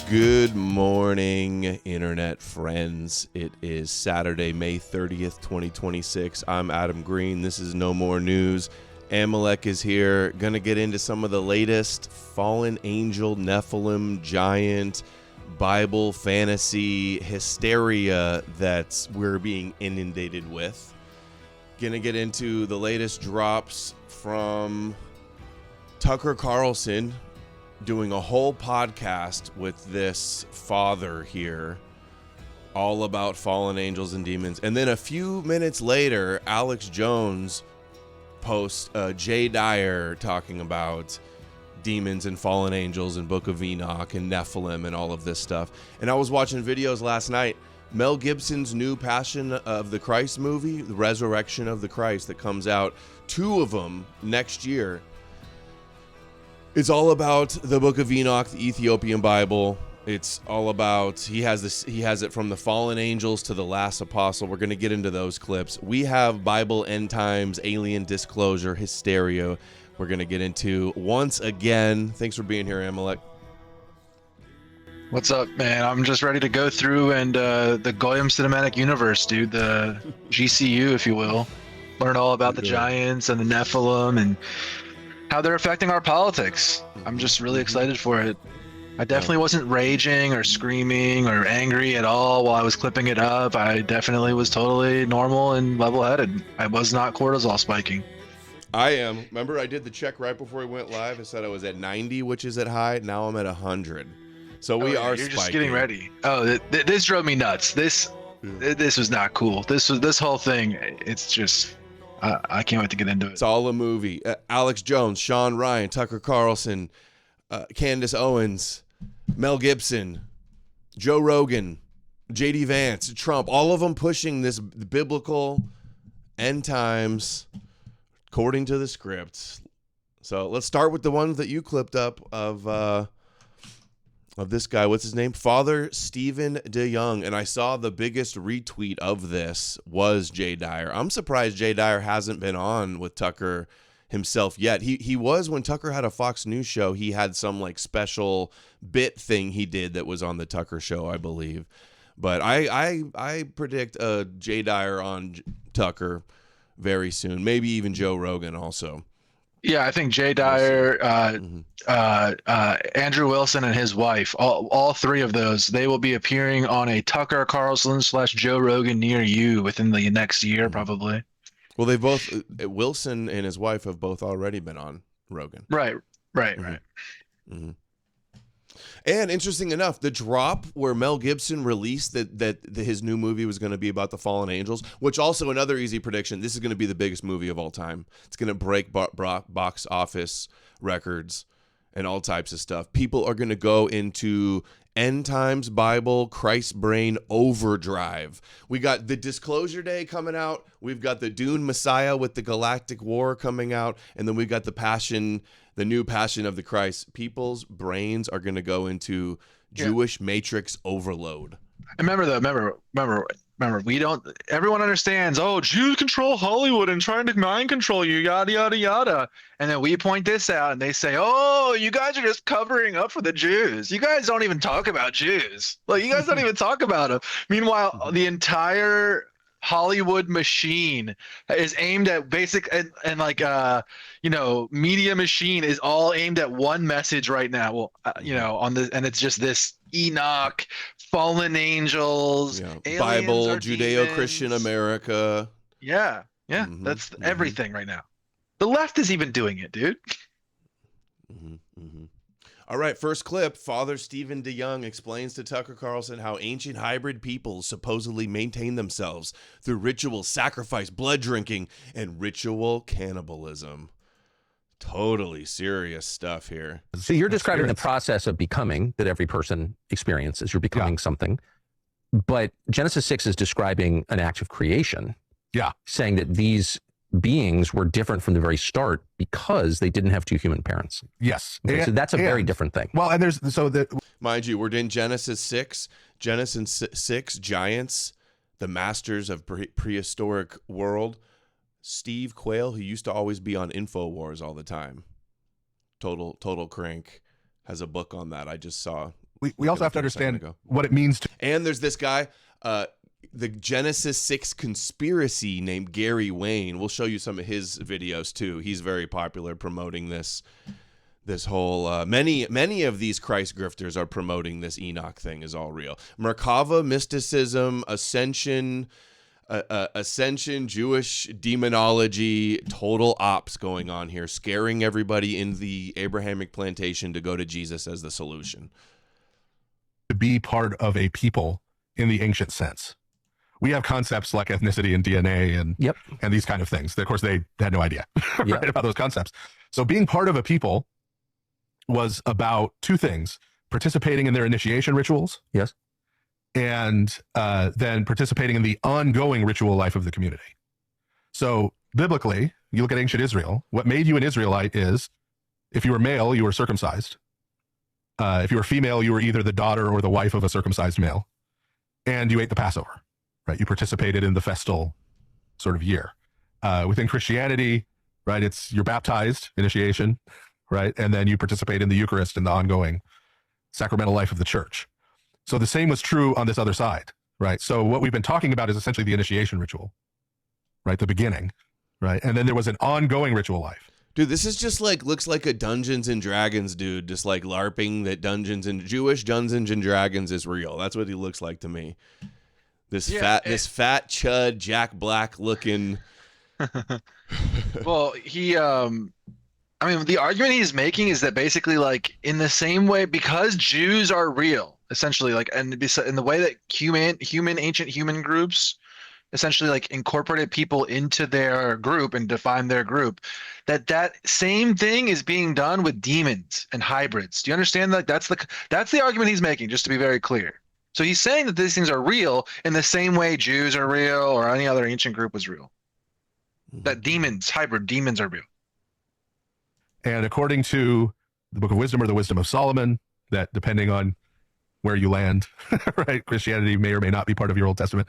Good morning, internet friends. It is Saturday, May 30th, 2026. I'm Adam Green. This is No More News. Amalek is here. Gonna get into some of the latest fallen angel, Nephilim, giant, Bible, fantasy, hysteria that we're being inundated with. Gonna get into the latest drops from Tucker Carlson, doing a whole podcast with this father here, all about fallen angels and demons. And then a few minutes later, Alex Jones posts Jay Dyer talking about demons and fallen angels and Book of Enoch and Nephilim and all of this stuff. And I was watching videos last night. Mel Gibson's new Passion of the Christ movie, The Resurrection of the Christ, that comes out, 2 of them next year. It's all about the Book of Enoch, the Ethiopian Bible. It's all about, he has it from the fallen angels to the last apostle. We're going to get into those clips. We have Bible, end times, alien disclosure, hysteria. We're going to get into once again. Thanks for being here, Amalek. What's up, man? I'm just ready to go through and the Goyim Cinematic Universe, dude. The GCU, if you will. Learn all about the giants and the Nephilim and how they're affecting our politics. I'm just really excited for it. I definitely wasn't raging or screaming or angry at all while I was clipping it up. I definitely was totally normal and level-headed. I was not cortisol spiking. I am. Remember, I did the check right before we went live. I said I was at 90, which is at high. Now I'm at 100. So we are You're spiking. just getting ready. Oh, this drove me nuts. This was not cool. This whole thing. It's just. I can't wait to get into it. It's all a movie. Alex Jones, Sean Ryan, Tucker Carlson, Candace Owens, Mel Gibson, Joe Rogan, J.D. Vance, Trump, all of them pushing this biblical end times according to the script. So let's start with the ones that you clipped up of this guy. What's his name? Father Stephen DeYoung. And I saw the biggest retweet of this was Jay Dyer. I'm surprised Jay Dyer hasn't been on with Tucker himself yet. He was, when Tucker had a Fox News show, he had some like special bit thing he did that was on the Tucker show, I believe. But I predict Jay Dyer on Tucker very soon. Maybe even Joe Rogan also. Yeah, I think Jay Dyer, Andrew Wilson, and his wife, all 3 of those, they will be appearing on a Tucker Carlson / Joe Rogan near you within the next year, probably. Well, they both, Wilson and his wife have both already been on Rogan. Right. Mm-hmm. And interesting enough, the drop where Mel Gibson released that his new movie was going to be about the fallen angels, which also another easy prediction, this is going to be the biggest movie of all time. It's going to break box office records and all types of stuff. People are going to go into end times Bible, Christ brain overdrive. We got the Disclosure Day coming out. We've got the Dune Messiah with the Galactic War coming out. And then we've got the new Passion of the Christ. People's brains are going to go into Jewish matrix overload. Remember, everyone understands, Jews control Hollywood and trying to mind control you, yada, yada, yada. And then we point this out and they say, you guys are just covering up for the Jews. You guys don't even talk about Jews. Like, you guys don't even talk about them. Meanwhile, the entire Hollywood machine is aimed at basic and media machine is all aimed at one message right now. Well, and it's just this Enoch, fallen angels, Bible, Judeo-Christian America. Yeah. That's everything right now. The left is even doing it, dude. All right, first clip. Father Stephen DeYoung explains to Tucker Carlson how ancient hybrid peoples supposedly maintain themselves through ritual sacrifice, blood drinking, and ritual cannibalism. Totally serious stuff here. So you're describing the process of becoming that every person experiences. You're becoming something. But Genesis 6 is describing an act of creation. Yeah. Saying that these beings were different from the very start because they didn't have 2 human parents. Yes. Okay, so that's a very different thing. Well, and mind you, we're in Genesis 6. Genesis 6, giants, the masters of prehistoric world. Steve Quayle, who used to always be on InfoWars all the time, total crank, has a book on that I just saw we also have to understand what it means to. And there's this guy, the Genesis 6 conspiracy named Gary Wayne. We'll show you some of his videos too. He's very popular promoting this whole many of these Christ grifters are promoting this Enoch thing is all real. Merkava, mysticism, ascension, Jewish demonology, total ops going on here, scaring everybody in the Abrahamic plantation to go to Jesus as the solution. To be part of a people in the ancient sense. We have concepts like ethnicity and DNA and these kind of things. Of course, they had no idea right, about those concepts. So being part of a people was about two things: participating in their initiation rituals, yes, and then participating in the ongoing ritual life of the community. So biblically, you look at ancient Israel, what made you an Israelite is if you were male, you were circumcised. If you were female, you were either the daughter or the wife of a circumcised male, and you ate the Passover, right? You participated in the festal sort of year. Within Christianity, right, you're baptized, initiation, right? And then you participate in the Eucharist and the ongoing sacramental life of the church. So the same was true on this other side, right? So what we've been talking about is essentially the initiation ritual, right? The beginning, right? And then there was an ongoing ritual life. Dude, this is just like, looks like a Dungeons and Dragons dude, just like LARPing that Jewish Dungeons and Dragons is real. That's what he looks like to me. This fat chud, Jack Black looking. Well, I mean, the argument he's making is that basically, like, in the same way, because Jews are real, essentially, like, and in the way that ancient human groups essentially like incorporated people into their group and defined their group, that same thing is being done with demons and hybrids. Do you understand that? That's the argument he's making, just to be very clear. So he's saying that these things are real in the same way Jews are real or any other ancient group was real. That hybrid demons are real. And according to the Book of Wisdom or the Wisdom of Solomon, that depending on where you land, right, Christianity may or may not be part of your Old Testament,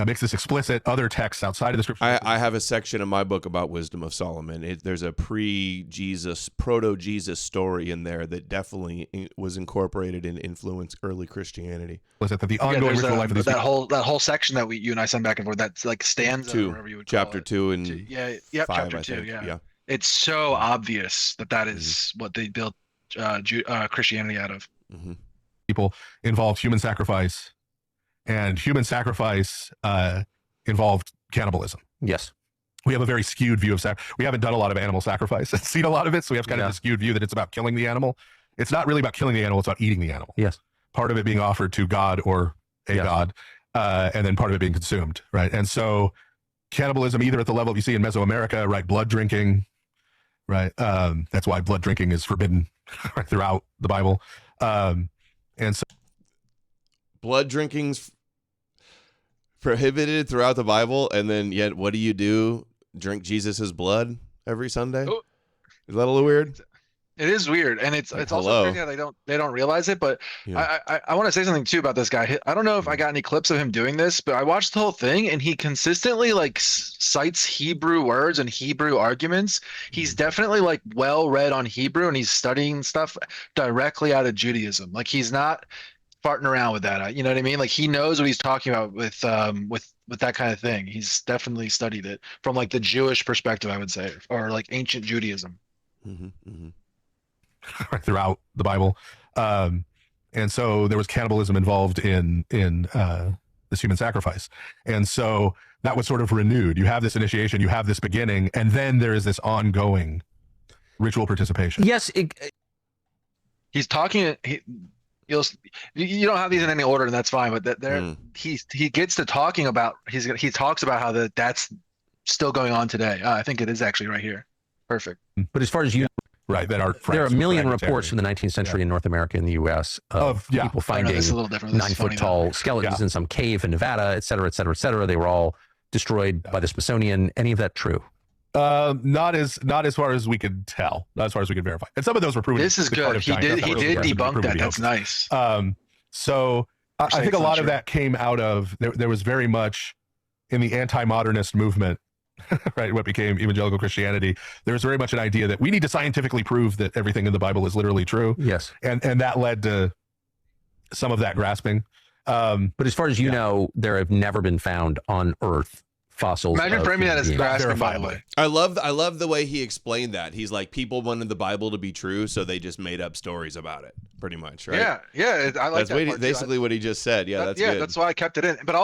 makes this explicit. Other texts outside of the scripture. I have a section in my book about Wisdom of Solomon. There's a pre-Jesus, proto-Jesus story in there that definitely was incorporated and influenced early Christianity. Was it that the ongoing ritual life of these that whole section that you and I sent back and forth, that's like stanza or whatever you would call chapter it. 2 and 5, chapter 2, yeah. It's so obvious that is what they built Christianity out of. Mm-hmm. People involved human sacrifice, and human sacrifice involved cannibalism. Yes. We have a very skewed view of we haven't done a lot of animal sacrifice and seen a lot of it, so we have kind of a skewed view that it's about killing the animal. It's not really about killing the animal, it's about eating the animal. Yes. Part of it being offered to God or a god, and then part of it being consumed, right? And so cannibalism, either at the level you see in Mesoamerica, right, blood drinking, right? That's why blood drinking is forbidden throughout the Bible. And so blood drinking's prohibited throughout the Bible, and then yet what do? Drink Jesus's blood every Sunday? Oh. Is that a little weird? It is weird, and it's also crazy that they don't realize it. But yeah. I want to say something too about this guy. I don't know if I got any clips of him doing this, but I watched the whole thing, and he consistently like cites Hebrew words and Hebrew arguments. He's definitely like well read on Hebrew, and he's studying stuff directly out of Judaism. Like he's not farting around with that. You know what I mean? Like he knows what he's talking about with that kind of thing. He's definitely studied it from like the Jewish perspective, I would say, or like ancient Judaism. Mm-hmm, mm-hmm. Throughout the Bible, and so there was cannibalism involved in this human sacrifice, and so that was sort of renewed. You have this initiation, you have this beginning, and then there is this ongoing ritual participation. Yes, he's talking. You don't have these in any order, and that's fine. But he gets to talking about he talks about how that's still going on today. I think it is actually right here. Perfect. But as far as you. Right, there are a million reports from the 19th century in North America and the U.S. of people finding 9-foot-tall skeletons in some cave in Nevada, et cetera, et cetera, et cetera. They were all destroyed by the Smithsonian. Any of that true? Not as far as we could tell, not as far as we could verify. And some of those were proven. This is good. He did debunk that. That's nice. So I think a lot of that came out of there was very much in the anti-modernist movement right, what became evangelical Christianity, there's very much an idea that we need to scientifically prove that everything in the Bible is literally true. Yes. And that led to some of that grasping. But as far as you know, there have never been found on Earth fossils. Imagine framing that as grasping, by the way. I love the way he explained that. He's like, people wanted the Bible to be true, so they just made up stories about it, pretty much, right? Yeah. I like that's basically what he just said. Yeah, that's good. That's why I kept it in. But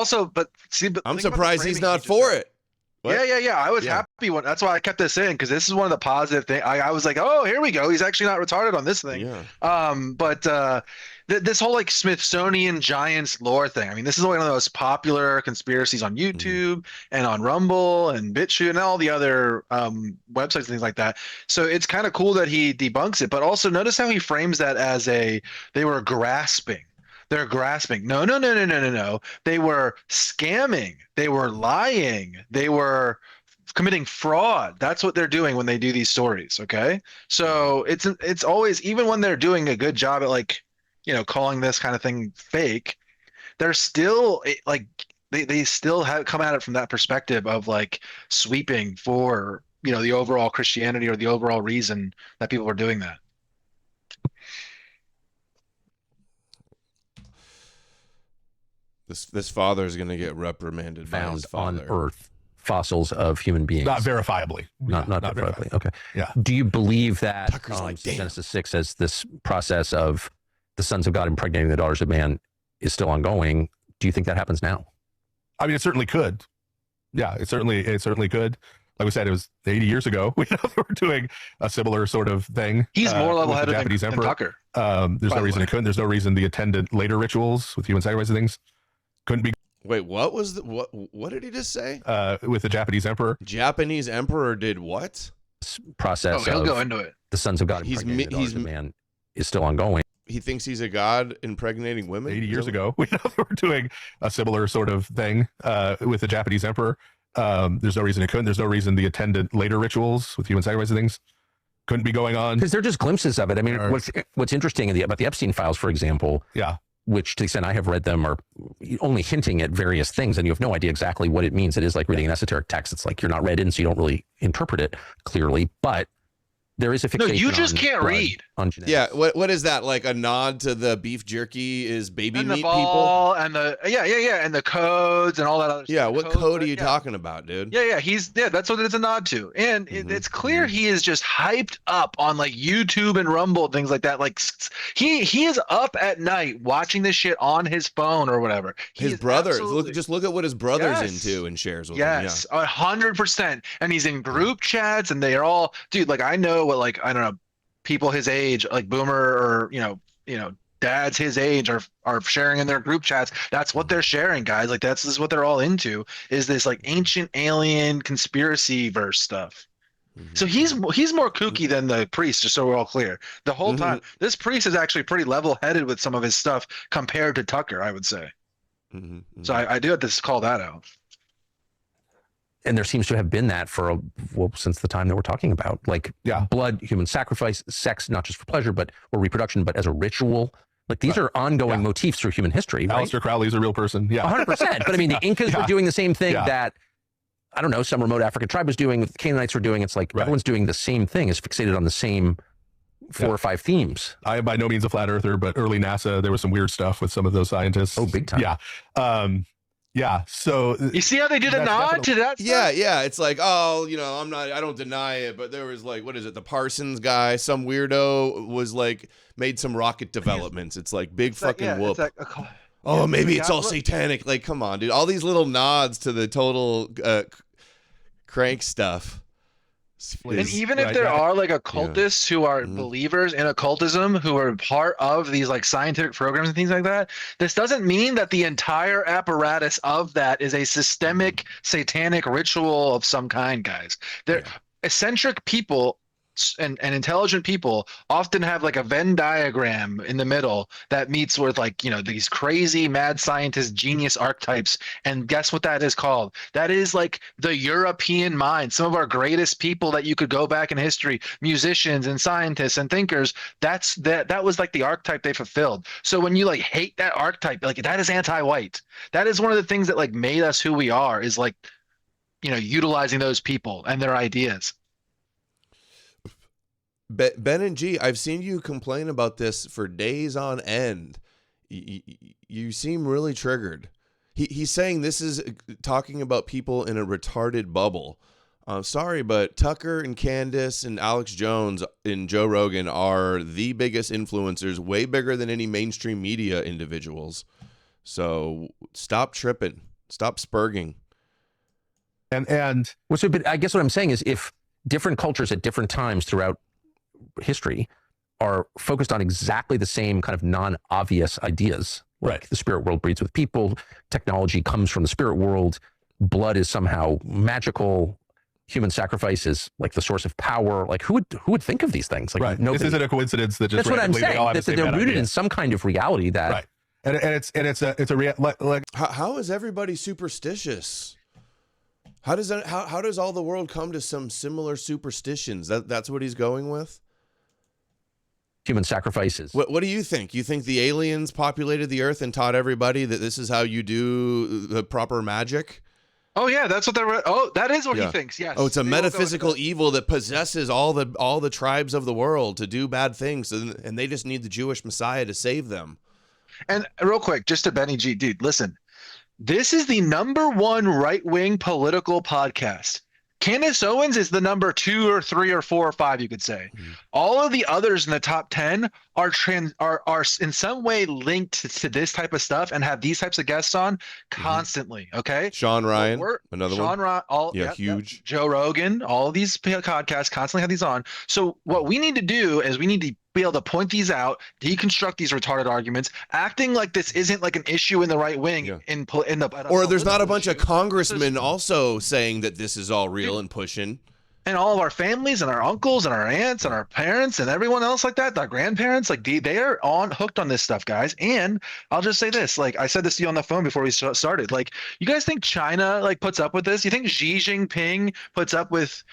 I'm surprised he's not for it. What? Yeah. I was happy when. That's why I kept this in, because this is one of the positive things. I was like, oh, here we go. He's actually not retarded on this thing. Yeah. This whole like Smithsonian Giants lore thing. I mean, this is one of the most popular conspiracies on YouTube and on Rumble and BitChute and all the other websites and things like that. So it's kind of cool that he debunks it. But also notice how he frames that as they were grasping. They're grasping. No. They were scamming. They were lying. They were committing fraud. That's what they're doing when they do these stories. Okay. So it's always, even when they're doing a good job at like, calling this kind of thing fake, they're still like, they still have come at it from that perspective of like sweeping for, the overall Christianity or the overall reason that people are doing that. This father is going to get reprimanded by his father. On Earth fossils of human beings. Not verifiably. Not verifiably. Okay. Yeah. Do you believe that like, Genesis 6 says this process of the sons of God impregnating the daughters of man is still ongoing? Do you think that happens now? I mean, it certainly could. Yeah, it certainly could. Like we said, it was 80 years ago. We were doing a similar sort of thing. He's more level-headed than Tucker. There's no reason it couldn't. There's no reason the attendant later rituals with human sacrificing things couldn't be. Wait, what was what did he just say? With the Japanese emperor. Japanese emperor did what? This process he'll go into it. The sons of God impregnating the daughters of man is still ongoing. He thinks he's a god impregnating women? 80 years ago, we were doing a similar sort of thing with the Japanese emperor. There's no reason it couldn't. There's no reason the attendant later rituals with human sacrificing things couldn't be going on. Because they're just glimpses of it. I mean, what's interesting about the Epstein files, for example, which to the extent I have read them are only hinting at various things, and you have no idea exactly what it means. It is like reading an esoteric text. It's like you're not read in, so you don't really interpret it clearly. But there is a fixation. No, you just can't read. On genetics. Yeah, what is that? Like a nod to the beef jerky is baby and meat the ball people? And the and the codes and all that other stuff. Yeah, what code are you talking about, dude? Yeah, that's what it's a nod to. And it's clear he is just hyped up on like YouTube and Rumble and things like that. Like he is up at night watching this shit on his phone or whatever. His brothers, look at what his brother's into and shares with him. Yes, 100%. And he's in group chats and they are all, dude, like I know what, like, I don't know, people his age, like boomer or, dads his age are sharing in their group chats. That's what they're sharing, guys. Like this is what they're all into, is this like ancient alien conspiracy verse stuff. So he's more kooky than the priest, just so we're all clear. The whole time, this priest is actually pretty level-headed with some of his stuff compared to Tucker, I would say. So I do have to call that out. And there seems to have been that for since the time that we're talking about, like blood, human sacrifice, sex, not just for pleasure, or reproduction, but as a ritual. Like these are ongoing motifs through human history. Right? Aleister Crowley's a real person. Yeah, 100%. But I mean, the Incas were doing the same thing that, I don't know, some remote African tribe was doing, the Canaanites were doing. It's like everyone's doing the same thing, is fixated on the same 4 or 5 themes. I am by no means a flat earther, but early NASA, there was some weird stuff with some of those scientists. Oh, big time. Yeah. So you see how they did a nod to that stuff? Yeah. It's like, I don't deny it, but there was like, what is it? The Parsons guy, some weirdo was like, made some rocket developments. It's like big fucking whoop. Maybe it's all satanic. Like, come on, dude. All these little nods to the total crank stuff. And even if there are like occultists who are believers in occultism, who are part of these like scientific programs and things like that, this doesn't mean that the entire apparatus of that is a systemic satanic ritual of some kind, guys. They're eccentric people and intelligent people often have like a Venn diagram in the middle that meets with like, these crazy mad scientist genius archetypes. And guess what that is called? That is like the European mind. Some of our greatest people that you could go back in history, musicians and scientists and thinkers, that was like the archetype they fulfilled. So when you like hate that archetype, like that is anti-white. That is one of the things that like made us who we are, is like utilizing those people and their ideas. Ben and G, I've seen you complain about this for days on end. You seem really triggered. He's saying this is talking about people in a retarded bubble. Sorry, but Tucker and Candace and Alex Jones and Joe Rogan are the biggest influencers, way bigger than any mainstream media individuals. So stop tripping. Stop spurging. And but I guess what I'm saying is, if different cultures at different times throughout history are focused on exactly the same kind of non-obvious ideas, like the spirit world breeds with people, technology comes from the spirit world, blood is somehow magical, human sacrifice is like the source of power. Like who would think of these things? Like this isn't a coincidence that just that's what I'm saying. That they're rooted in some kind of reality that and it's a how is everybody superstitious? How does all the world come to some similar superstitions? That's what he's going with? Human sacrifices. What do you think? You think the aliens populated the earth and taught everybody that this is how you do the proper magic? Oh yeah, that's what they're. Oh, that is what he thinks. Yes. Oh, it's a metaphysical evil that possesses all the tribes of the world to do bad things, and they just need the Jewish Messiah to save them. And real quick, just to Benny G, dude, listen. This is the #1 right-wing political podcast. Candace Owens is the number 2 or 3 or 4 or 5, you could say. Mm-hmm. All of the others in the top 10 are in some way linked to this type of stuff and have these types of guests on constantly. Okay. Sean Ryan, another one. Sean Ryan, huge. Yep. Joe Rogan, all of these podcasts constantly have these on. So what we need to do is we need to be able to point these out, deconstruct these retarded arguments, acting like this isn't like an issue in the right wing or there's not a bunch of congressmen also saying that this is all real and pushing. And all of our families and our uncles and our aunts and our parents and everyone else like that, our grandparents, like they are hooked on this stuff, guys. And I'll just say this, like I said this to you on the phone before we started, like you guys think China like puts up with this? You think Xi Jinping puts up with,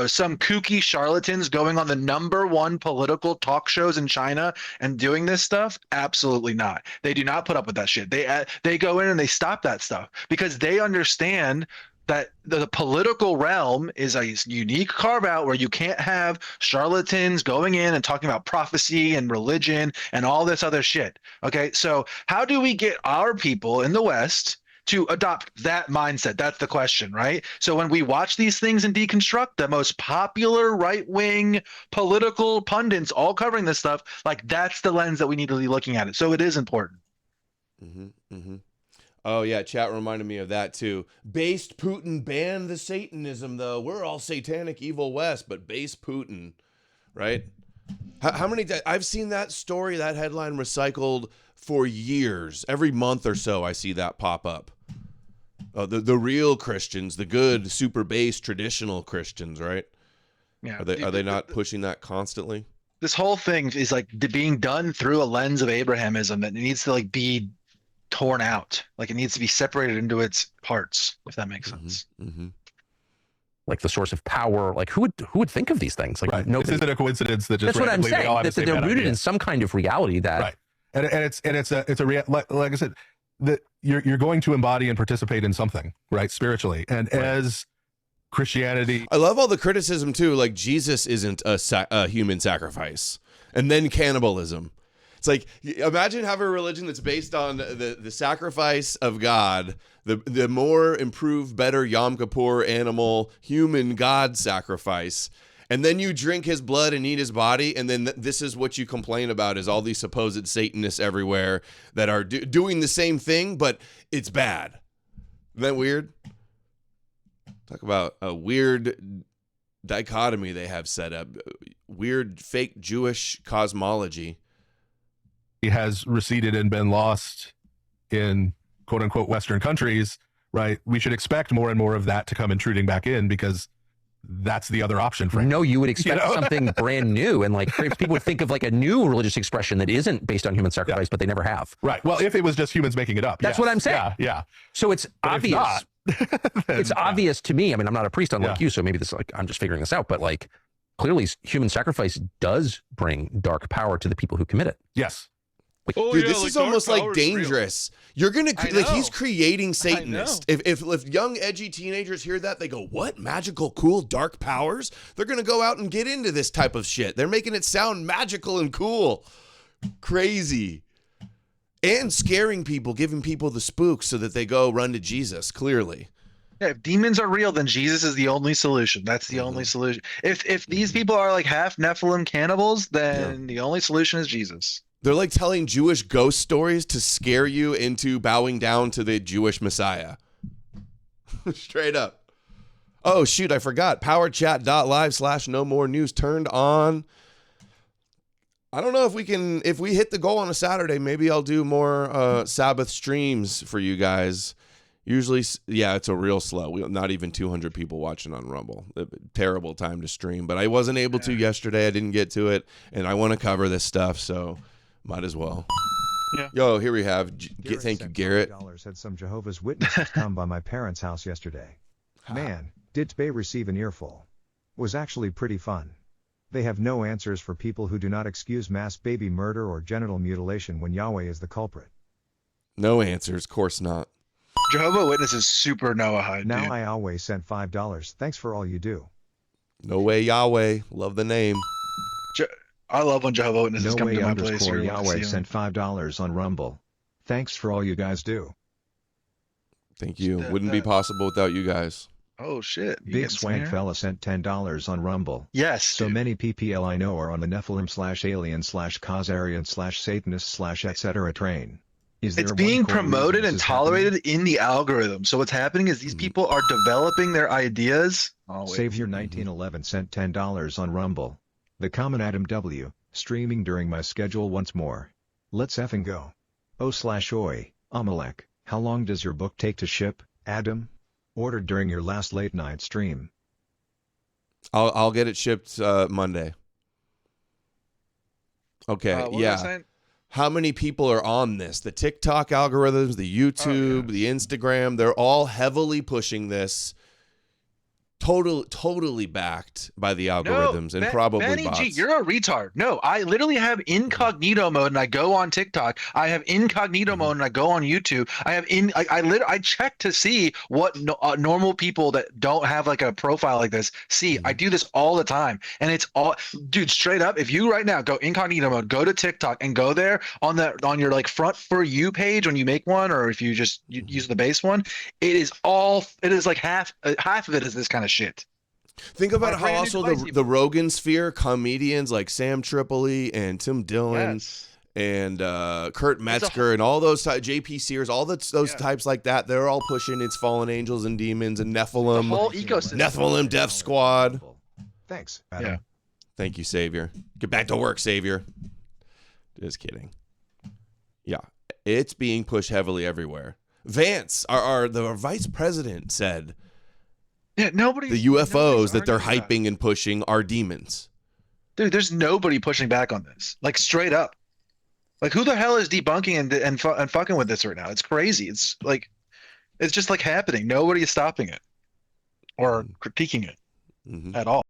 some kooky charlatans going on the #1 political talk shows in China and doing this stuff? Absolutely not. They do not put up with that shit. They go in and they stop that stuff because they understand that the political realm is a unique carve out where you can't have charlatans going in and talking about prophecy and religion and all this other shit. Okay, so how do we get our people in the West to adopt that mindset? That's the question, right? So when we watch these things and deconstruct, the most popular right-wing political pundits all covering this stuff, like that's the lens that we need to be looking at it. So it is important. Mm-hmm, mm-hmm. Oh, yeah, chat reminded me of that, too. Based Putin banned the Satanism, though. We're all satanic evil West, but based Putin, right? How many I've seen that story, that headline recycled for years. Every month or so I see that pop up. The real Christians, the good, super base, traditional Christians, right? Yeah. Are they not pushing that constantly? This whole thing is like being done through a lens of Abrahamism that needs to like be torn out, like it needs to be separated into its parts, if that makes sense. Mm-hmm. Like the source of power, like who would think of these things? Like this isn't a coincidence that just that's what I'm saying. That they're rooted in some kind of reality that and it's a like I said, that you're going to embody and participate in something, right, spiritually, and as Christianity. I love all the criticism too. Like Jesus isn't a human sacrifice, and then cannibalism. It's like, imagine having a religion that's based on the sacrifice of God, the more improved, better Yom Kippur animal, human God sacrifice. And then you drink his blood and eat his body. And then this is what you complain about is all these supposed Satanists everywhere that are doing the same thing, but it's bad. Isn't that weird? Talk about a weird dichotomy they have set up. Weird fake Jewish cosmology. Has receded and been lost in quote unquote Western countries, right? We should expect more and more of that to come intruding back in because that's the other option for No, you would expect something brand new, and like people would think of like a new religious expression that isn't based on human sacrifice, but they never have. Right. Well, if it was just humans making it up. That's what I'm saying. Yeah. So it's obvious. It's obvious to me. I mean, I'm not a priest unlike you, so maybe this like I'm just figuring this out, but like clearly human sacrifice does bring dark power to the people who commit it. Yes. Dude, this is almost like dangerous. You're gonna like he's creating Satanists. If young edgy teenagers hear that, they go, "What? Magical, cool, dark powers?" They're gonna go out and get into this type of shit. They're making it sound magical and cool, crazy, and scaring people, giving people the spooks so that they go run to Jesus. Clearly. Yeah, if demons are real, then Jesus is the only solution. That's the only solution. If these people are like half Nephilim cannibals, then the only solution is Jesus. They're like telling Jewish ghost stories to scare you into bowing down to the Jewish Messiah. Straight up. Oh, shoot, I forgot. Powerchat.live/no more news turned on. I don't know if we hit the goal on a Saturday, maybe I'll do more Sabbath streams for you guys. Usually, yeah, it's a real slow. Not even 200 people watching on Rumble. Terrible time to stream, but I wasn't able to yesterday. I didn't get to it, and I want to cover this stuff, so might as well. Yeah. Yo, here we have. Thank you, Garrett. Had some Jehovah's Witnesses come by my parents' house yesterday. Man, did they receive an earful. Was actually pretty fun. They have no answers for people who do not excuse mass baby murder or genital mutilation when Yahweh is the culprit. No answers, of course not. Jehovah's Witnesses super Noahide. Now I always sent $5. Thanks for all you do. No way, Yahweh. Love the name. I love when Jehovah's Witnesses come to my place. Yahweh sent $5 on Rumble. Thanks for all you guys do. Thank you. Wouldn't be possible without you guys. Oh shit! Big Swank Fella sent $10 on Rumble. Yes. So many PPL I know are on the Nephilim/alien/Kazarian/Satanist/etc. train. It's being promoted and tolerated in the algorithm. So what's happening is these people are developing their ideas. Savior 1911 sent $10 on Rumble. The common Adam W. Streaming during my schedule once more. Let's effing go. Oh/oi, Amalek, how long does your book take to ship, Adam? Ordered during your last late night stream. I'll get it shipped Monday. Okay, yeah. How many people are on this? The TikTok algorithms, the YouTube, the Instagram, they're all heavily pushing this. Totally backed by the algorithms and probably Benny bots. G, you're a retard. No, I literally have incognito mode and I go on TikTok. I have incognito mode and I go on YouTube. I have I check to see what normal people that don't have like a profile like this see. I do this all the time, and it's all, dude. Straight up, if you right now go incognito mode, go to TikTok and go there on your like front for you page when you make one, or if you just use the base one, it is like half of it is this kind of shit. Think about how also the Rogan sphere comedians like Sam Tripoli and Tim Dillon and Kurt Metzger and all those JP Sears, all those types like that, they're all pushing it's fallen angels and demons and Nephilim, the whole ecosystem. Nephilim Death Squad. Thanks, Adam. Yeah. Thank you, Savior. Get back to work, Savior. Just kidding. Yeah, it's being pushed heavily everywhere. Vance, our vice president, said. Yeah, the UFOs that they're hyping and pushing are demons. Dude, there's nobody pushing back on this. Like straight up. Like who the hell is debunking and fucking with this right now? It's crazy. It's just like happening. Nobody is stopping it or critiquing it at all.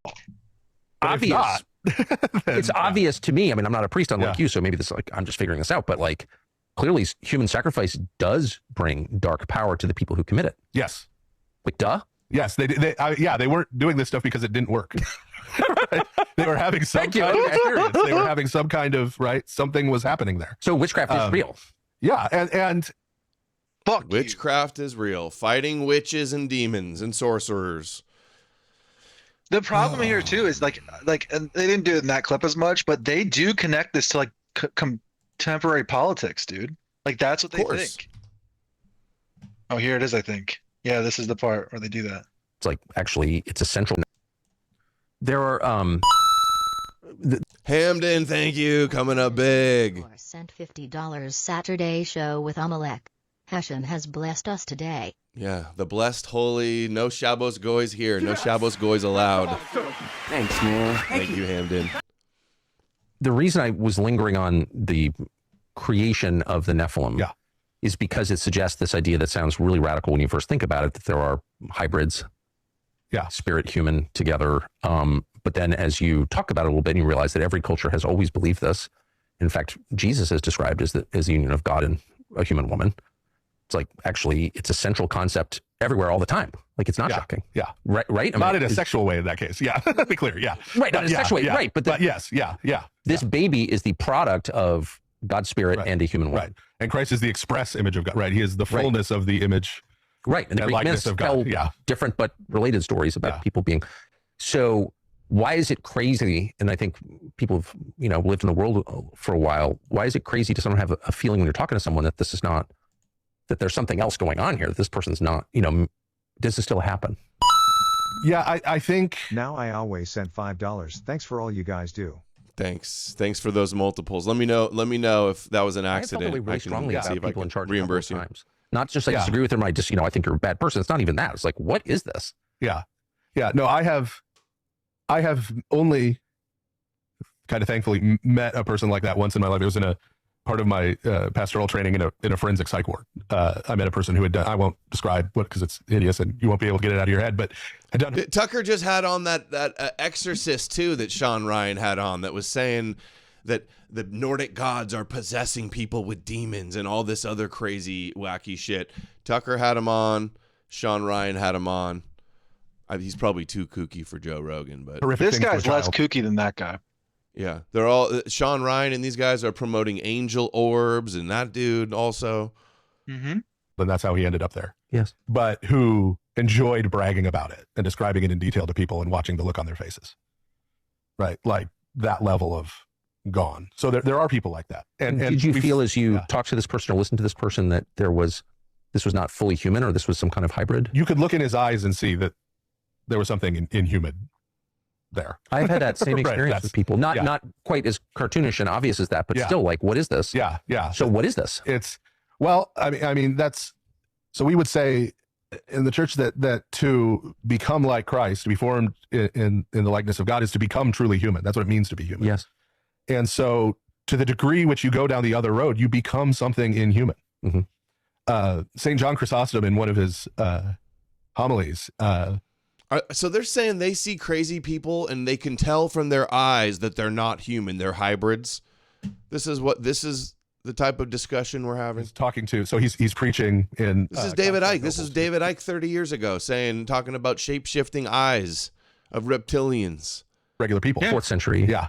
Obvious. It's obvious to me. I mean, I'm not a priest unlike you, so maybe this I'm just figuring this out. But like, clearly, human sacrifice does bring dark power to the people who commit it. Yes. Like, duh. Yes, they weren't doing this stuff because it didn't work. They were having some kind of experience. They were having some kind of something was happening there. So witchcraft is real. Yeah, and fuck witchcraft is real. Fighting witches and demons and sorcerers. The problem here too is like, and they didn't do it in that clip as much, but they do connect this to like contemporary politics, dude. Like that's what they think. Oh, here it is. I think. Yeah, this is the part where they do that. It's like, actually, it's essential. There are, Hamden, thank you, coming up big. Sent $50 Saturday show with Amalek. Hashem has blessed us today. Yeah, the blessed, holy, no Shabbos goys here, no Shabbos goys allowed. Thanks, man. Thank you, Hamden. The reason I was lingering on the creation of the Nephilim is because it suggests this idea that sounds really radical when you first think about it, that there are hybrids, spirit, human together. But then as you talk about it a little bit, and you realize that every culture has always believed this, In fact, Jesus is described as the union of God and a human woman. It's like, actually, it's a central concept everywhere all the time. Like, it's not shocking. Yeah. Right. I not in a sexual way in that case. Yeah. Let's be clear. Yeah. Right. Not in a sexual way. Right. But yes. Yeah. This baby is the product of God's spirit and a human woman. Right. And Christ is the express image of God. Right. He is the fullness of the image. Right. And the Greek myths tell different but related stories about people being. So why is it crazy? And I think people have, lived in the world for a while. Why is it crazy to someone have a feeling when you're talking to someone that this is not, that there's something else going on here, that this person's not, does this still happen? Yeah, I think. Now I always sent $5. Thanks for all you guys do. Thanks for those multiples. Let me know if that was an accident. I felt really strongly about people in charge reimburse you. Times. Not just like disagree with them. I think you're a bad person. It's not even that. It's like, what is this? Yeah. No, I have only kind of thankfully met a person like that once in my life. It was in a part of my pastoral training in a forensic psych ward. I met a person who had done, I won't describe what, because it's hideous and you won't be able to get it out of your head, but had done. Tucker just had on that exorcist too that Sean Ryan had on, that was saying that the Nordic gods are possessing people with demons and all this other crazy wacky shit. Tucker had him on. Sean Ryan had him on. He's probably too kooky for Joe Rogan, but this guy's less kooky than that guy. Yeah, they're all Sean Ryan and these guys are promoting angel orbs, and that dude also. Mm-hmm. And that's how he ended up there. Yes, but who enjoyed bragging about it and describing it in detail to people and watching the look on their faces. Right, like that level of gone. So there are people like that. And did you feel as you talked to this person or listened to this person that this was not fully human, or this was some kind of hybrid? You could look in his eyes and see that there was something inhuman there. I've had that same experience with people, not quite as cartoonish and obvious as that, but still like, what is this? Yeah. So what is this? It's, well, I mean, so we would say in the church that to become like Christ, to be formed in the likeness of God, is to become truly human. That's what it means to be human. Yes. And so to the degree which you go down the other road, you become something inhuman. Mm-hmm. St. John Chrysostom, in one of his homilies, so they're saying they see crazy people and they can tell from their eyes that they're not human. They're hybrids. This is the type of discussion we're having. He's talking to, so he's preaching in. This is David Icke. This is David Icke 30 years ago talking about shape-shifting eyes of reptilians. Regular people. 4th century. Yeah.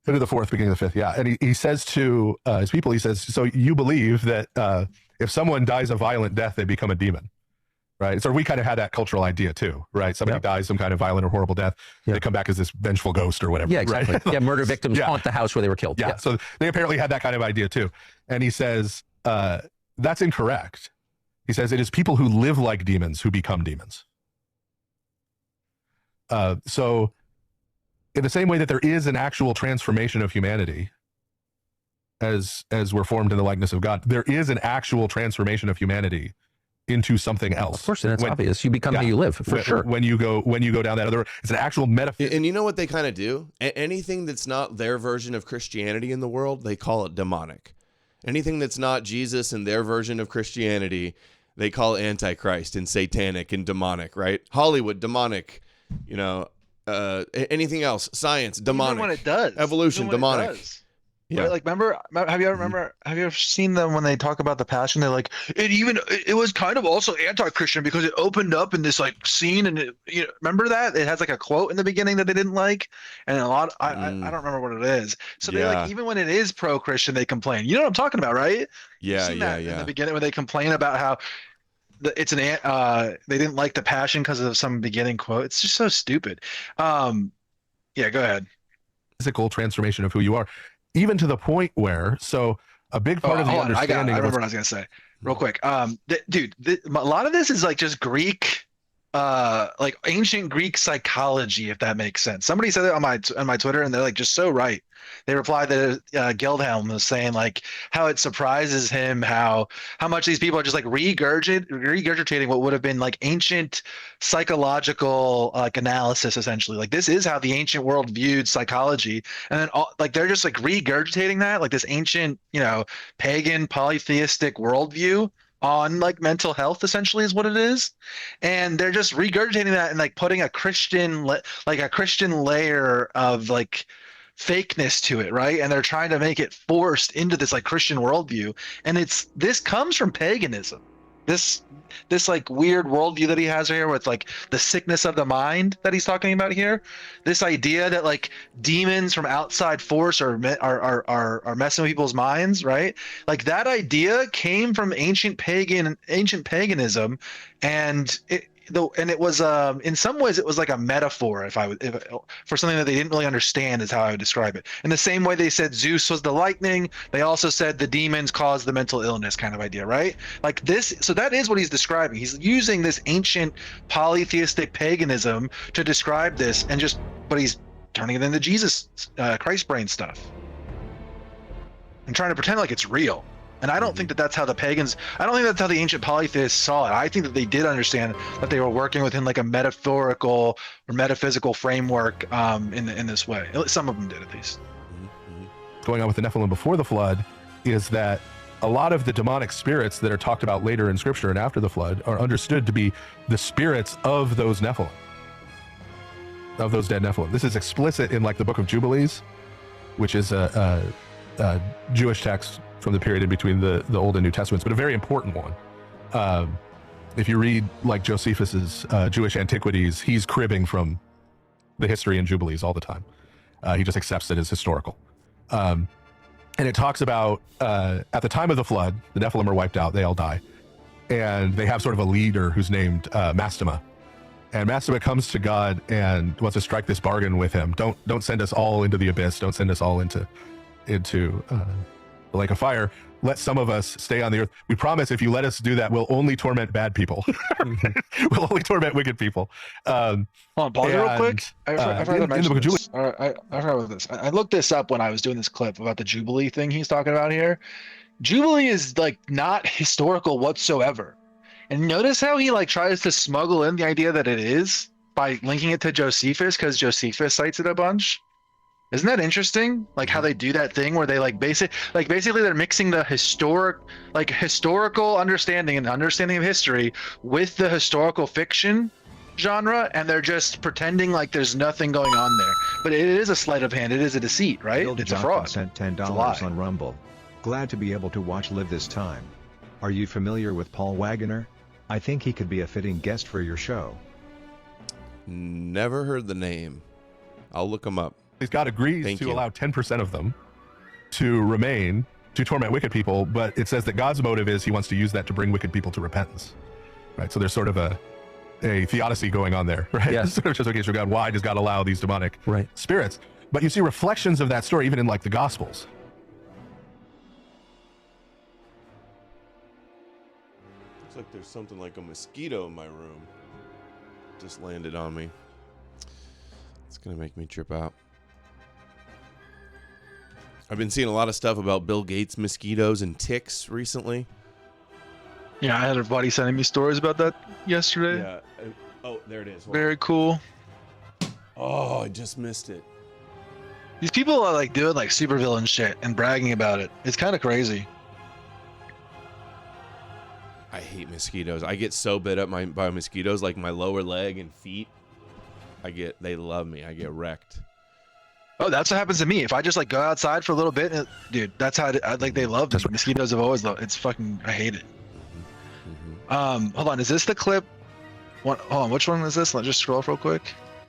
Into the 4th, beginning of the 5th. Yeah. And he says to his people, he says, so you believe that if someone dies a violent death, they become a demon. Right. So we kind of had that cultural idea too, right? Somebody dies some kind of violent or horrible death. They come back as this vengeful ghost or whatever. Yeah, exactly. Right? Yeah, murder victims haunt the house where they were killed. Yeah. So they apparently had that kind of idea too. And he says, that's incorrect. He says it is people who live like demons who become demons. So in the same way that there is an actual transformation of humanity as we're formed in the likeness of God, there is an actual transformation of humanity into something else. Of course, and it's obvious. You become how you live, for sure. When you go down that other, it's an actual metaphysical. And you know what they kind of do? Anything that's not their version of Christianity in the world, they call it demonic. Anything that's not Jesus and their version of Christianity, they call antichrist and satanic and demonic, right? Hollywood, demonic. Anything else? Science, demonic. Even when it does. Evolution, demonic. Yeah. Like, have you ever seen them when they talk about the Passion? They're like, it was kind of also anti-Christian because it opened up in this like scene, and remember that it has like a quote in the beginning that they didn't like, and a lot. I don't remember what it is. So they like, even when it is pro-Christian, they complain. You know what I'm talking about, right? Yeah. In the beginning, when they complain about how they didn't like the Passion because of some beginning quote. It's just so stupid. Yeah, go ahead. Physical transformation of who you are. Even to the point where, so a big part of the understanding. I remember what I was going to say real quick. Dude, a lot of this is like just Greek, like ancient Greek psychology, if that makes sense. Somebody said it on my Twitter, and they're like just so right. They replied that Geldhelm was saying like how it surprises him how much these people are just like regurgitating what would have been like ancient psychological like analysis, essentially. Like this is how the ancient world viewed psychology, and then like they're just like regurgitating that, like this ancient pagan polytheistic worldview on like mental health, essentially, is what it is. And they're just regurgitating that and like putting a Christian layer of like fakeness to it, right? And they're trying to make it forced into this like Christian worldview, and this comes from paganism. This like weird worldview that he has here with like the sickness of the mind that he's talking about here, this idea that like demons from outside force are messing with people's minds, right? Like that idea came from ancient paganism, and it was in some ways it was like a metaphor for something that they didn't really understand, is how I would describe it. In the same way they said Zeus was the lightning, they also said the demons caused the mental illness kind of idea, right? Like this, so that is what he's describing. He's using this ancient polytheistic paganism to describe this, but he's turning it into Jesus, Christ brain stuff, and trying to pretend like it's real. And I don't think that that's how the pagans, I don't think that's how the ancient polytheists saw it. I think that they did understand that they were working within like a metaphorical or metaphysical framework in this way. Some of them did, at least. Going on with the Nephilim before the flood is that a lot of the demonic spirits that are talked about later in scripture and after the flood are understood to be the spirits of those Nephilim, of those dead Nephilim. This is explicit in like the Book of Jubilees, which is a Jewish text from the period in between the Old and New Testaments, but a very important one. If you read like Josephus's Jewish Antiquities, he's cribbing from the history in Jubilees all the time. He just accepts it as historical. And it talks about at the time of the flood, the Nephilim are wiped out, they all die. And they have sort of a leader who's named Mastema. And Mastema comes to God and wants to strike this bargain with him. Don't send us all into the abyss. Don't send us all into the lake of fire. Let some of us stay on the earth. We promise if you let us do that, we'll only torment bad people. We'll only torment wicked people. Hold on, pause real quick. I forgot about this. I looked this up when I was doing this clip about the Jubilee thing he's talking about here. Jubilee is like not historical whatsoever. And notice how he like tries to smuggle in the idea that it is by linking it to Josephus, because Josephus cites it a bunch. Isn't that interesting? Like how they do that thing where they basically they're mixing the historical understanding and understanding of history with the historical fiction genre, and they're just pretending like there's nothing going on there. But it is a sleight of hand. It is a deceit, right? Bill It's a fraud. Sent $10 on Rumble. Glad to be able to watch live this time. Are you familiar with Paul Wagoner? I think he could be a fitting guest for your show. Never heard the name. I'll look him up. God agrees to allow 10% of them to remain to torment wicked people, but it says that God's motive is he wants to use that to bring wicked people to repentance, right? So there's sort of a theodicy going on there, right? Yes. Sort of justification for God. Why does God allow these demonic spirits? But you see reflections of that story even in like the Gospels. Looks like there's something like a mosquito in my room. Just landed on me. It's gonna make me trip out. I've been seeing a lot of stuff about Bill Gates mosquitoes and ticks recently. Yeah, I had a buddy sending me stories about that yesterday. Yeah. Oh, there it is. Very cool. Oh, I just missed it. These people are like doing like supervillain shit and bragging about it. It's kind of crazy. I hate mosquitoes. I get so bit up by mosquitoes, like my lower leg and feet. They love me. I get wrecked. Oh, that's what happens to me. If I just like go outside for a little bit, dude, that's how they love me. Mosquitoes have always loved. It's fucking. I hate it. Hold on. Is this the clip? Hold on. Which one is this? Let's just scroll real quick.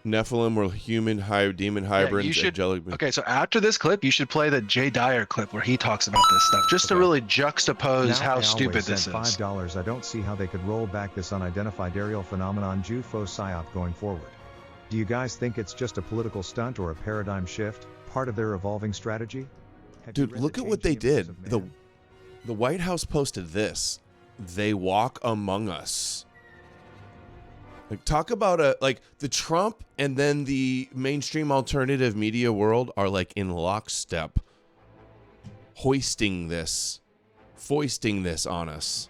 Nephilim were demon hybrids. Okay, so after this clip, you should play the Dyer clip where he talks about this stuff, just to really juxtapose how stupid this is. $5. I don't see how they could roll back this unidentified aerial phenomenon JUFO psyop going forward. Do you guys think it's just a political stunt or a paradigm shift, part of their evolving strategy? Dude, look at what they did. The White House posted this. They walk among us. Like, talk about the Trump and then the mainstream alternative media world are like in lockstep, foisting this on us.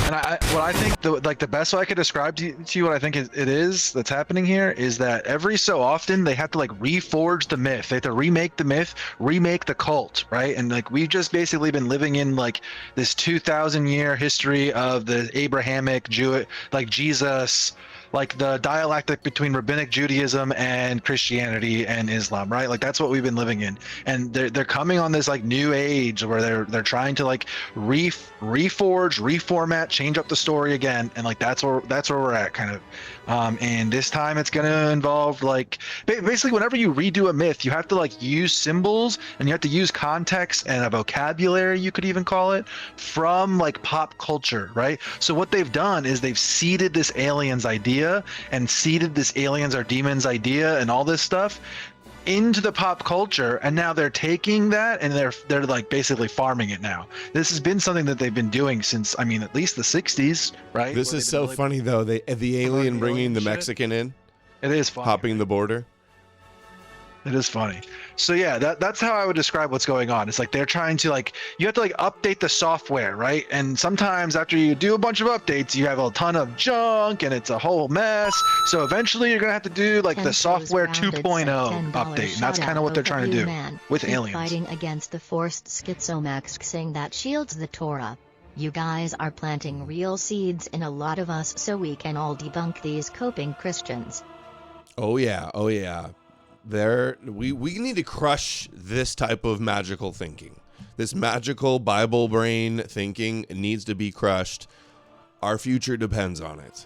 And what I think the best way I could describe to you what I think it is that's happening here is that every so often they have to like reforge the myth. They have to remake the myth, remake the cult, right? And like we've just basically been living in like this 2,000 year history of the Abrahamic Jewish, like Jesus, like the dialectic between rabbinic Judaism and Christianity and Islam, right? Like that's what we've been living in, and they're coming on this like new age where they're trying to like reforge, reformat, change up the story again, and like that's where we're at, kind of. And this time it's gonna involve like basically whenever you redo a myth, you have to like use symbols and you have to use context and a vocabulary, you could even call it, from like pop culture, right? So what they've done is they've seeded this aliens idea and seeded this aliens are demons idea and all this stuff into the pop culture, and now they're taking that and they're like basically farming it now. This has been something that they've been doing since, I mean, at least the 60s, right? This is so funny though. The alien bringing the Mexican in. It is funny. Hopping the border. It is funny. So yeah, that's how I would describe what's going on. It's like they're trying to like, you have to like update the software, right? And sometimes after you do a bunch of updates, you have a ton of junk and it's a whole mess. So eventually you're gonna have to do like the software 2.0 update, and that's kind of what they're trying to do with aliens. Fighting against the forced schizomaxing that shields the Torah. You guys are planting real seeds in a lot of us so we can all debunk these coping Christians. Oh yeah, oh yeah. We need to crush this type of magical thinking. This magical Bible brain thinking needs to be crushed. Our future depends on it.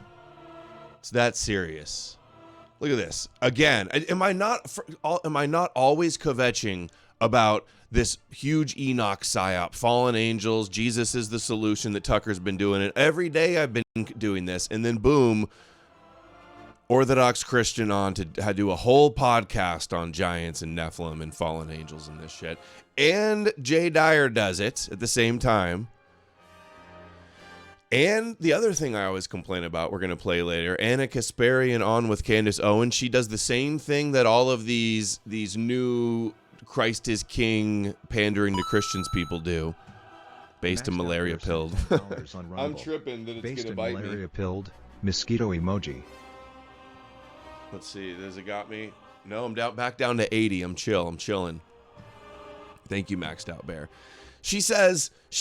It's that serious. Look at this. Again, am I not always kvetching about this huge Enoch psyop, fallen angels, Jesus is the solution, that Tucker's been doing it. Every day I've been doing this, and then boom, Orthodox Christian on to do a whole podcast on giants and Nephilim and fallen angels and this shit. And Dyer does it at the same time. And the other thing I always complain about, we're going to play later, Anna Kasparian on with Candace Owens. She does the same thing that all of these new Christ is King pandering to Christians people do. Based on malaria pilled. I'm tripping that it's going to bite me. Malaria pilled, mosquito emoji. Let's see. Does it got me? No, I'm back down to 80. I'm chilling. Thank you, Maxed Out Bear. She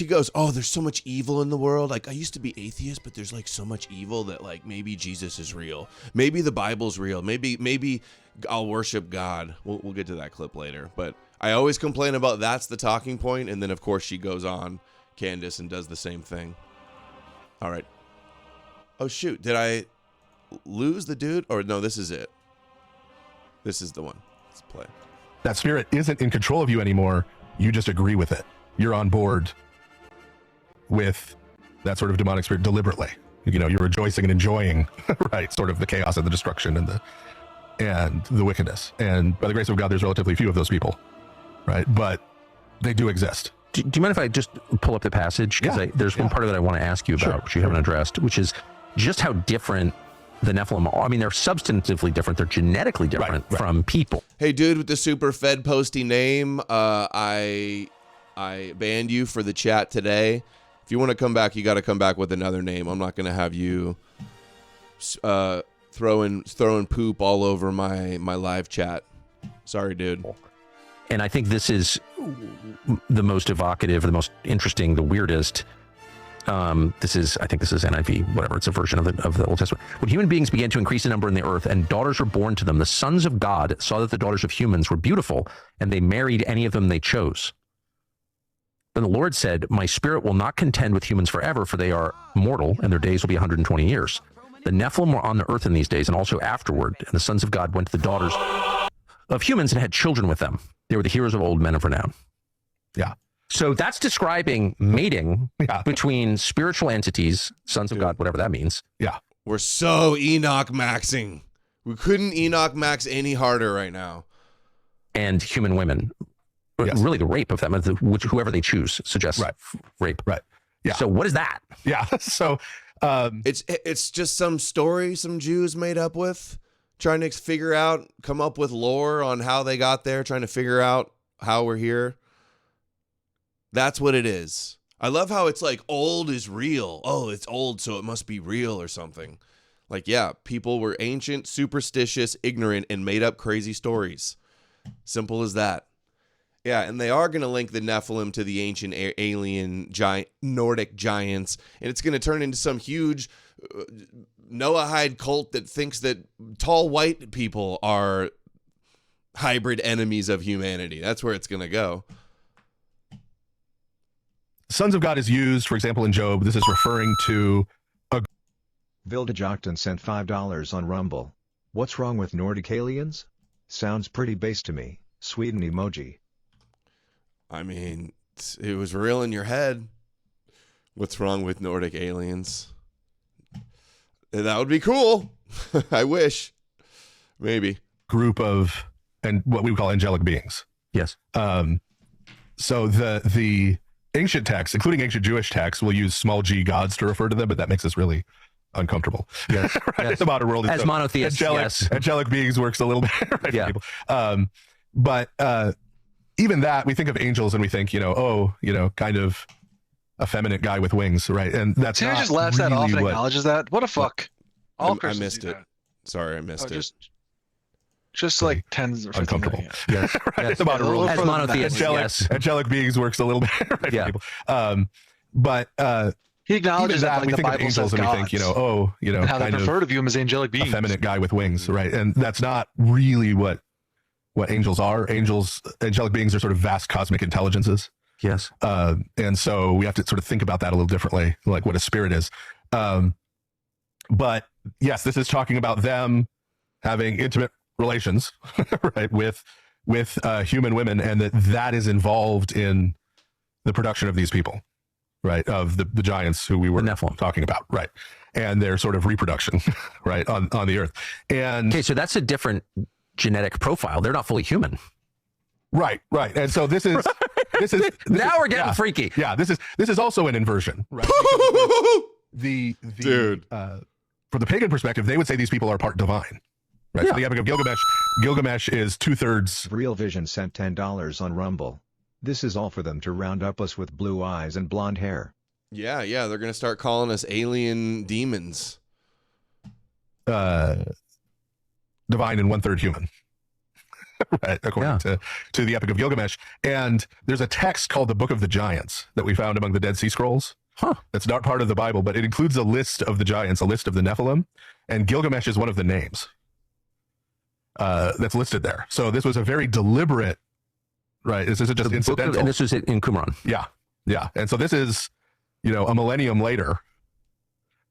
goes, oh, there's so much evil in the world. Like, I used to be atheist, but there's like so much evil that like maybe Jesus is real. Maybe the Bible's real. Maybe I'll worship God. We'll get to that clip later. But I always complain about that's the talking point. And then, of course, she goes on, Candace, and does the same thing. All right. Oh, shoot. Did I lose the dude? Or no, this is it. This is the one. Let's play. That spirit isn't in control of you anymore. You just agree with it. You're on board with that sort of demonic spirit deliberately. You know, you're rejoicing and enjoying, right, sort of the chaos and the destruction and the wickedness. And by the grace of God, there's relatively few of those people, right? But they do exist. Do you mind if I just pull up the passage? Because there's one part of it I want to ask you about, which you haven't addressed, which is just how different the Nephilim are. I mean, they're substantively different. They're genetically different from people. Hey, dude with the super fed posty name, I banned you for the chat today. If you want to come back, you got to come back with another name. I'm not going to have you throwing poop all over my live chat. Sorry, dude. And I think this is the most evocative, the most interesting, the weirdest. I think this is NIV, whatever. It's a version of the Old Testament. When human beings began to increase in number in the earth and daughters were born to them, the sons of God saw that the daughters of humans were beautiful, and they married any of them they chose. Then the Lord said, my spirit will not contend with humans forever, for they are mortal, and their days will be 120 years. The Nephilim were on the earth in these days, and also afterward, and the sons of God went to the daughters of humans and had children with them. They were the heroes of old, men of renown. Yeah. So that's describing mating between spiritual entities, sons of God, whatever that means. Yeah. We're so Enoch maxing. We couldn't Enoch max any harder right now. And human women. Yes. Really the rape of them, whoever they choose suggests rape. Right. Yeah. So what is that? Yeah. So it's just some story some Jews made up with, trying to come up with lore on how they got there, trying to figure out how we're here. That's what it is. I love how it's like old is real. Oh, it's old, so it must be real or something. Like, yeah, people were ancient, superstitious, ignorant, and made up crazy stories. Simple as that. Yeah, and they are going to link the Nephilim to the ancient alien giant Nordic giants, and it's going to turn into some huge Noahide cult that thinks that tall white people are hybrid enemies of humanity. That's where it's going to go. Sons of God is used, for example, in Job. This is referring to Vilda Jockton sent $5 on Rumble. What's wrong with Nordic aliens? Sounds pretty base to me. Sweden emoji. I mean, it was real in your head. What's wrong with Nordic aliens? That would be cool. I wish. Maybe. Group of, and what we would call angelic beings. Yes. So the ancient texts, including ancient Jewish texts, will use small g gods to refer to them, but that makes us really uncomfortable. Yes. Right? Yes. The modern world is as monotheists. Angelic beings works a little bit right yeah. for people. But even that, we think of angels and we think, kind of effeminate guy with wings, right? And that's Tina not just laughs that really off and acknowledges that. What a fuck. All I missed it. Sorry, I missed it. Just like tens or 15 uncomfortable. Million. Yes. Right? Yes. The modern world as monotheists. Angelic beings works a little bit right yeah. for people. But he acknowledges that like we the think Bible of angels says and we gods, think, and how they kind prefer to view him as angelic beings. Effeminate guy with wings, right? And that's not really what angels are. Angelic beings are sort of vast cosmic intelligences. Yes. And so we have to sort of think about that a little differently, like what a spirit is. But yes, this is talking about them having intimate relations, right, with human women, and that is involved in the production of these people, right, of the giants who we were talking about, right, and their sort of reproduction, right, on the earth. And okay, so that's a different genetic profile. They're not fully human. Right. And so this is now we're getting freaky. Yeah, this is also an inversion, right? the dude, from the pagan perspective, they would say these people are part divine. Right. Yeah. So the Epic of Gilgamesh is 2/3. Real Vision sent $10 on Rumble. This is all for them to round up us with blue eyes and blonde hair. Yeah, they're gonna start calling us alien demons. Divine and 1/3 human. Right, according to the Epic of Gilgamesh. And there's a text called the Book of the Giants that we found among the Dead Sea Scrolls. That's not part of the Bible, but it includes a list of the giants, a list of the Nephilim, and Gilgamesh is one of the names that's listed there. So this was a very deliberate, right? This isn't just incidental. And this was in Qumran. Yeah. And so this is, a millennium later,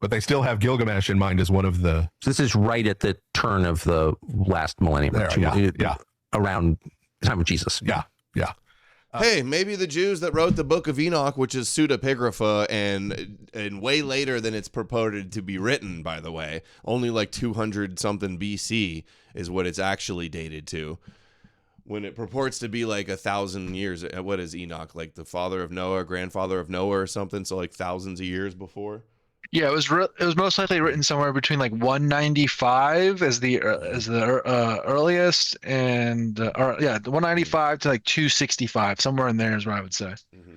but they still have Gilgamesh in mind as one of the... So this is right at the turn of the last millennium. Yeah. Around the time of Jesus. Yeah. Hey, maybe the Jews that wrote the Book of Enoch, which is pseudepigrapha and way later than it's purported to be written, by the way, only like 200 something BC is what it's actually dated to. When it purports to be like 1,000 years, what is Enoch? Like the father of Noah, grandfather of Noah or something? So like thousands of years before? Yeah, it was most likely written somewhere between like 195 as the earliest, and the 195 to like 265, somewhere in there is what I would say. Mm-hmm.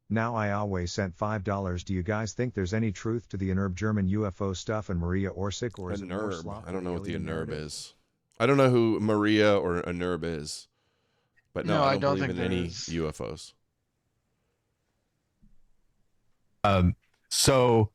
Now I always sent $5. Do you guys think there's any truth to the Anerb German UFO stuff and Maria Orsic, or is it more I don't know what the Anerb is. I don't know who Maria or Anerb is, but no, I don't believe in any UFOs. So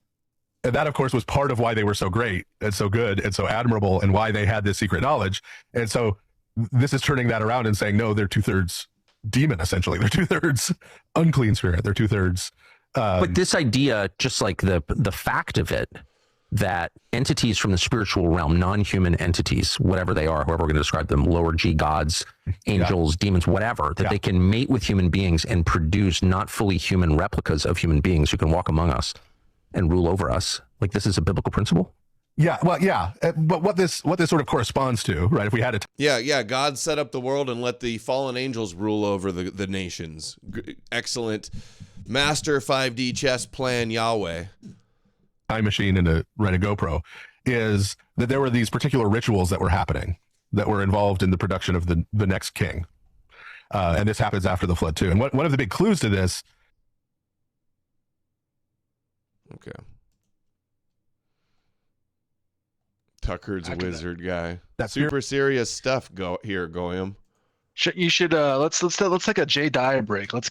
that, of course, was part of why they were so great and so good and so admirable and why they had this secret knowledge. And so this is turning that around and saying, no, they're 2/3 demon, essentially. They're 2/3 unclean spirit. They're 2/3. But this idea, just like the fact of it, that entities from the spiritual realm, non-human entities, whatever they are, however we're going to describe them, lower G gods, angels, demons, whatever, that they can mate with human beings and produce not fully human replicas of human beings who can walk among us and rule over us. Like, this is a biblical principle? Yeah, well, yeah. But what this sort of corresponds to, right? If we had it. Yeah. God set up the world and let the fallen angels rule over the nations. Excellent master 5D chess plan, Yahweh. Time machine and a GoPro, is that there were these particular rituals that were happening that were involved in the production of the next king. And this happens after the flood too. And one of the big clues to this. Okay. Tucker's wizard guy. That's super serious stuff. Goyim. You should let's take a Jay Dyer break. Let's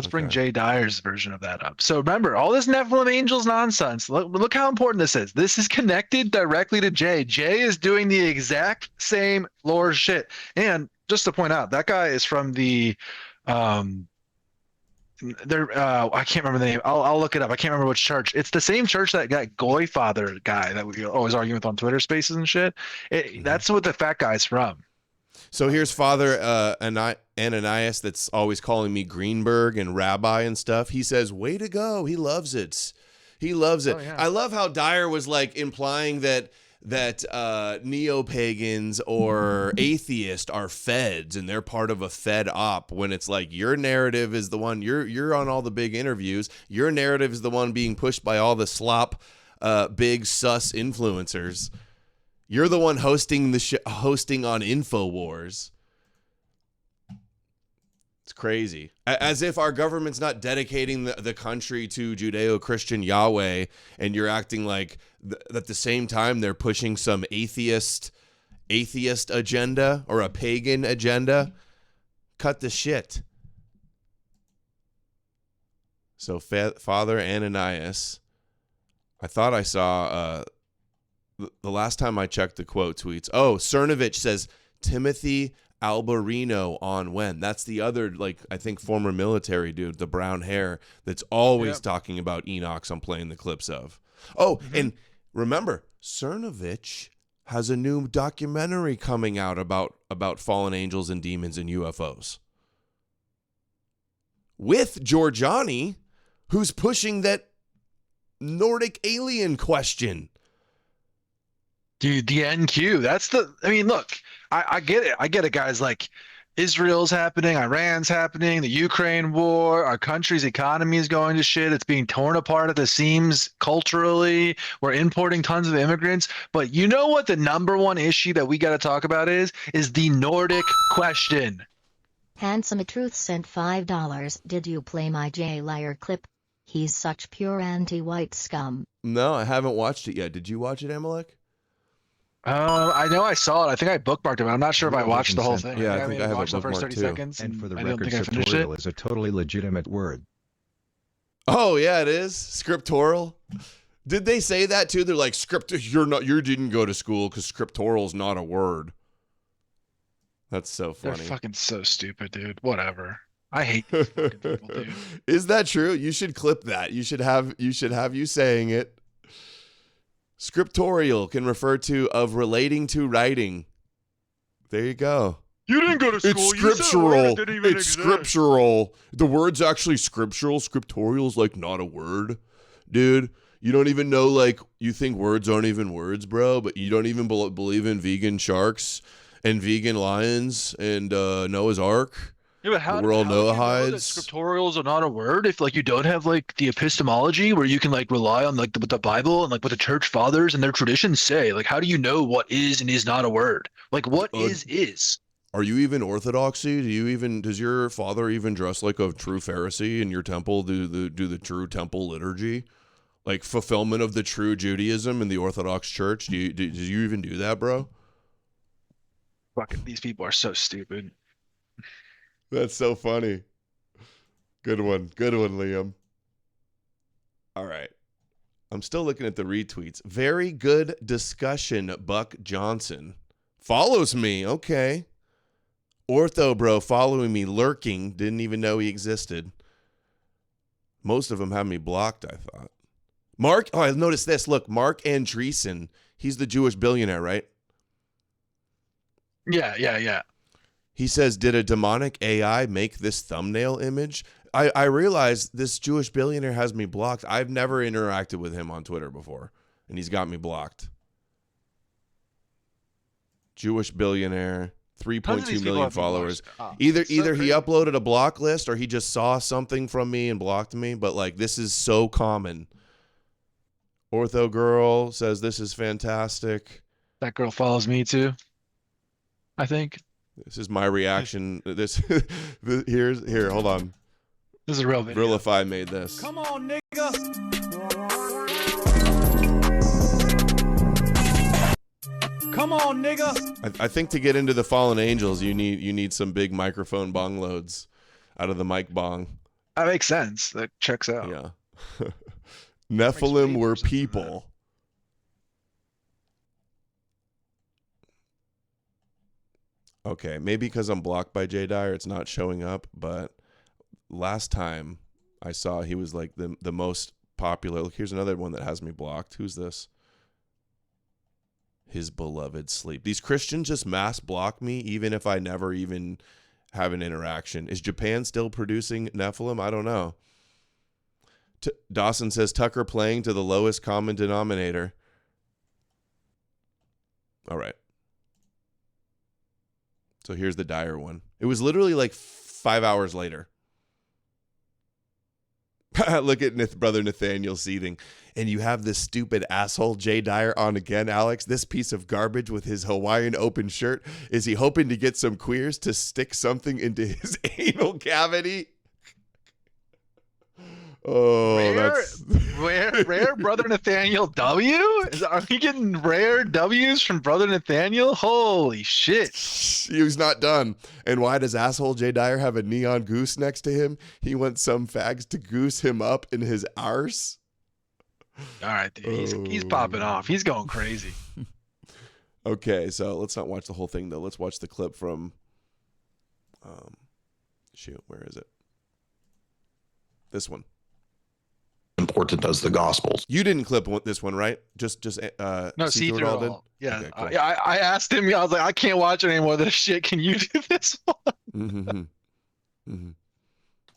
bring Jay Dyer's version of that up. So remember, all this Nephilim angels nonsense. Look how important this is. This is connected directly to Jay. Jay is doing the exact same lore shit. And just to point out, that guy is from the I can't remember the name. I'll look it up. I can't remember which church. It's the same church that Goy Father guy that we always argue with on Twitter Spaces and shit. That's what the fat guy's from. So here's Father Ananias that's always calling me Greenberg and Rabbi and stuff. He says, way to go. He loves it. He loves it. Oh, yeah. I love how Dyer was like implying that neo-pagans or atheists are feds and they're part of a fed op, when it's like your narrative is the one, you're on all the big interviews. Your narrative is the one being pushed by all the slop, big sus influencers. You're the one hosting hosting on InfoWars. It's crazy. As if our government's not dedicating the country to Judeo-Christian Yahweh, and you're acting like at the same time they're pushing some atheist agenda or a pagan agenda. Cut the shit. So Father Ananias, I thought I saw the last time I checked the quote tweets. Oh, Cernovich says Timothy Alberino on when. That's the other, like, I think former military dude, the brown hair that's always talking about Enoch I'm playing the clips of. Oh, and remember, Cernovich has a new documentary coming out about fallen angels and demons and UFOs. With Giorgiani, who's pushing that Nordic alien question. Dude, the NQ. Look, I get it. I get it, guys. Like, Israel's happening, Iran's happening, the Ukraine war, our country's economy is going to shit. It's being torn apart at the seams culturally. We're importing tons of immigrants. But you know what the number one issue that we got to talk about is the Nordic question. Handsome Truth sent $5. Did you play my Jay Liar clip? He's such pure anti-white scum. No, I haven't watched it yet. Did you watch it, Amalek? I know I saw it. I think I bookmarked it, but I'm not sure if I watched the whole thing. Yeah, I think I have watched a the first 30 too. seconds. And for the I record, scriptorial is a totally legitimate word. Oh yeah, it is scriptoral. Did they say that too? They're like, you didn't go to school because scriptoral's not a word. That's so funny. They're fucking so stupid, dude. Whatever. I hate these fucking people, dude. Is that true? You should clip that. You should have you saying it. Scriptorial can refer to of relating to writing. There you go. You didn't go to school. It's scriptural. It's scriptural. The word's actually scriptural. Scriptorial's like not a word. Dude, you don't even know, like, you think words aren't even words, bro, but you don't even believe in vegan sharks and vegan lions and Noah's Ark. Yeah, but how do you know that scriptorials are not a word if, like, you don't have, like, the epistemology where you can, like, rely on, like, what the Bible and, like, what the church fathers and their traditions say? Like, how do you know what is and is not a word? Like, what is? Are you even orthodoxy? Does your father even dress like a true Pharisee in your temple? Do the true temple liturgy? Like, fulfillment of the true Judaism in the Orthodox Church? Do you even do that, bro? Fucking these people are so stupid. That's so funny. Good one, Liam. All right. I'm still looking at the retweets. Very good discussion, Buck Johnson. Follows me. Okay. Ortho bro following me, lurking. Didn't even know he existed. Most of them have me blocked, I thought. Mark, I noticed this. Look, Mark Andreessen. He's the Jewish billionaire, right? Yeah. He says, did a demonic AI make this thumbnail image? I realize this Jewish billionaire has me blocked. I've never interacted with him on Twitter before, and he's got me blocked. Jewish billionaire, 3.2 million followers. Either he uploaded a block list or he just saw something from me and blocked me, but, like, this is so common. Ortho girl says this is fantastic. That girl follows me too, I think. This is my reaction. Here, hold on. This is a real video. Brilify made this. Come on, nigga. Come Come on, nigga. I think to get into the fallen angels, you need some big microphone bong loads out of the mic bong. That makes sense. That checks out. Yeah. Nephilim were people. Okay, maybe because I'm blocked by Dyer, it's not showing up. But last time I saw, he was like the most popular. Look, here's another one that has me blocked. Who's this? His beloved sleep. These Christians just mass block me, even if I never even have an interaction. Is Japan still producing Nephilim? I don't know. Dawson says Tucker playing to the lowest common denominator. All right. So here's the Dyer one. It was literally like 5 hours later. Look at Brother Nathaniel seating. And you have this stupid asshole Dyer on again, Alex. This piece of garbage with his Hawaiian open shirt. Is he hoping to get some queers to stick something into his anal cavity? Oh, that's rare Brother Nathaniel W? Are we getting rare W's from Brother Nathaniel? Holy shit. He was not done. And why does asshole Dyer have a neon goose next to him? He wants some fags to goose him up in his arse. All right, dude. He's popping off. He's going crazy. Okay, so let's not watch the whole thing though. Let's watch the clip from shoot, where is it? This one. Important as the Gospels. You didn't clip this one, right? Just no, see through it all. Yeah, okay, cool. I asked him. I was like, I can't watch it anymore. This shit. Can you do this one? Mm-hmm. Mm-hmm.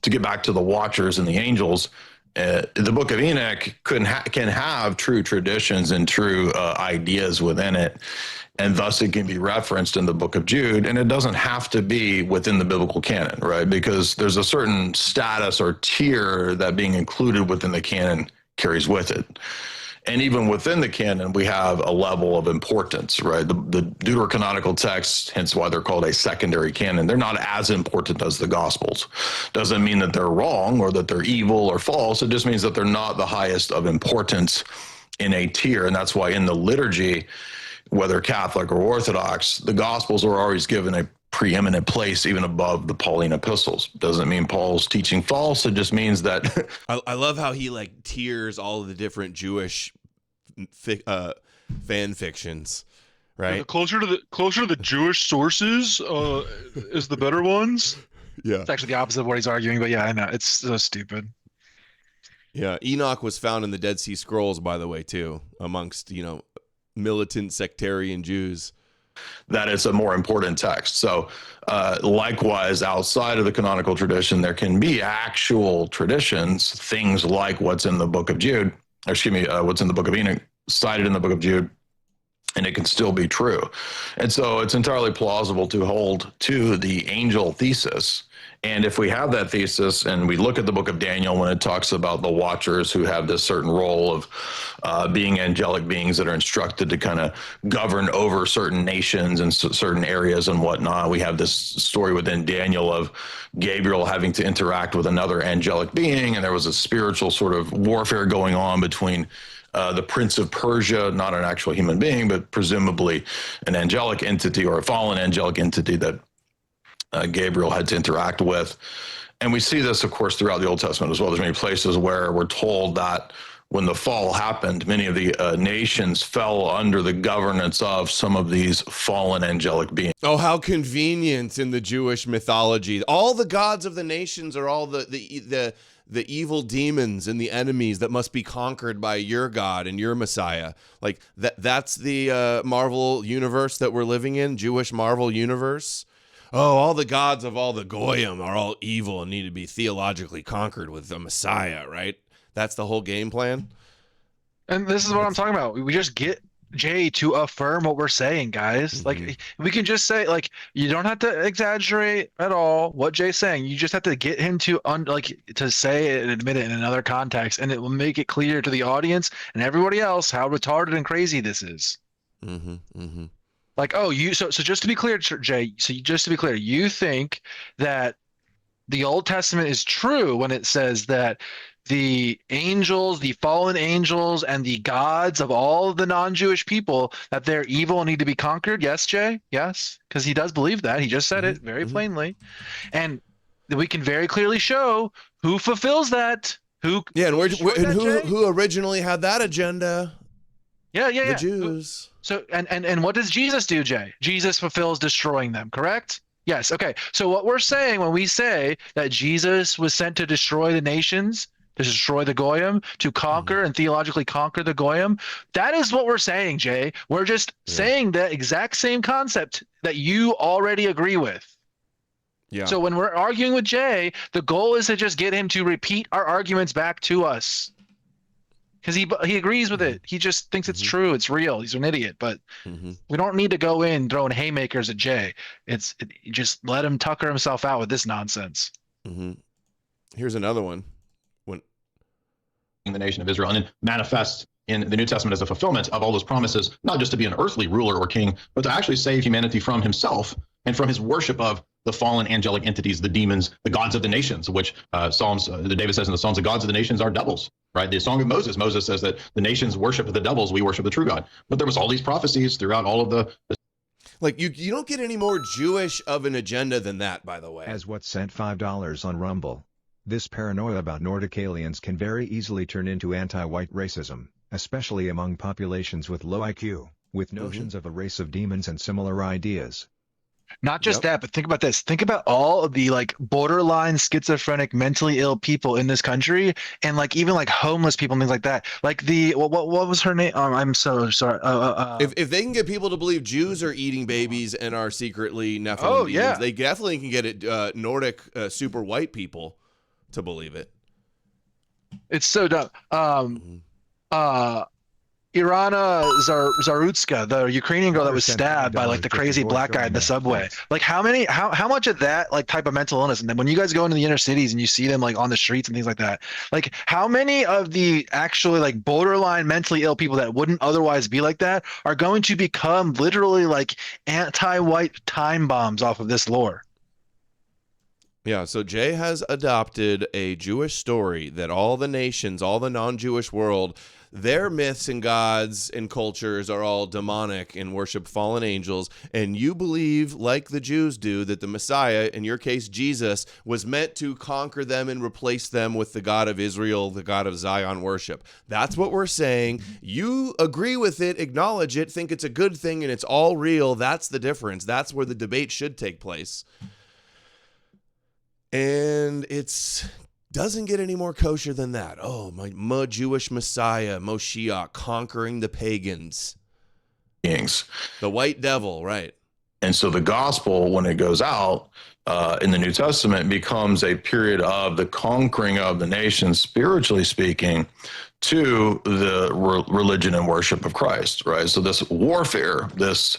To get back to the Watchers and the angels, the Book of Enoch can have true traditions and true ideas within it, and thus it can be referenced in the Book of Jude, and it doesn't have to be within the biblical canon, right? Because there's a certain status or tier that being included within the canon carries with it. And even within the canon, we have a level of importance, right? The deuterocanonical texts, hence why they're called a secondary canon, they're not as important as the Gospels. Doesn't mean that they're wrong or that they're evil or false. It just means that they're not the highest of importance in a tier. And that's why in the liturgy, whether Catholic or Orthodox, the Gospels are always given a preeminent place even above the Pauline epistles. Doesn't mean Paul's teaching false. It just means that I love how he like tiers all of the different Jewish fan fictions, right? Yeah, closer to the Jewish sources is the better ones. Yeah, it's actually the opposite of what he's arguing, but yeah, I know it's so stupid. Yeah, Enoch was found in the Dead Sea Scrolls, by the way, too, amongst militant sectarian Jews. That is a more important text. So likewise, outside of the canonical tradition, there can be actual traditions, things like what's in the Book of Jude, what's in the Book of Enoch, cited in the Book of Jude, and it can still be true. And so it's entirely plausible to hold to the angel thesis. And if we have that thesis and we look at the Book of Daniel when it talks about the Watchers who have this certain role of being angelic beings that are instructed to kind of govern over certain nations and certain areas and whatnot, we have this story within Daniel of Gabriel having to interact with another angelic being, and there was a spiritual sort of warfare going on between the Prince of Persia, not an actual human being, but presumably an angelic entity or a fallen angelic entity that Gabriel had to interact with. And we see this, of course, throughout the Old Testament as well. There's many places where we're told that when the fall happened, many of the nations fell under the governance of some of these fallen angelic beings. Oh, how convenient in the Jewish mythology. All the gods of the nations are all the evil demons and the enemies that must be conquered by your God and your Messiah. Like that's the Marvel universe that we're living in, Jewish Marvel universe. Oh, all the gods of all the Goyim are all evil and need to be theologically conquered with the Messiah, right? That's the whole game plan. And this is what I'm talking about. We just get Jay to affirm what we're saying, guys. Mm-hmm. Like, we can just say, like, you don't have to exaggerate at all what Jay's saying. You just have to get him to to say it and admit it in another context, and it will make it clear to the audience and everybody else how retarded and crazy this is. Mm-hmm. Mm-hmm. Like, oh, so just to be clear, Jay, just to be clear, you think that the Old Testament is true when it says that the the angels, the fallen angels, and the gods of all of the non-Jewish people, that they're evil and need to be conquered? Yes, Jay? Yes, because he does believe that. He just said it very plainly. And we can very clearly show who fulfills that. Who who originally had that agenda? The Jews. So and what does Jesus do, Jay? Jesus fulfills destroying them, correct? Yes. Okay. So what we're saying when we say that Jesus was sent to destroy the nations, to destroy the Goyim, to conquer and theologically conquer the Goyim, that is what we're saying, Jay. We're just saying the exact same concept that you already agree with. Yeah. So when we're arguing with Jay, the goal is to just get him to repeat our arguments back to us. Because he agrees with it. He just thinks it's true. It's real. He's an idiot. But we don't need to go in throwing haymakers at Jay. Just let him tucker himself out with this nonsense. Here's another one. The nation of Israel, and then manifests in the New Testament as a fulfillment of all those promises, not just to be an earthly ruler or king, but to actually save humanity from himself and from his worship of the fallen angelic entities, the demons, the gods of the nations, which David says in the Psalms, the gods of the nations are devils, right? The Song of Moses says that the nations worship the devils, we worship the true God. But there was all these prophecies throughout all of the like you don't get any more Jewish of an agenda than that, by the way. As what sent $5 on Rumble. This paranoia about Nordic aliens can very easily turn into anti-white racism, especially among populations with low IQ, with notions of a race of demons and similar ideas. Not just that, but think about this. Think about all of the like borderline schizophrenic, mentally ill people in this country, and like even like homeless people and things like that. Like the what was her name? I'm so sorry. If they can get people to believe Jews are eating babies and are secretly Nephilim demons, they definitely can get it. Nordic super white people to believe it. It's so dumb. Irana Zarutska, the Ukrainian girl that was stabbed by like the crazy black guy in the subway. Like how much of that like type of mental illness? And then when you guys go into the inner cities and you see them like on the streets and things like that, like how many of the actually like borderline mentally ill people that wouldn't otherwise be like that are going to become literally like anti-white time bombs off of this lore? Yeah, so Jay has adopted a Jewish story that all the nations, all the non-Jewish world, their myths and gods and cultures are all demonic and worship fallen angels, and you believe, like the Jews do, that the Messiah, in your case Jesus, was meant to conquer them and replace them with the God of Israel, the God of Zion worship. That's what we're saying. You agree with it, acknowledge it, think it's a good thing, and it's all real. That's the difference. That's where the debate should take place. And it's doesn't get any more kosher than that. Oh, my Jewish Messiah, Moshiach, conquering the pagans. Beings. The white devil, right. And so the gospel, when it goes out in the New Testament, becomes a period of the conquering of the nations, spiritually speaking, to the religion and worship of Christ, right? So this warfare, this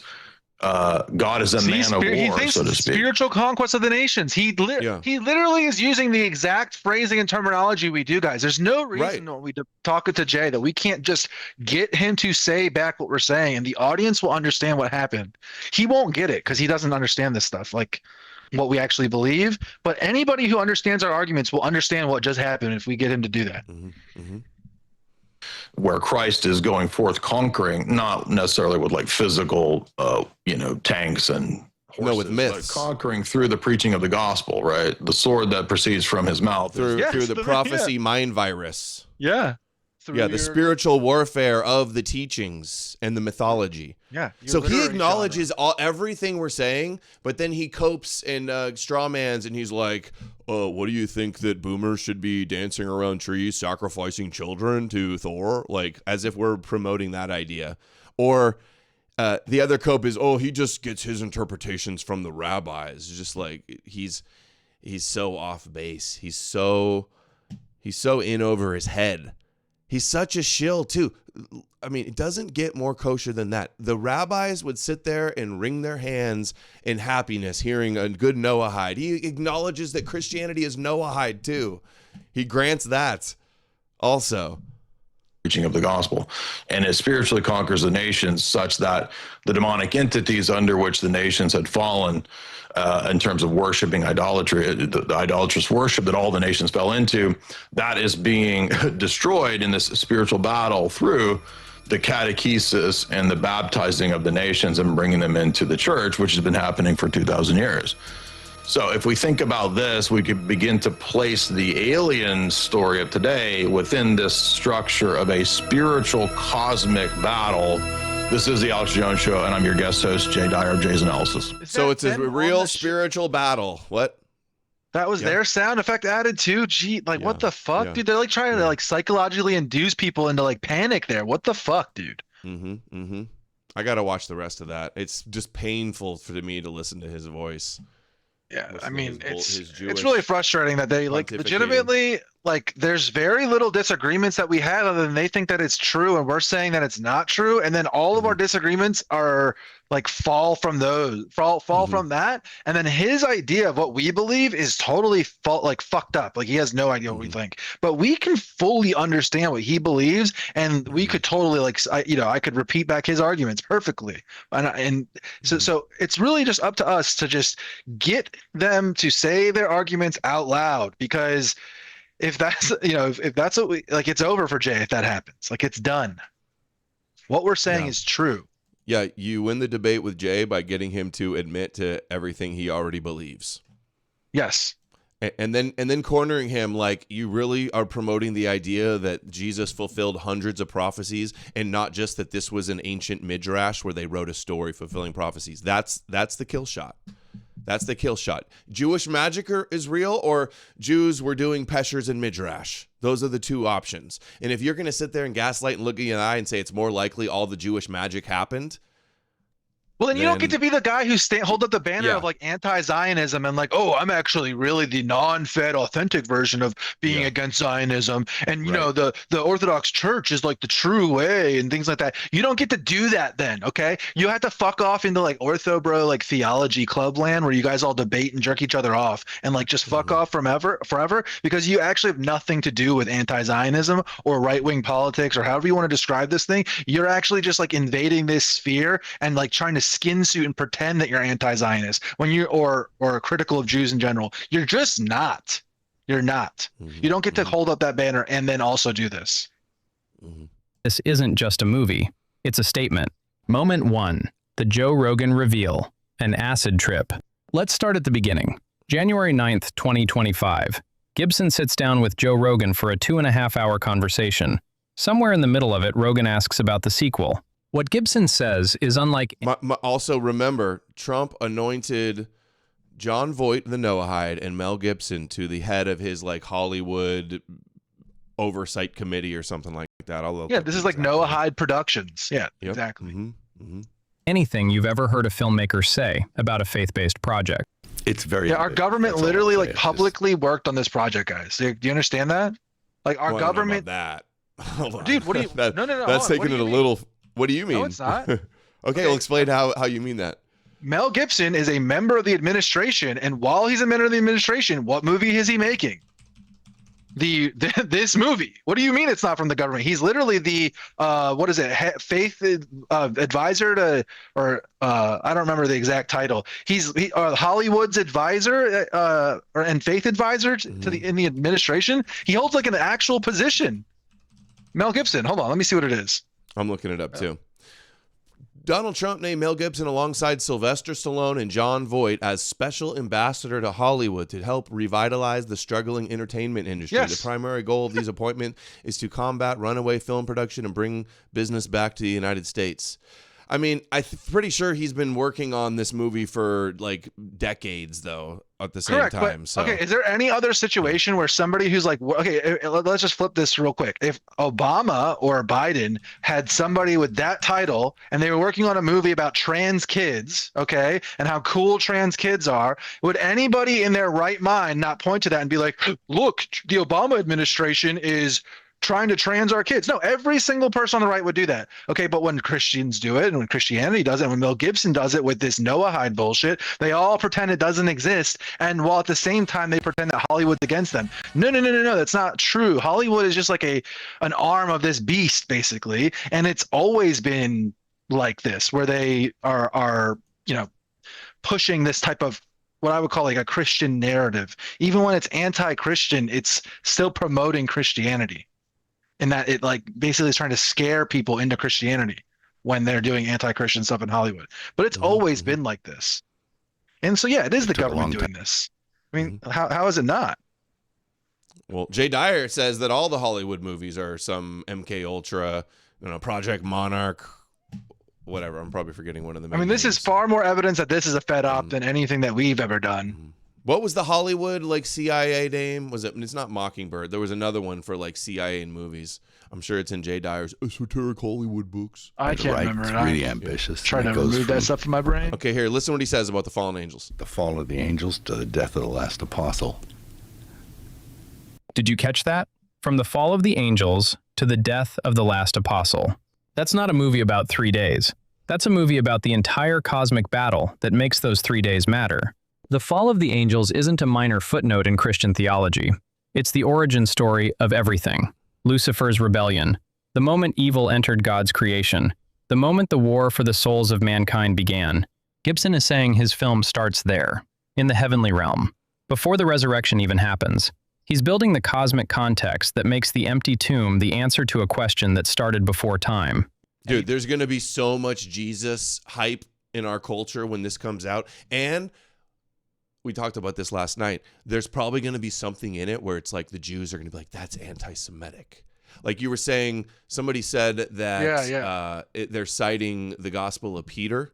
God is a man of war, he thinks so to speak. Spiritual conquest of the nations. He literally is using the exact phrasing and terminology we do, guys. There's no reason when we talk to Jay that we can't just get him to say back what we're saying, and the audience will understand what happened. He won't get it because he doesn't understand this stuff, like what we actually believe. But anybody who understands our arguments will understand what just happened if we get him to do that. Where Christ is going forth conquering, not necessarily with like physical, tanks and horses, no, with myths, but conquering through the preaching of the gospel, right? The sword that proceeds from his mouth through the prophecy mind virus. Yeah. The spiritual warfare of the teachings and the mythology. Yeah. So he acknowledges everything we're saying, but then he copes and strawmans, and he's like, what do you think that boomers should be dancing around trees, sacrificing children to Thor? Like, as if we're promoting that idea. Or the other cope is, he just gets his interpretations from the rabbis. It's just like, he's so off base. He's so in over his head. He's such a shill, too. I mean, it doesn't get more kosher than that. The rabbis would sit there and wring their hands in happiness hearing a good Noahide. He acknowledges that Christianity is Noahide, too. He grants that also. preaching of the gospel. And it spiritually conquers the nations such that the demonic entities under which the nations had fallen in terms of worshiping idolatry, the idolatrous worship that all the nations fell into, that is being destroyed in this spiritual battle through the catechesis and the baptizing of the nations and bringing them into the church, which has been happening for 2,000 years. So if we think about this, we could begin to place the alien story of today within this structure of a spiritual cosmic battle. This is the Alex Jones Show, and I'm your guest host, Jay Dyer of Jay's Analysis. So it's a real spiritual battle. What? That was their sound effect added too. Gee, like what the fuck, dude? They're like trying to like psychologically induce people into like panic there. What the fuck, dude? I gotta watch the rest of that. It's just painful for me to listen to his voice. Yeah, I mean, it's really frustrating that they like legitimately like there's very little disagreements that we have other than they think that it's true and we're saying that it's not true, and then all of our disagreements are like fall from that, and then his idea of what we believe is totally fucked up. Like he has no idea what we think, but we can fully understand what he believes, and we could totally I could repeat back his arguments perfectly, and so it's really just up to us to just get them to say their arguments out loud, because if that's if that's what we like, it's over for Jay if that happens. Like it's done. What we're saying is true. Yeah, you win the debate with Jay by getting him to admit to everything he already believes. Yes. And then cornering him like you really are promoting the idea that Jesus fulfilled hundreds of prophecies, and not just that this was an ancient midrash where they wrote a story fulfilling prophecies. That's the kill shot. That's the kill shot. Jewish magic is real, or Jews were doing peshers and midrash. Those are the two options. And if you're going to sit there and gaslight and look you in the eye and say it's more likely all the Jewish magic happened, well, then you don't get to be the guy who hold up the banner of like anti-Zionism and like, oh, I'm actually really the non-fed authentic version of being against Zionism. And, you know, the Orthodox Church is like the true way and things like that. You don't get to do that then, okay? You have to fuck off into like ortho bro, like theology club land where you guys all debate and jerk each other off and like just fuck off forever, because you actually have nothing to do with anti-Zionism or right-wing politics or however you want to describe this thing. You're actually just like invading this sphere and like trying to skin suit and pretend that you're anti-Zionist when you or critical of Jews in general. You're just not. You're not. You don't get to hold up that banner and then also do this. This isn't just a movie. It's a statement. Moment 1. The Joe Rogan reveal. An acid trip. Let's start at the beginning. January 9th, 2025. Gibson sits down with Joe Rogan for a 2.5-hour conversation. Somewhere in the middle of it, Rogan asks about the sequel. What Gibson says is unlike... Also, remember, Trump anointed John Voight, the Noahide, and Mel Gibson to the head of his like Hollywood oversight committee or something like that. Yeah, this is like Noahide Productions. Yeah, exactly. Anything you've ever heard a filmmaker say about a faith-based project. It's very... Yeah, our government literally like publicly worked on this project, guys. Do you understand that? Like our government... that. Hold on. Dude, what do you... No. That's taking it a little... What do you mean? No, it's not. Okay, well, explain how you mean that. Mel Gibson is a member of the administration, and while he's a member of the administration, what movie is he making? This movie. What do you mean it's not from the government? He's literally the faith advisor to, or I don't remember the exact title. He's Hollywood's advisor and faith advisor in the administration. He holds like an actual position. Mel Gibson. Hold on, let me see what it is. I'm looking it up too. Donald Trump named Mel Gibson alongside Sylvester Stallone and John Voight as special ambassador to Hollywood to help revitalize the struggling entertainment industry. Yes. The primary goal of these appointments is to combat runaway film production and bring business back to the United States. I mean, I'm pretty sure he's been working on this movie for like decades, though, at the same time. But, so. Okay, is there any other situation where somebody who's like, okay, let's just flip this real quick. If Obama or Biden had somebody with that title and they were working on a movie about trans kids, okay, and how cool trans kids are, would anybody in their right mind not point to that and be like, look, the Obama administration is trying to trans our kids. No, every single person on the right would do that. Okay, but when Christians do it, and when Christianity does it, and when Mel Gibson does it with this Noahide bullshit, they all pretend it doesn't exist, and while at the same time they pretend that Hollywood's against them. No, that's not true. Hollywood is just like an arm of this beast, basically, and it's always been like this, where they are pushing this type of what I would call like a Christian narrative. Even when it's anti-Christian, it's still promoting Christianity. In that it like basically is trying to scare people into Christianity when they're doing anti-Christian stuff in Hollywood. But it's always been like this. And so, yeah, it is the government doing this. I mean, how is it not? Well, Jay Dyer says that all the Hollywood movies are some MK Ultra, Project Monarch, whatever. I'm probably forgetting one of them. I mean, this is far more evidence that this is a fed up than anything that we've ever done. What was the Hollywood like CIA name? Was it? It's not Mockingbird. There was another one for like CIA in movies. I'm sure it's in Jay Dyer's esoteric Hollywood books. I can't remember. It's really ambitious. Trying to remove that stuff from my brain. Okay, here, listen what he says about the fallen angels. The fall of the angels to the death of the last apostle. Did you catch that? From the fall of the angels to the death of the last apostle. That's not a movie about 3 days. That's a movie about the entire cosmic battle that makes those 3 days matter. The fall of the angels isn't a minor footnote in Christian theology. It's the origin story of everything. Lucifer's rebellion, the moment evil entered God's creation, the moment the war for the souls of mankind began. Gibson is saying his film starts there, in the heavenly realm, before the resurrection even happens. He's building the cosmic context that makes the empty tomb the answer to a question that started before time. Dude, there's going to be so much Jesus hype in our culture when this comes out. And we talked about this last night. There's probably going to be something in it where it's like the Jews are going to be like, that's anti-Semitic. Like you were saying, somebody said that they're citing the Gospel of Peter.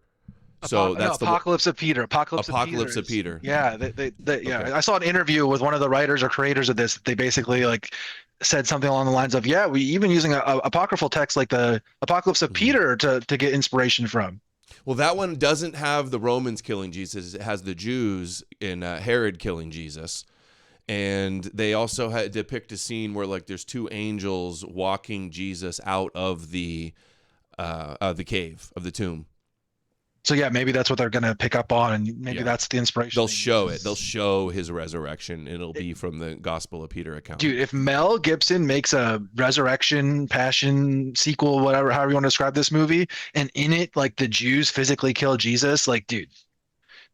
So that's Apocalypse of Peter. Apocalypse of Peter. Yeah, okay. I saw an interview with one of the writers or creators of this. They basically like said something along the lines of, yeah, we even using a apocryphal text like the Apocalypse of Peter to get inspiration from. Well, that one doesn't have the Romans killing Jesus. It has the Jews in Herod killing Jesus. And they also depict a scene where like there's two angels walking Jesus out of the cave, of the tomb. So yeah, maybe that's what they're going to pick up on, and maybe that's the inspiration. They'll show it. They'll show his resurrection. It'll be from the Gospel of Peter account. Dude, if Mel Gibson makes a resurrection, passion sequel, whatever, however you want to describe this movie, and in it, like the Jews physically kill Jesus, like, dude,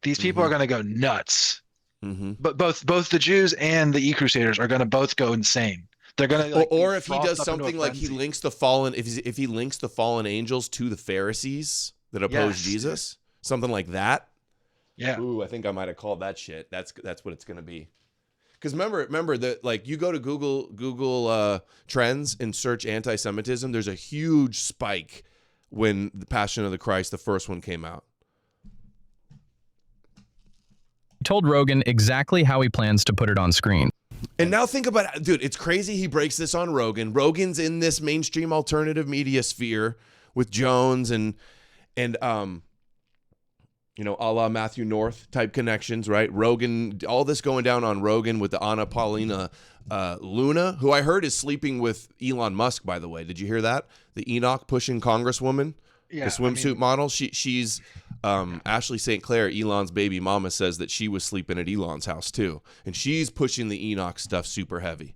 these people are going to go nuts. But both the Jews and the E-Crusaders are going to both go insane. They're going to, like, or if he does something like he links the fallen, if he links the fallen angels to the Pharisees that opposed Jesus, something like that. Yeah. Ooh, I think I might have called that shit. That's what it's gonna be. Because remember that, like, you go to Google Trends and search anti-Semitism. There's a huge spike when the Passion of the Christ, the first one, came out. He told Rogan exactly how he plans to put it on screen. And now think about it, dude. It's crazy he breaks this on Rogan. Rogan's in this mainstream alternative media sphere with Jones and a la Matthew North type connections, right? Rogan, all this going down on Rogan with the Anna Paulina Luna, who I heard is sleeping with Elon Musk, by the way. Did you hear that? The Enoch pushing congresswoman, the swimsuit model. She's Ashley St. Clair, Elon's baby mama, says that she was sleeping at Elon's house too. And she's pushing the Enoch stuff super heavy.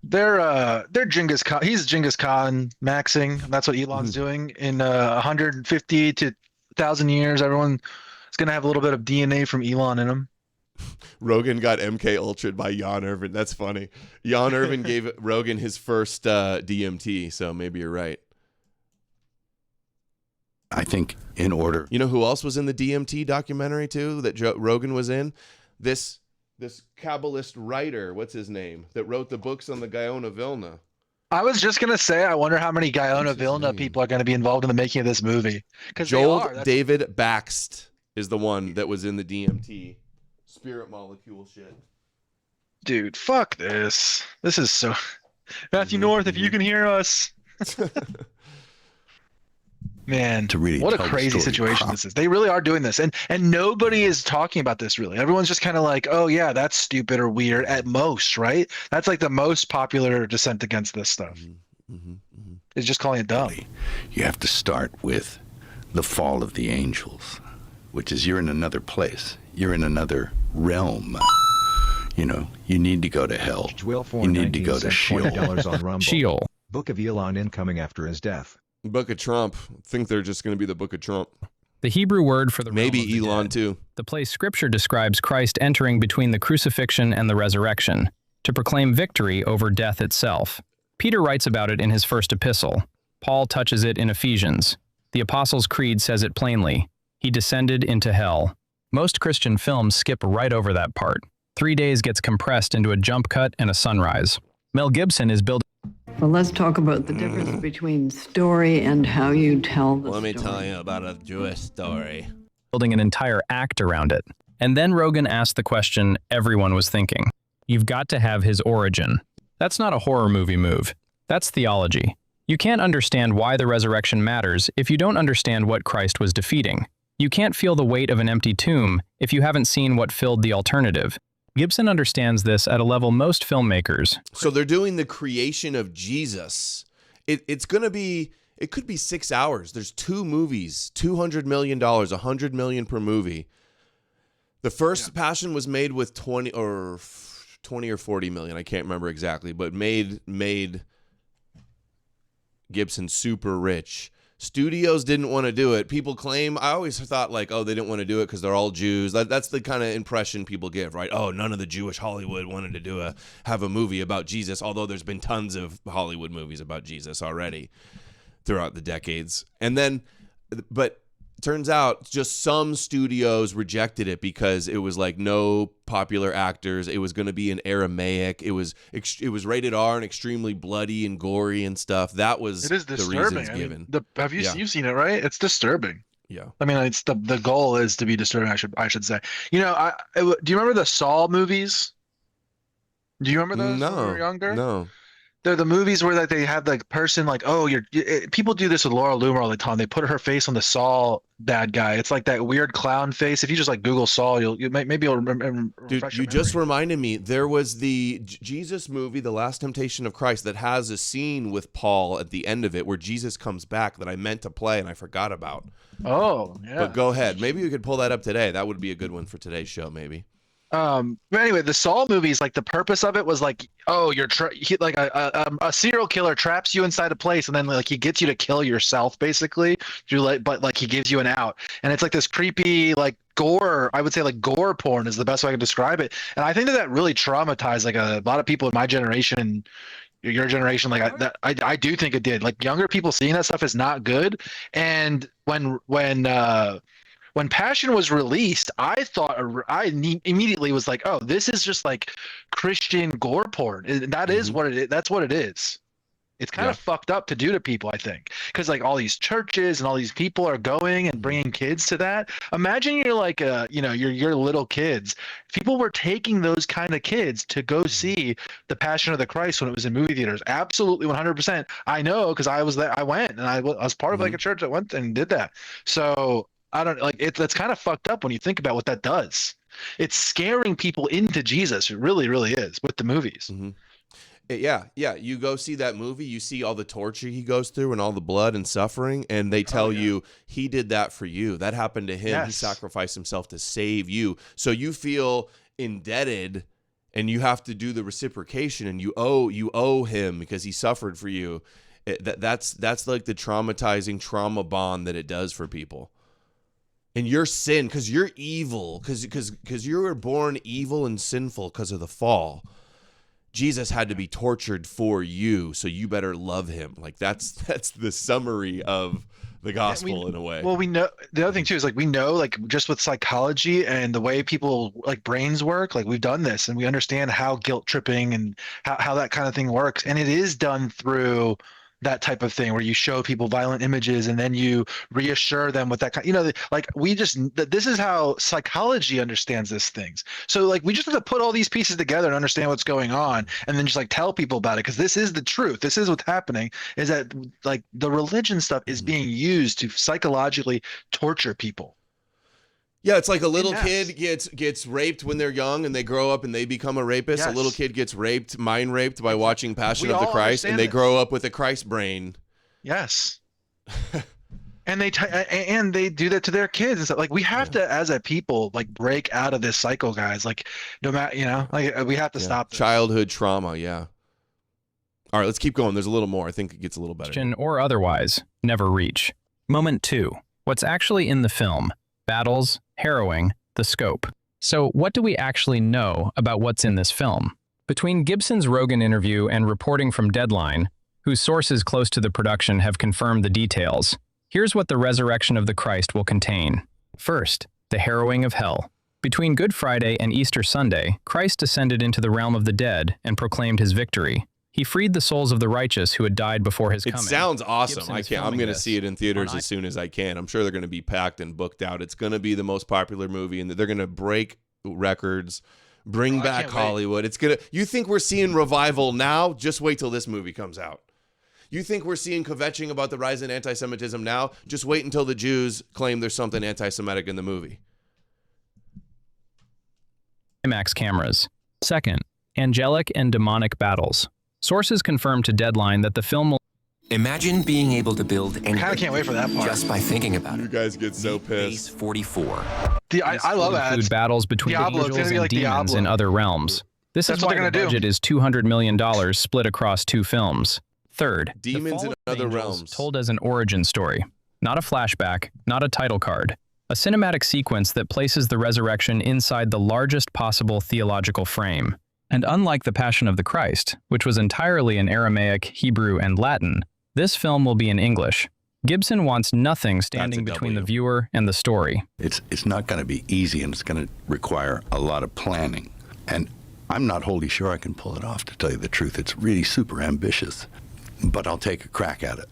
They're Genghis Khan. He's Genghis Khan maxing. That's what Elon's doing. In 150 to 1,000 years, everyone is going to have a little bit of DNA from Elon in them. Rogan got MK Ultra'd by Jan Irvin. That's funny. Jan Irvin gave Rogan his first DMT, so maybe you're right. I think in order. You know who else was in the DMT documentary too that Rogan was in? This Kabbalist writer, what's his name, that wrote the books on the Gaona Vilna. I was just going to say, I wonder how many Gaona Vilna people are going to be involved in the making of this movie. Joel David Baxt is the one that was in the DMT spirit molecule shit. Dude, fuck this. This is so... Matthew North, if you can hear us. Man, to really what a tell the crazy story situation this is. They really are doing this, and nobody is talking about this really. Everyone's just kind of like, oh yeah, that's stupid or weird at most, right? That's like the most popular dissent against this stuff. Is just calling it dumb. You have to start with the fall of the angels, which is you're in another place. You're in another realm. You know, you need to go to hell. You need to go to Sheol. $20 on Rumble. Sheol. Book of Elon incoming after his death. Book of Trump. I think they're just going to be the Book of Trump. The Hebrew word for the maybe realm of the Elon dead. too. The place Scripture describes Christ entering between the crucifixion and the resurrection to proclaim victory over death itself. Peter writes about it in his first epistle. Paul touches it in Ephesians. The Apostles' Creed says it plainly. He descended into hell. Most Christian films skip right over that part. 3 days gets compressed into a jump cut and a sunrise. Mel Gibson is building. Well, let's talk about the difference between story and how you tell the Let me story. tell you about a Jewish story. Building an entire act around it. And then Rogan asked the question everyone was thinking. You've got to have his origin. That's not a horror movie move. That's theology. You can't understand why the resurrection matters if you don't understand what Christ was defeating. You can't feel the weight of an empty tomb if you haven't seen what filled the alternative. Gibson understands this at a level most filmmakers. So they're doing the creation of Jesus. It's going to be, it could be 6 hours. There's 2 movies, $200 million, $100 million per movie. The first Passion was made with 20 or 40 million. I can't remember exactly, but made Gibson super rich. Studios didn't want to do it. People claim, I always thought like, oh, they didn't want to do it because they're all Jews. That's the kind of impression people give, right? Oh, none of the Jewish Hollywood wanted to have a movie about Jesus, although there's been tons of Hollywood movies about Jesus already throughout the decades. And then, but turns out just some studios rejected it because it was like no popular actors. It was going to be in Aramaic. It was rated R and extremely bloody and gory and stuff. That was It is the disturbing. reasons given. Have you you've seen it, right? It's disturbing. Yeah. I mean, it's the goal is to be disturbing. I should say. You know, do you remember the Saw movies? Do you remember those when you were younger? No. They're the movies where like they have the person like, oh, people do this with Laura Loomer all the time. They put her face on the Saw bad guy. It's like that weird clown face. If you just like Google Saw, maybe you'll remember. Dude, you just reminded me. There was the Jesus movie, The Last Temptation of Christ, that has a scene with Paul at the end of it where Jesus comes back that I meant to play and I forgot about. Oh, yeah. But go ahead. Maybe we could pull that up today. That would be a good one for today's show, maybe. But anyway, the Saw movies, like the purpose of it was like, oh, you're like a serial killer traps you inside a place, and then like he gets you to kill yourself, basically. But like he gives you an out, and it's like this creepy like gore. I would say like gore porn is the best way I can describe it. And I think that really traumatized like a lot of people in my generation and your generation. Like I do think it did. Like younger people seeing that stuff is not good. And when Passion was released, I thought immediately was like, oh, this is just like Christian gore porn. And that is what it is. That's what it is. It's kind of fucked up to do to people, I think, because like all these churches and all these people are going and bringing kids to that. Imagine you're like you're little kids. People were taking those kind of kids to go see The Passion of the Christ when it was in movie theaters. Absolutely, 100%. I know because I was there. I went and I was part of like a church that went and did that. So. I don't like it. That's kind of fucked up when you think about what that does. It's scaring people into Jesus. It really, really is with the movies. Yeah. You go see that movie, you see all the torture he goes through and all the blood and suffering, and they tell you he did that for you. That happened to him. Yes. He sacrificed himself to save you. So you feel indebted and you have to do the reciprocation, and you owe him because he suffered for you. That's like the traumatizing trauma bond that it does for people. And your sin, because you're evil, because you were born evil and sinful because of the fall. Jesus had to be tortured for you, so you better love him. Like that's the summary of the gospel in a way. Well, we know the other thing too is like we know like just with psychology and the way people like brains work, like we've done this and we understand how guilt tripping and how that kind of thing works. And it is done through that type of thing where you show people violent images and then you reassure them with that kind, like this is how psychology understands these things. So like we just have to put all these pieces together and understand what's going on, and then just like tell people about it, because this is the truth. This is what's happening, is that like the religion stuff is being used to psychologically torture people. Yeah, it's like a little kid gets raped when they're young and they grow up and they become a rapist. Yes. A little kid gets mind raped by watching Passion of the Christ, and they grow up with a Christ brain. Yes. And they do that to their kids and stuff. Like we have to, as a people, like break out of this cycle, guys. Like no matter, like we have to stop this. Childhood trauma. Yeah. All right, let's keep going. There's a little more. I think it gets a little better. Or otherwise, never reach. Moment 2. What's actually in the film? Battles, harrowing, the scope. So what do we actually know about what's in this film? Between Gibson's Rogan interview and reporting from Deadline, whose sources close to the production have confirmed the details, here's what the resurrection of the Christ will contain. First, the harrowing of hell. Between Good Friday and Easter Sunday, Christ descended into the realm of the dead and proclaimed his victory. He freed the souls of the righteous who had died before his coming. It sounds awesome. Gibson I'm going to see it in theaters as soon as I can. I'm sure they're going to be packed and booked out. It's going to be the most popular movie, and they're going to break records, bring back Hollywood. It's going to. You think we're seeing revival now? Just wait till this movie comes out. You think we're seeing kvetching about the rise in anti-Semitism now? Just wait until the Jews claim there's something anti-Semitic in the movie. IMAX cameras. Second, angelic and demonic battles. Sources confirmed to Deadline that the film will... Imagine being able to build anything. I can't wait for that part. Just by thinking about it. You guys get so pissed. Base 44. I love that. Include battles between angels and like demons in other realms. This is why the budget is $200 million split across 2 films. Third, demons in other realms, told as an origin story, not a flashback, not a title card. A cinematic sequence that places the resurrection inside the largest possible theological frame. And unlike The Passion of the Christ, which was entirely in Aramaic, Hebrew, and Latin, this film will be in English. Gibson wants nothing standing between the viewer and the story. It's not going to be easy, and it's going to require a lot of planning. And I'm not wholly sure I can pull it off, to tell you the truth. It's really super ambitious. But I'll take a crack at it,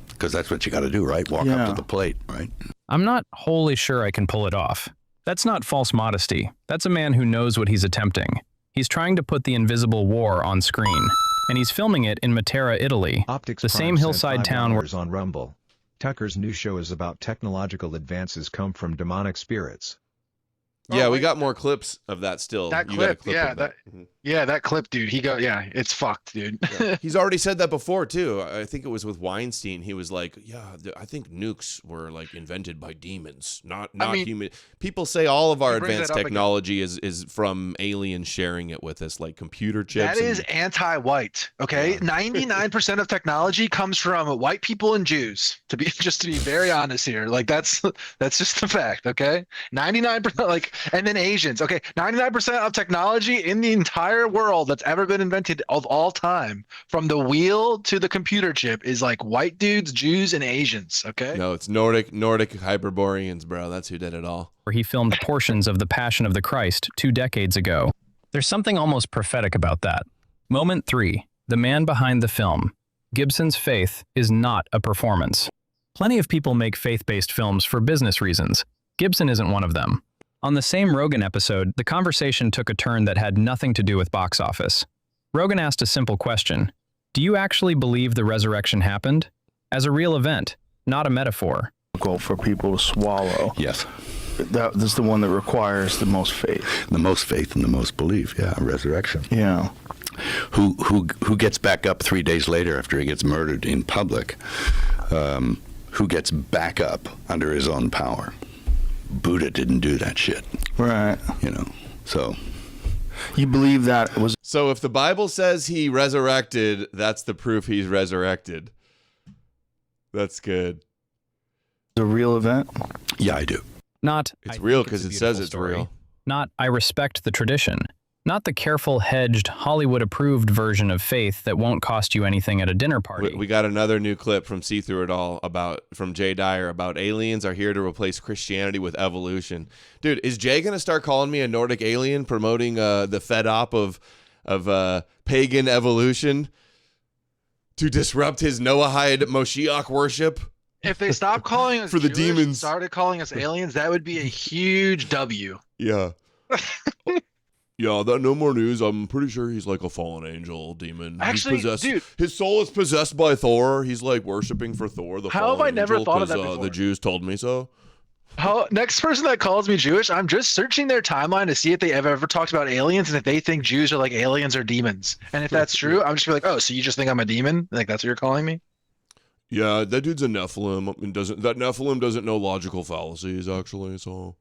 because that's what you got to do, right? Walk up to the plate, right? I'm not wholly sure I can pull it off. That's not false modesty. That's a man who knows what he's attempting. He's trying to put the invisible war on screen, and he's filming it in Matera, Italy, the same hillside town where... on Rumble. Tucker's new show is about technological advances come from demonic spirits. Yeah, we got more clips of that still. That you clip, got a clip of that. That clip, dude. It's fucked, dude. Yeah. He's already said that before too. I think it was with Weinstein. He was like, "Yeah, I think nukes were like invented by demons, not human." People say all of our advanced technology is from aliens sharing it with us, like computer chips. That is anti-white. Okay, 99% of technology comes from white people and Jews. To be very honest here, like that's just the fact. Okay, 99%, and then Asians. Okay, 99% of technology in the entire world that's ever been invented of all time, from the wheel to the computer chip, is like white dudes, Jews, and Asians. Okay. No, it's Nordic Hyperboreans, bro. That's who did it all. Where he filmed portions of The Passion of the Christ 2 decades ago. There's something almost prophetic about that. Moment 3. The man behind the film. Gibson's faith is not a performance. Plenty of people make faith-based films for business reasons. Gibson isn't one of them. On the same Rogan episode, the conversation took a turn that had nothing to do with box office. Rogan asked a simple question. Do you actually believe the resurrection happened? As a real event, not a metaphor. For people to swallow. Yes. That's the one that requires the most faith. The most faith and the most belief, resurrection. Yeah. Who gets back up 3 days later after he gets murdered in public? Who gets back up under his own power? Buddha didn't do that shit. Right. So. You believe that was... So if the Bible says he resurrected, that's the proof he's resurrected. That's good. A real event? Yeah, I do. Not, it's real because it says it's real. Not, I respect the tradition. Not the careful, hedged, Hollywood-approved version of faith that won't cost you anything at a dinner party. We got another new clip from See Through It All from Jay Dyer about aliens are here to replace Christianity with evolution. Dude, is Jay going to start calling me a Nordic alien, promoting the fed op of pagan evolution? to disrupt his Noahide Moshiach worship. If they stopped calling us for the Jewish demons, and started calling us aliens, that would be a huge W. Yeah. Yeah, that No More News. I'm pretty sure he's like a fallen angel demon. Actually, he's possessed, dude, his soul is possessed by Thor. He's like worshiping for Thor. The how have I never angel, thought of that before? The Jews told me so. Next person that calls me Jewish, I'm just searching their timeline to see if they have ever talked about aliens and if they think Jews are like aliens or demons. And if that's true, I'm just gonna be like, oh, so you just think I'm a demon? Like that's what you're calling me? Yeah, that dude's a Nephilim. That Nephilim doesn't know logical fallacies actually. So.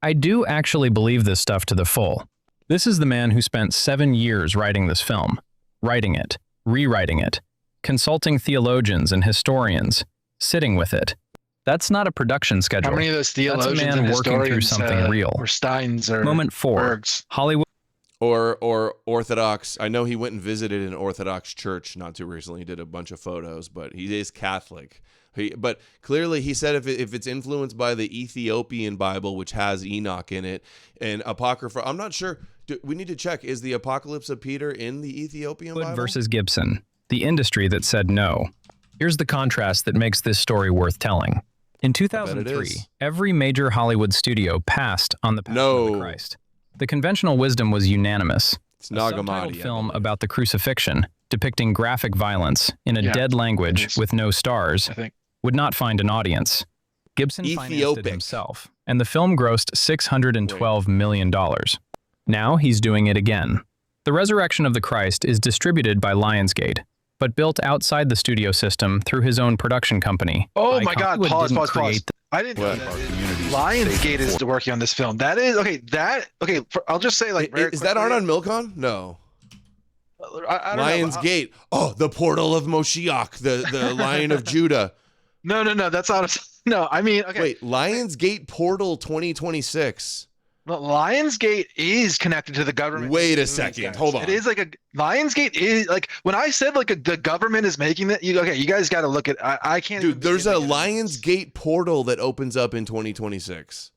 I do actually believe this stuff to the full. This is the man who spent 7 years writing this film, writing it, rewriting it, consulting theologians and historians, sitting with it. That's not a production schedule. How many of those theologians That's a man and working through historians something real. or Steins or Moment 4. Bergs? Hollywood. Or Orthodox. I know he went and visited an Orthodox church not too recently. He did a bunch of photos, but he is Catholic. But clearly he said if it's influenced by the Ethiopian Bible, which has Enoch in it, and Apocrypha, I'm not sure. We need to check. Is the Apocalypse of Peter in the Ethiopian Bible? Versus Gibson, the industry that said no. Here's the contrast that makes this story worth telling. In 2003, every major Hollywood studio passed on the Passion of the Christ. The conventional wisdom was unanimous. It's Nagamadi, a film about the crucifixion, depicting graphic violence in a dead language with no stars, would not find an audience. Gibson financed it himself, and the film grossed $612 million. Now he's doing it again. The Resurrection of the Christ is distributed by Lionsgate, but built outside the studio system through his own production company. Oh my God, pause. I didn't know that. Lionsgate is working on this film. That is, I'll just say like, is that Arnon Milcon? No. I don't Lionsgate. Oh, the portal of Moshiach, the Lion of Judah. No, that's not. No, I mean, okay. Wait, Lionsgate Portal 2026. Well, Lionsgate is connected to the government. Wait a second. Hold on. It is like Lionsgate is like when I said like the government is making that. You guys got to look at. I can't. Dude, there's a Lionsgate portal that opens up in 2026.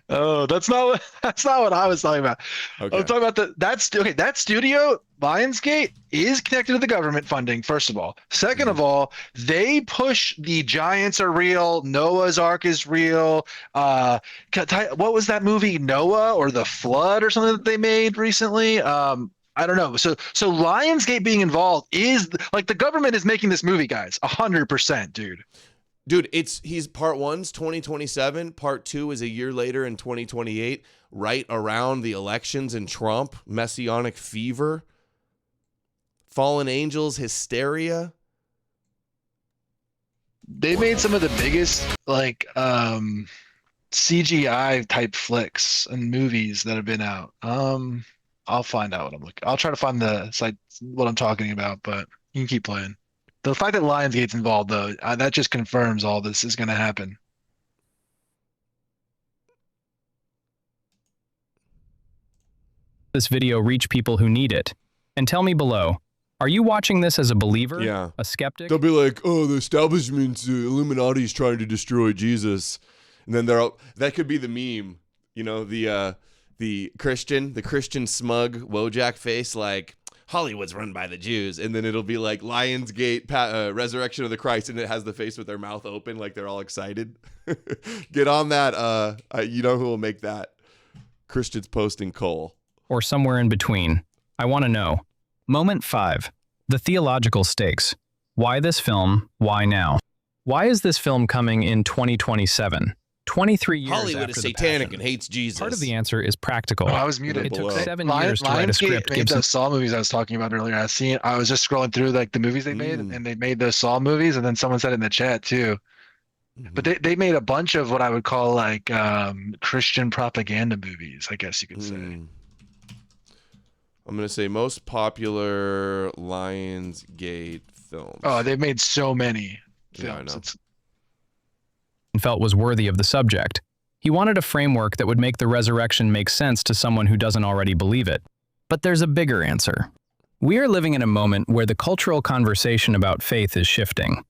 Oh, that's not what I was talking about. Okay. I'm talking about that studio, Lionsgate, is connected to the government funding, first of all. Second of all, they push the giants are real, Noah's Ark is real. What was that movie, Noah or the Flood or something that they made recently? I don't know. So Lionsgate being involved is like the government is making this movie, guys. 100%, dude. Dude, he's part 1's 2027, part 2 is a year later in 2028, right around the elections and Trump, Messianic Fever, Fallen Angels, Hysteria. They made some of the biggest like CGI type flicks and movies that have been out. I'll find out what I'm looking. I'll try to find the site what I'm talking about, but you can keep playing. The fact that Lionsgate's involved, though, that just confirms all this is going to happen. This video reach people who need it. And tell me below, are you watching this as a believer? Yeah. A skeptic? They'll be like, oh, the establishment's Illuminati's trying to destroy Jesus. And then that could be the meme. You know, the Christian smug Wojak face, like, Hollywood's run by the Jews, and then it'll be like Lionsgate, Resurrection of the Christ, and it has the face with their mouth open, like they're all excited. Get on that. You know who will make that? Christians posting Cole. Or somewhere in between. I want to know. Moment 5. The theological stakes. Why this film? Why now? Why is this film coming in 2027? 23 years Hollywood after is satanic and hates Jesus. Part of the answer is practical. Oh, I was muted. It took 7 years to write a script. Made those Saw movies I was talking about earlier. I was just scrolling through like the movies they made, and they made those Saw movies, and then someone said in the chat too. But they made a bunch of what I would call like Christian propaganda movies, I guess you could say. I'm gonna say most popular Lionsgate films. Oh, they've made so many films. Yeah, I know. Felt was worthy of the subject. He wanted a framework that would make the resurrection make sense to someone who doesn't already believe it. But there's a bigger answer. We are living in a moment where the cultural conversation about faith is shifting.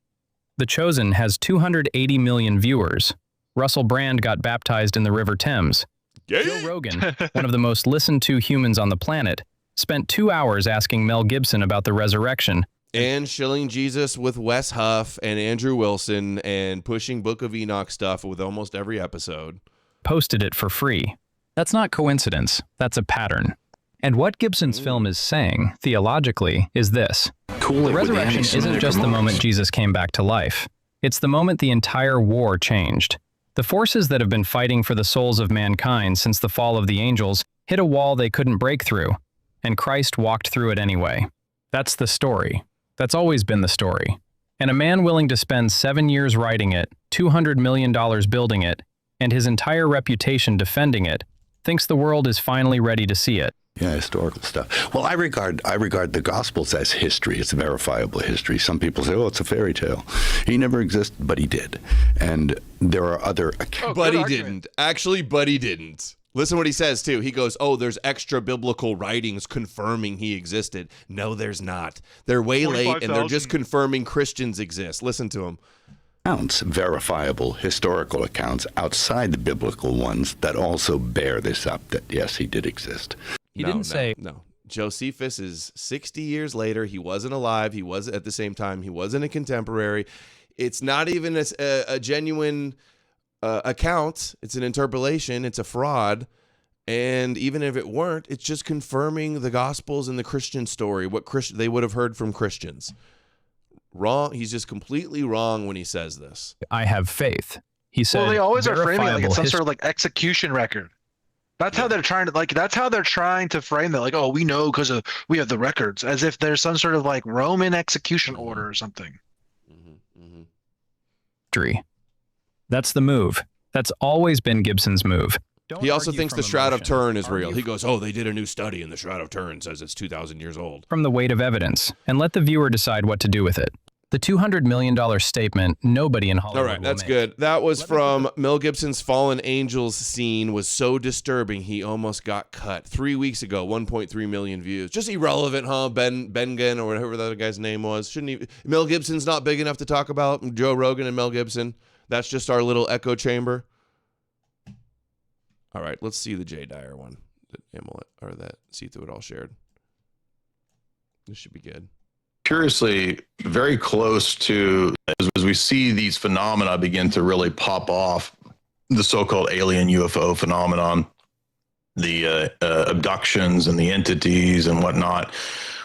The Chosen has 280 million viewers. Russell Brand got baptized in the River Thames. Joe Rogan, one of the most listened to humans on the planet, spent 2 hours asking Mel Gibson about the resurrection, and shilling Jesus with Wes Huff and Andrew Wilson and pushing Book of Enoch stuff with almost every episode. Posted it for free. That's not coincidence. That's a pattern. And what Gibson's film is saying, theologically, is this. The resurrection isn't just the moment Jesus came back to life. It's the moment the entire war changed. The forces that have been fighting for the souls of mankind since the fall of the angels hit a wall they couldn't break through, and Christ walked through it anyway. That's the story. That's always been the story. And a man willing to spend 7 years writing it, $200 million building it, and his entire reputation defending it, thinks the world is finally ready to see it. Yeah, historical stuff. Well, I regard the Gospels as history. It's verifiable history. Some people say, oh, it's a fairy tale. He never existed, but he did. And there are other accounts. But he didn't. Actually, but he didn't. Listen what he says, too. He goes, oh, there's extra biblical writings confirming he existed. No, there's not. They're way late, and they're just confirming Christians exist. Listen to him. Verifiable historical accounts outside the biblical ones that also bear this up, that yes, he did exist. He didn't say... No. Josephus is 60 years later. He wasn't alive. He was at the same time. He wasn't a contemporary. It's not even a genuine account. It's an interpolation. It's a fraud. And even if it weren't, it's just confirming the Gospels and the Christian story, what they would have heard from Christians. Wrong. He's just completely wrong when he says this. I have faith. He said. Well, they always are framing it like it's some sort of like execution record. That's how they're trying to that's how they're trying to frame it. Like, oh, we know because we have the records, as if there's some sort of like Roman execution order or something. That's the move. That's always been Gibson's move. He also thinks the Shroud of Turin is real. He goes, oh, they did a new study and the Shroud of Turin says it's 2,000 years old. From the weight of evidence, and let the viewer decide what to do with it. The $200 million statement, nobody in Hollywood All right, that's good. That was from Mel Gibson's Fallen Angels scene was so disturbing he almost got cut. 3 weeks ago, 1.3 million views. Just irrelevant, huh? Ben or whatever that guy's name was. Mel Gibson's not big enough to talk about. Joe Rogan and Mel Gibson. That's just our little echo chamber. All right, let's see the J. Dyer one. That see through it all shared. This should be good. Curiously, very close to, as we see these phenomena begin to really pop off, the so-called alien UFO phenomenon, the abductions and the entities and whatnot.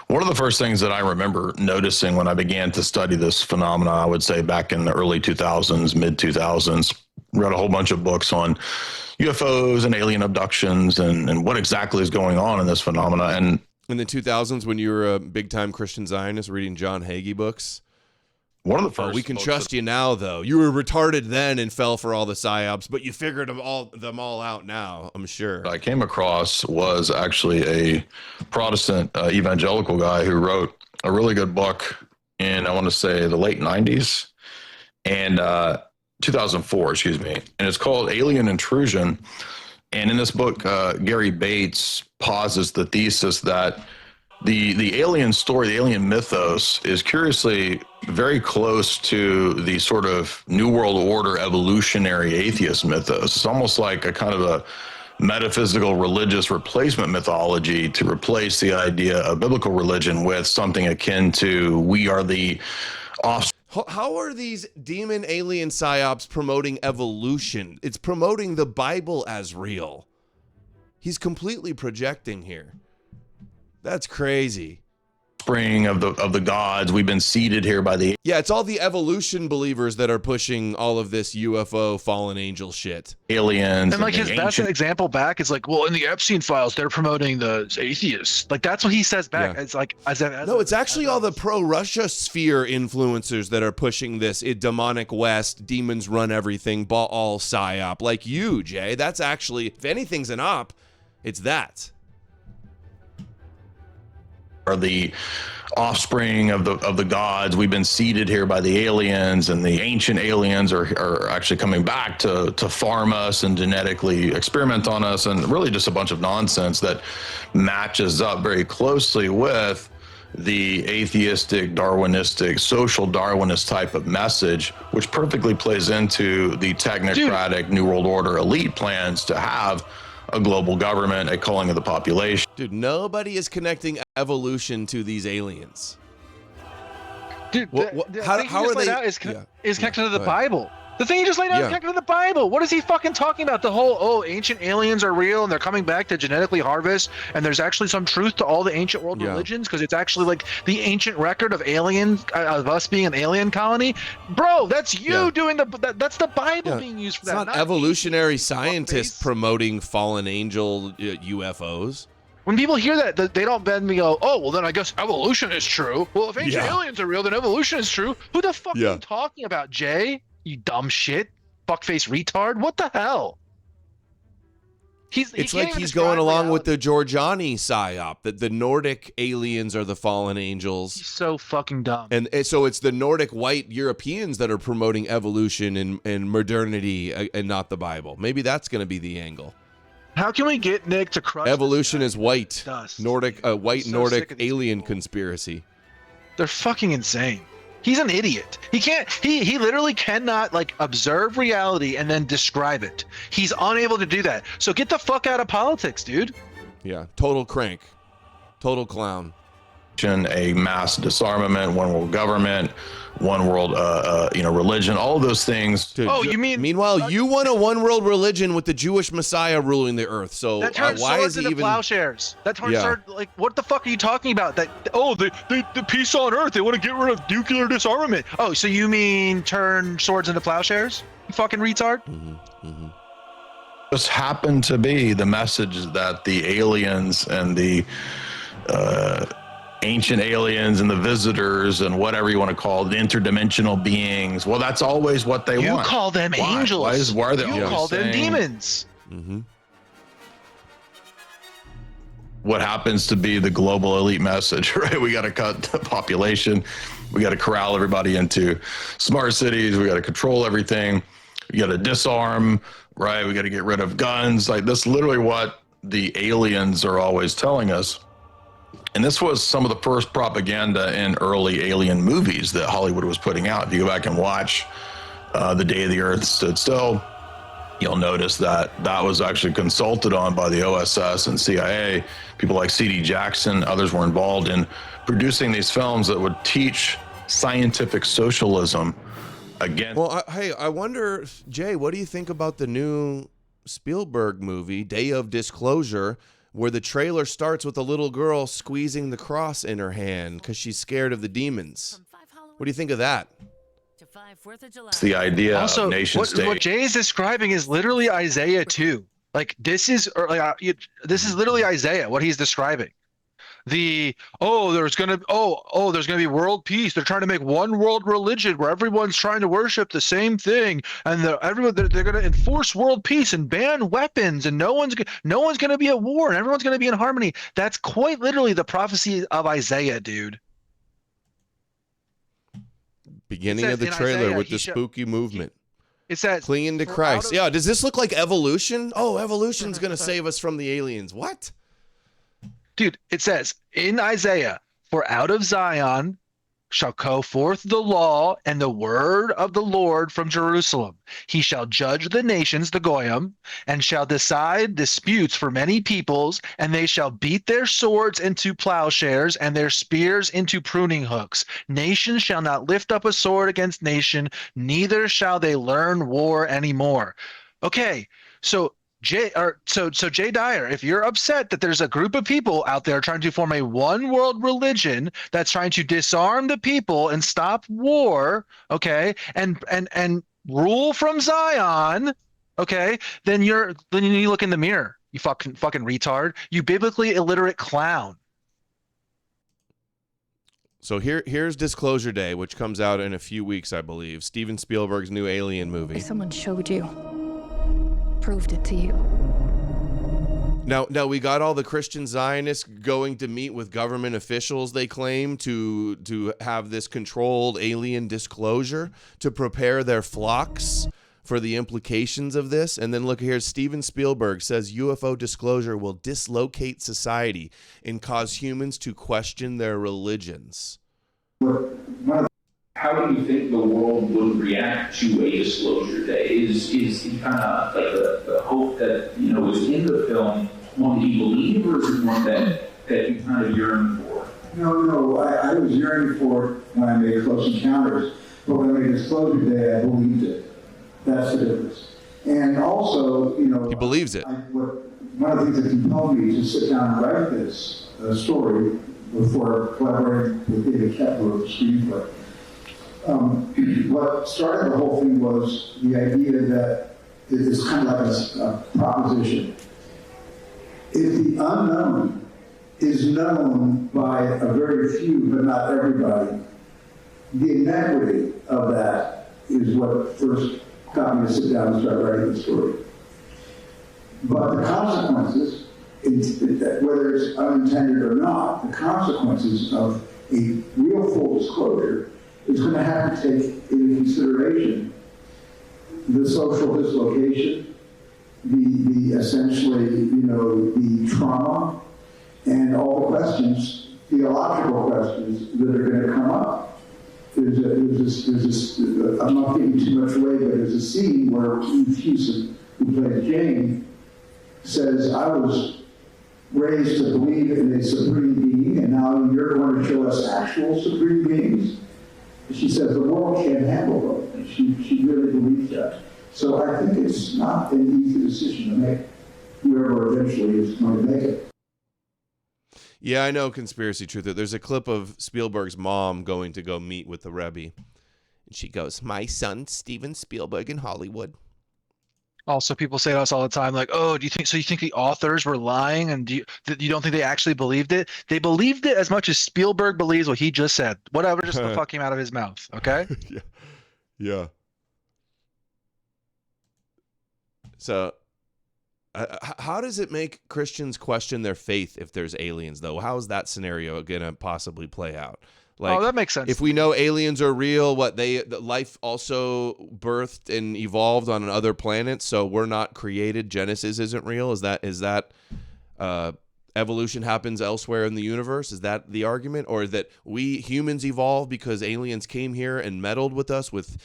One of the first things that I remember noticing when I began to study this phenomena, I would say back in the early 2000s, mid 2000s, read a whole bunch of books on UFOs and alien abductions and what exactly is going on in this phenomena. And in the 2000s, when you were a big-time Christian Zionist reading John Hagee books, one of the first. We can trust you now, though. You were retarded then and fell for all the psyops, but you figured them all out now. I'm sure. I came across was actually a Protestant evangelical guy who wrote a really good book in, I want to say, the late 90s and 2004, excuse me, and it's called Alien Intrusion. And in this book, Gary Bates posits the thesis that the alien story, the alien mythos, is curiously very close to the sort of New World Order evolutionary atheist mythos. It's almost like a kind of a metaphysical religious replacement mythology to replace the idea of biblical religion with something akin to we are the offspring. How are these demon alien psyops promoting evolution? It's promoting the Bible as real. He's completely projecting here. That's crazy. Spring of the gods. We've been seeded here by the... Yeah, it's all the evolution believers that are pushing all of this UFO fallen angel shit. Aliens. And like that's an example back. It's like, well, in the Epstein files, they're promoting the atheists. Like that's what he says back. Yeah. It's like it's actually all the pro-Russia sphere influencers that are pushing this. Demonic West, demons run everything, all psyop. Like you, Jay. That's actually, if anything's an op, it's that. Are the offspring of the gods. We've been seeded here by the aliens, and the ancient aliens are actually coming back to farm us and genetically experiment on us, and really just a bunch of nonsense that matches up very closely with the atheistic, Darwinistic, social Darwinist type of message, which perfectly plays into the technocratic New World Order elite plans to have a global government, a culling of the population. Dude, nobody is connecting evolution to these aliens. Dude, how are they? Is connected to the Bible. The thing he just laid out is connected to the Bible. What is he fucking talking about? The whole, ancient aliens are real and they're coming back to genetically harvest, and there's actually some truth to all the ancient world religions, because it's actually like the ancient record of aliens, of us being an alien colony. Bro, that's you doing that's the Bible being used for that. It's not evolutionary scientists promoting fallen angel UFOs. When people hear that, they don't then go, oh, well, then I guess evolution is true. Well, if ancient aliens are real, then evolution is true. Who the fuck are you talking about, Jay? You dumb shit, fuckface retard. What the hell? It's like he's going along with the Giorgiani psyop, that the Nordic aliens are the fallen angels. He's so fucking dumb. And so it's the Nordic white Europeans that are promoting evolution and modernity and not the Bible. Maybe that's going to be the angle. How can we get Nick to crush evolution is white? Dust. Nordic, white Nordic alien conspiracy. They're fucking insane. He's an idiot. He can't. He literally cannot like observe reality and then describe it. He's unable to do that. So get the fuck out of politics, dude. Yeah, total crank, total clown. A mass disarmament, one world government, one world, religion, all of those things. Dude, you mean? Meanwhile, you want a one world religion with the Jewish Messiah ruling the earth. So that turns why swords is he into even plowshares? That turns like what the fuck are you talking about? That the peace on earth. They want to get rid of nuclear disarmament. Oh, so you mean turn swords into plowshares? You fucking retard. Just happened to be the message that the aliens and the ancient aliens and the visitors and whatever you want to call it, the interdimensional beings. Well, that's always what they want. You call them angels. Why are they you call them demons. What happens to be the global elite message, right? We got to cut the population. We got to corral everybody into smart cities. We got to control everything. We got to disarm, right? We got to get rid of guns. Like, that's literally what the aliens are always telling us. And this was some of the first propaganda in early alien movies that Hollywood was putting out. If you go back and watch The Day the Earth Stood Still, you'll notice that that was actually consulted on by the OSS and CIA. People like C.D. Jackson, others were involved in producing these films that would teach scientific socialism again. Well, I wonder, Jay, what do you think about the new Spielberg movie, Day of Disclosure, where the trailer starts with a little girl squeezing the cross in her hand because she's scared of the demons? What do you think of that? It's the idea also, of nation state. What Jay is describing is literally Isaiah 2. Like, this is literally Isaiah, what he's describing. There's gonna be world peace. They're trying to make one world religion where everyone's trying to worship the same thing, and they're gonna enforce world peace and ban weapons, and no one's gonna be at war, and everyone's gonna be in harmony. That's quite literally the prophecy of Isaiah, dude. Beginning of the trailer Isaiah, with the spooky movement. It says clinging to Christ. Yeah, does this look like evolution? Oh, evolution's gonna save us from the aliens. What? Dude, it says in Isaiah, for out of Zion shall go forth the law and the word of the Lord from Jerusalem. He shall judge the nations, the Goyim, and shall decide disputes for many peoples, and they shall beat their swords into plowshares and their spears into pruning hooks. Nation shall not lift up a sword against nation, neither shall they learn war anymore. Okay, so Jay Dyer, if you're upset that there's a group of people out there trying to form a one world religion that's trying to disarm the people and stop war, okay, and rule from Zion, okay, then you look in the mirror, you fucking retard, you biblically illiterate clown. So here's Disclosure Day, which comes out in a few weeks, I believe. Steven Spielberg's new Alien movie. Someone showed you. Proved it to you. Now we got all the Christian Zionists going to meet with government officials, they claim, to have this controlled alien disclosure to prepare their flocks for the implications of this. And then look here, Steven Spielberg says UFO disclosure will dislocate society and cause humans to question their religions. how do you think the world would react to a disclosure day? Is kind of like the hope that, you know, is in the film one that you believe, or is it one that you kind of yearn for? No, I was yearning for it when I made Close Encounters, but when I made Disclosure Day, I believed it. That's the difference. And also, you know, he believes it. One of the things that compelled me to sit down and write this story before collaborating with David Kepler with the screenplay. What started the whole thing was the idea that it's kind of like a proposition. If the unknown is known by a very few, but not everybody, the inequity of that is what first got me to sit down and start writing the story. But the consequences, whether it's unintended or not, the consequences of a real full disclosure is going to have to take into consideration the social dislocation, the essentially, you know, the trauma, and all the questions, theological questions that are going to come up. There's this, I'm not giving too much away, but there's a scene where Eve Hewson, who plays Jane, says, I was raised to believe in a supreme being, and now you're going to show us actual supreme beings? She says, the world can't handle both. And she really believes that. So I think it's not an easy decision to make, whoever eventually is going to make it. Yeah, I know, conspiracy truther. There's a clip of Spielberg's mom going to go meet with the Rebbe. And she goes, my son, Steven Spielberg in Hollywood. Also, people say to us all the time, like, oh, you think the authors were lying, and you don't think they actually believed it? They believed it as much as Spielberg believes what he just said. Whatever, just the fuck came out of his mouth, okay? Yeah. So, how does it make Christians question their faith if there's aliens, though? How is that scenario going to possibly play out? Like, that makes sense. If we know aliens are real, life also birthed and evolved on other planets, so we're not created. Genesis isn't real. Is that evolution happens elsewhere in the universe? Is that the argument, or that we humans evolved because aliens came here and meddled with us with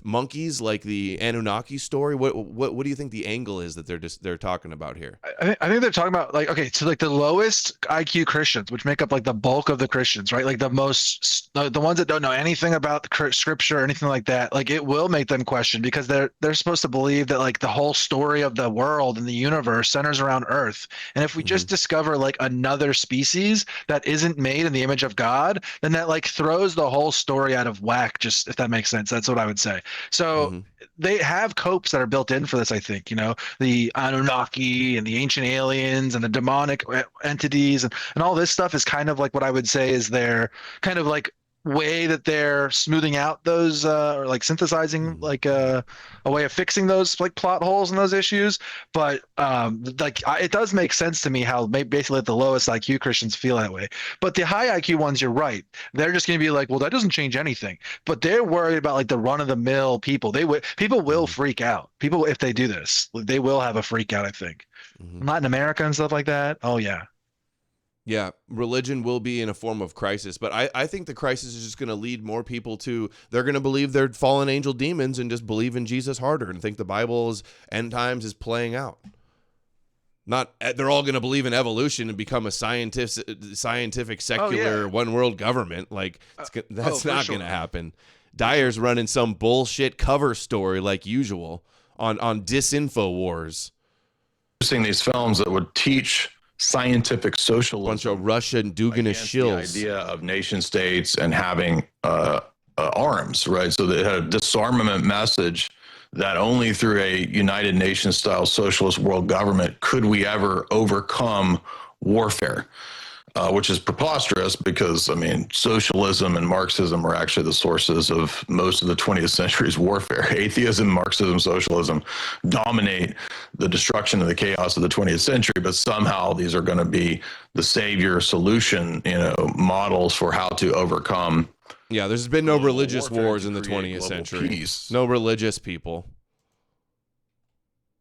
monkeys, like the Anunnaki story? What do you think the angle is that they're talking about here? I think they're talking about, like, okay, so like the lowest IQ Christians, which make up like the bulk of the Christians, right? Like the ones that don't know anything about the scripture or anything like that, like it will make them question, because they're supposed to believe that like the whole story of the world and the universe centers around Earth. And if we just discover like another species that isn't made in the image of God, then that like throws the whole story out of whack, just if that makes sense. That's what I would say. So they have copes that are built in for this, I think, you know, the Anunnaki and the ancient aliens and the demonic entities and all this stuff is kind of like what I would say is their kind of like way that they're smoothing out those or like synthesizing like a way of fixing those like plot holes in those issues. But it does make sense to me how basically the lowest IQ Christians feel that way. But the high IQ ones, you're right, they're just going to be like, well, that doesn't change anything. But they're worried about like the run of the mill people. People will freak out. People, if they do this, they will have a freak out, I think. Latin America and stuff like that. Oh yeah. Yeah, religion will be in a form of crisis, but I think the crisis is just going to lead more people to, they're going to believe they're fallen angel demons and just believe in Jesus harder and think the Bible's end times is playing out. Not, they're all going to believe in evolution and become a scientific secular one world government. Like, that's not going to happen. Dyer's running some bullshit cover story like usual on Disinfo Wars. Seeing these films that would teach scientific socialism, bunch of Russian Duganist shills, the idea of nation states and having arms, right? So they had a disarmament message that only through a United Nations style socialist world government could we ever overcome warfare, which is preposterous because, I mean, socialism and Marxism are actually the sources of most of the 20th century's warfare. Atheism, Marxism, socialism dominate the destruction and the chaos of the 20th century, but somehow these are going to be the savior solution, models for how to overcome. Yeah, there's been no religious wars in the 20th century. Peace. No religious people.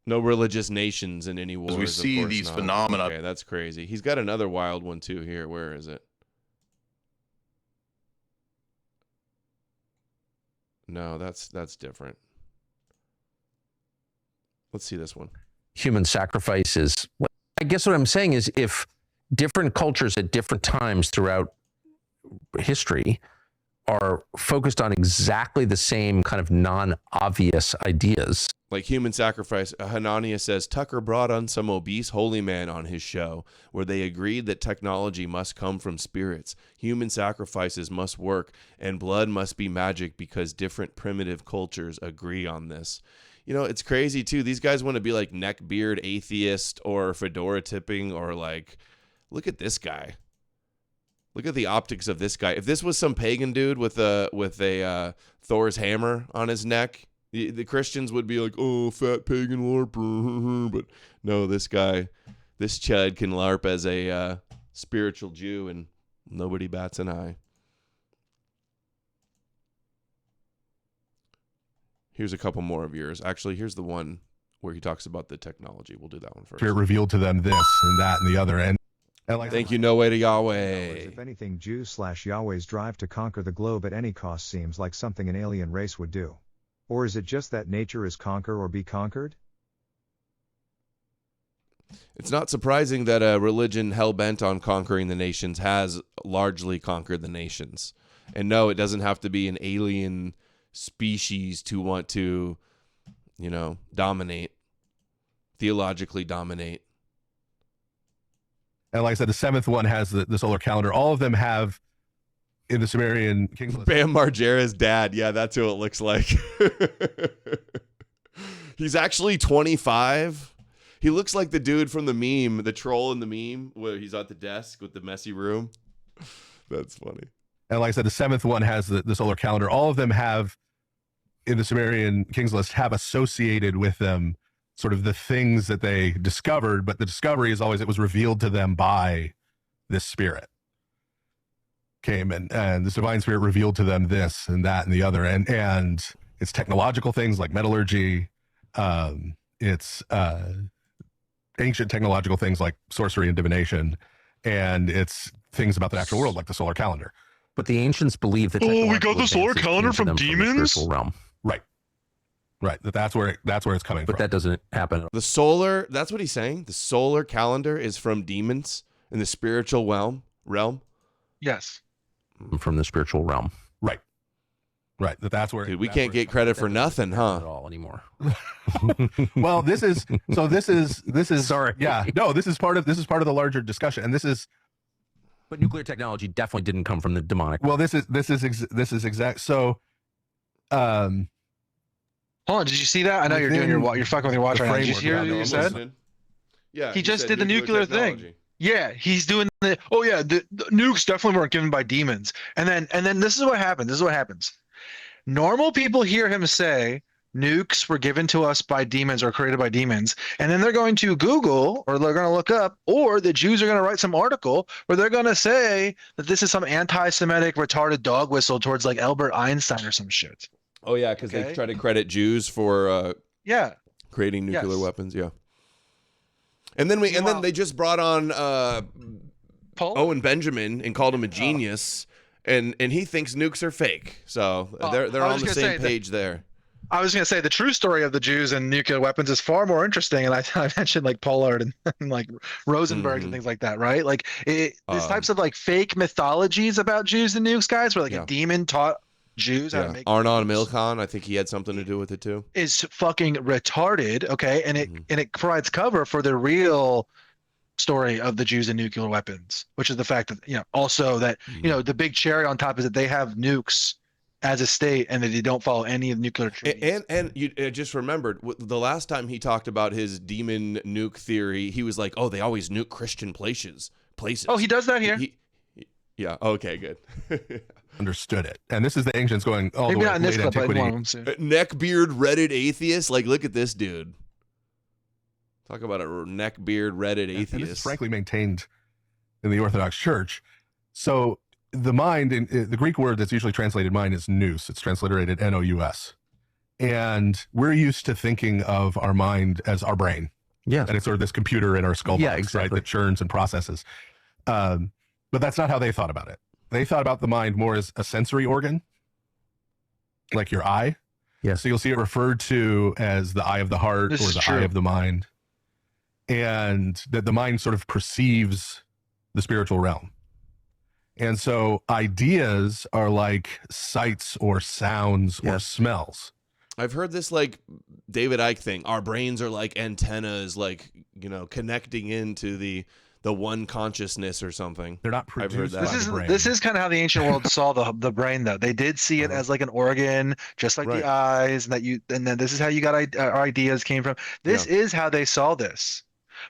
No religious nations in any wars. We see these phenomena. Okay, that's crazy. He's got another wild one too here. Where is it? No, that's different. Let's see this one. Human sacrifice is, I guess what I'm saying is if different cultures at different times throughout history are focused on exactly the same kind of non-obvious ideas. Like human sacrifice, Hanania says, Tucker brought on some obese holy man on his show where they agreed that technology must come from spirits. Human sacrifices must work and blood must be magic because different primitive cultures agree on this. You know, it's crazy too. These guys want to be like neckbeard atheist or fedora tipping or like, look at this guy. Look at the optics of this guy. If this was some pagan dude with a Thor's hammer on his neck, the Christians would be like, oh, fat pagan LARPer. But no, this guy, this chud can LARP as a spiritual Jew and nobody bats an eye. Here's a couple more of yours. Actually, here's the one where he talks about the technology. We'll do that one first. Spirit revealed to them this and that and the other. And thank you, No Way to Yahweh. If anything, Jews/Yahweh's drive to conquer the globe at any cost seems like something an alien race would do. Or is it just that nature is conquer or be conquered? It's not surprising that a religion hell-bent on conquering the nations has largely conquered the nations. And no, it doesn't have to be an alien species to want to, you know, dominate, theologically dominate. And like I said, the seventh one has the solar calendar. All of them have in the Sumerian kings list. Bam Margera's dad. Yeah, that's who it looks like. He's actually 25. He looks like the dude from the meme, the troll in the meme, where he's at the desk with the messy room. That's funny. And like I said, the seventh one has the solar calendar. All of them have in the Sumerian kings list have associated with them sort of the things that they discovered, but the discovery is always it was revealed to them by this spirit. Came and this divine spirit revealed to them this and that and the other. And it's technological things like metallurgy. It's ancient technological things like sorcery and divination. And it's things about the natural world like the solar calendar. But the ancients believe that we got the solar calendar from demons? From the realm. Right. That's where it's coming from. But that doesn't happen. The solar, that's what he's saying. The solar calendar is from demons in the spiritual realm. Yes. From the spiritual realm. Right. That's where. Dude, we can't get credit for nothing, huh? At all anymore. Well, this is sorry. Yeah. No, this is part of the larger discussion, and this is. But nuclear technology definitely didn't come from the demonic. Well, this is exact. So, hold on, did you see that? I know you're fucking with your watch right now. Did you hear what you said? Yeah. He just did the nuclear thing. Yeah, he's doing the nukes definitely weren't given by demons. And then this is what happened. This is what happens. Normal people hear him say nukes were given to us by demons or created by demons, and then they're going to Google or they're going to look up, or the Jews are going to write some article where they're going to say that this is some anti-Semitic retarded dog whistle towards like Albert Einstein or some shit. Oh yeah, because they try to credit Jews for creating nuclear weapons. Yeah, and then then they just brought on Paul? Owen Benjamin and called him a genius, and he thinks nukes are fake. So they're on the same page there. I was going to say the true story of the Jews and nuclear weapons is far more interesting, and I mentioned like Pollard and like Rosenberg and things like that, right? Like these types of like fake mythologies about Jews and nukes, guys, where like a demon taught Jews how to make Arnon Milchan, I think he had something to do with it too. Is fucking retarded, okay? And it provides cover for the real story of the Jews and nuclear weapons, which is the fact that also that the big cherry on top is that they have nukes as a state and that they don't follow any of the nuclear treaties. And you just remembered the last time he talked about his demon nuke theory, he was like, "Oh, they always nuke Christian places." Oh, he does that here. Yeah. Okay. Good. Understood it. And this is the ancients going all the way to late antiquity. Neckbeard Reddit atheist. Like, look at this dude. Talk about a neckbeard Reddit atheist. And this is frankly maintained in the Orthodox Church. So the mind, the Greek word that's usually translated mind is nous. It's transliterated N-O-U-S. And we're used to thinking of our mind as our brain. Yeah. And it's sort of this computer in our skull box, right, that churns and processes. But that's not how they thought about it. They thought about the mind more as a sensory organ. like your eye. Yeah. So you'll see it referred to as the eye of the heart or the eye of the mind. And that the mind sort of perceives the spiritual realm. And so ideas are like sights or sounds or smells. I've heard this like David Icke thing. Our brains are like antennas, like, you know, connecting into the one consciousness or something. They're not produced by the brain. This is kind of how the ancient world saw the brain, though. They did see it as like an organ, just like the eyes, and then this is how you got our ideas came from. This is how they saw this.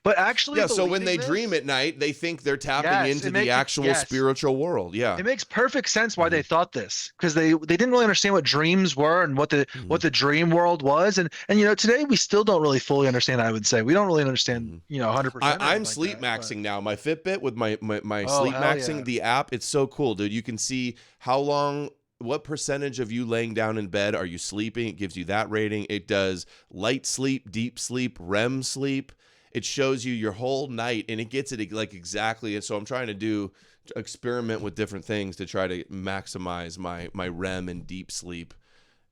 But actually, so when they dream at night, they think they're tapping into the actual spiritual world. Yeah, it makes perfect sense why they thought this, because they didn't really understand what dreams were and what the dream world was, and you know, today we still don't really fully understand. I would say we don't really understand, you know, 100%. I'm sleep maxing now. My Fitbit with my sleep maxing the app. It's so cool, dude. You can see how long. What percentage of you laying down in bed are you sleeping? It gives you that rating. It does light sleep, deep sleep, REM sleep. It shows you your whole night, and it gets it like exactly. And so I'm trying to experiment with different things to try to maximize my REM and deep sleep.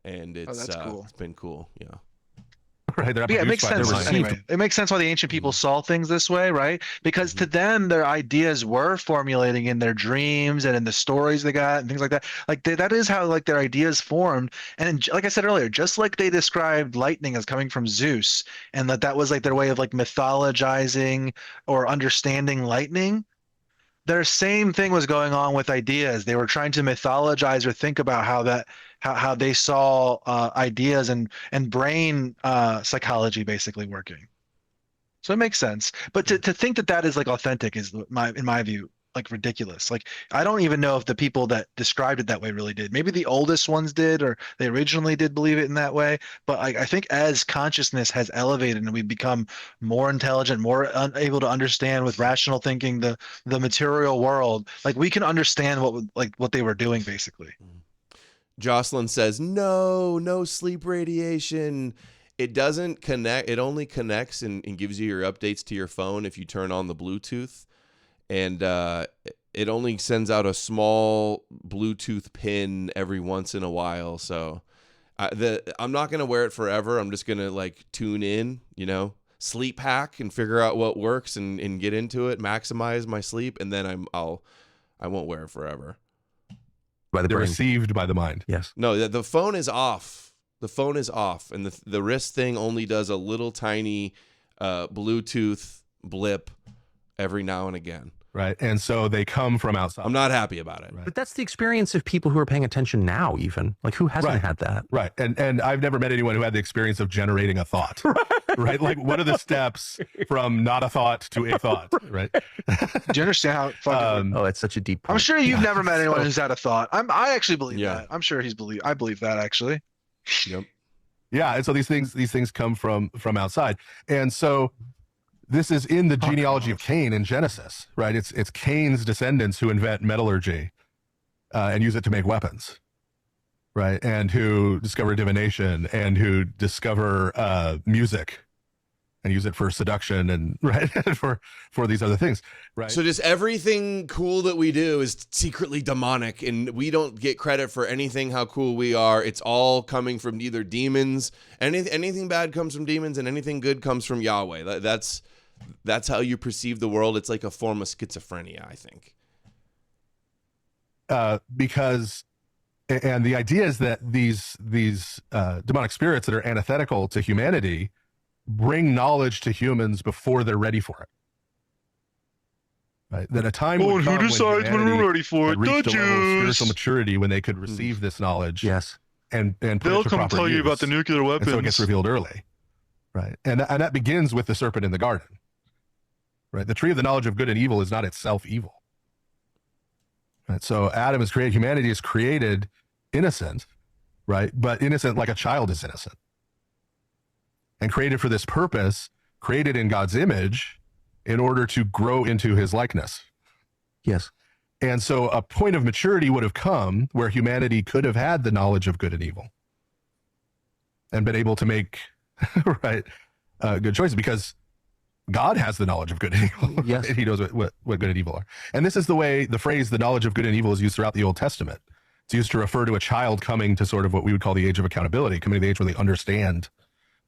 And it's that's cool. It's been cool. Yeah. Right. Yeah, it makes sense. Anyway, it makes sense why the ancient people saw things this way, right? Because to them, their ideas were formulating in their dreams and in the stories they got and things like that. Like that is how like their ideas formed. And like I said earlier, just like they described lightning as coming from Zeus, and that was like their way of like mythologizing or understanding lightning. Their same thing was going on with ideas. They were trying to mythologize or think about how they saw ideas and brain psychology basically working. So it makes sense. But to think that is like authentic is in my view like ridiculous. Like I don't even know if the people that described it that way really did. Maybe the oldest ones did, or they originally did believe it in that way. But I think as consciousness has elevated and we've become more intelligent, more able to understand with rational thinking the material world, like we can understand what they were doing basically. Jocelyn says, no sleep radiation. It doesn't connect. It only connects and gives you your updates to your phone if you turn on the Bluetooth. And it only sends out a small Bluetooth pin every once in a while. So I'm not going to wear it forever. I'm just going to like tune in, you know, sleep hack and figure out what works and get into it, maximize my sleep. And then I won't wear it forever. They're received by the mind. Yes. No, the phone is off. The phone is off. And the wrist thing only does a little tiny Bluetooth blip every now and again. Right. And so they come from outside. I'm not happy about it. Right. But that's the experience of people who are paying attention now, even. Like, who hasn't had that? Right. And I've never met anyone who had the experience of generating a thought. Right. Like, what are the steps from not a thought to a thought? Right. Do you understand how fucking oh, it's such a deep point. I'm sure you've never met anyone who's had a thought. I actually believe that. I'm sure I believe that actually. Yep. Yeah. And so these things come from outside. And so this is in the genealogy of Cain in Genesis, right? It's Cain's descendants who invent metallurgy and use it to make weapons, right? And who discover divination and who discover music and use it for seduction and right for these other things, right? So just everything cool that we do is secretly demonic, and we don't get credit for anything how cool we are. It's all coming from either demons. Anything bad comes from demons, and anything good comes from Yahweh. That's how you perceive the world. It's like a form of schizophrenia, I think. Because the idea is that these demonic spirits that are antithetical to humanity bring knowledge to humans before they're ready for it. Right? That a time would come who decides when we're ready for it? Reached a level of spiritual maturity when they could receive this knowledge. Yes. And put they'll it to come proper tell you use. about the nuclear weapons. And so it gets revealed early. Right. And that begins with the serpent in the garden. Right. The tree of the knowledge of good and evil is not itself evil. Right. So Adam is created, humanity is created innocent, right? But innocent like a child is innocent. And created for this purpose, created in God's image in order to grow into his likeness. Yes. And so a point of maturity would have come where humanity could have had the knowledge of good and evil and been able to make right good choices, because God has the knowledge of good and evil. Yes. He knows what good and evil are. And this is the way the phrase, the knowledge of good and evil, is used throughout the Old Testament. It's used to refer to a child coming to sort of what we would call the age of accountability, coming to the age where they understand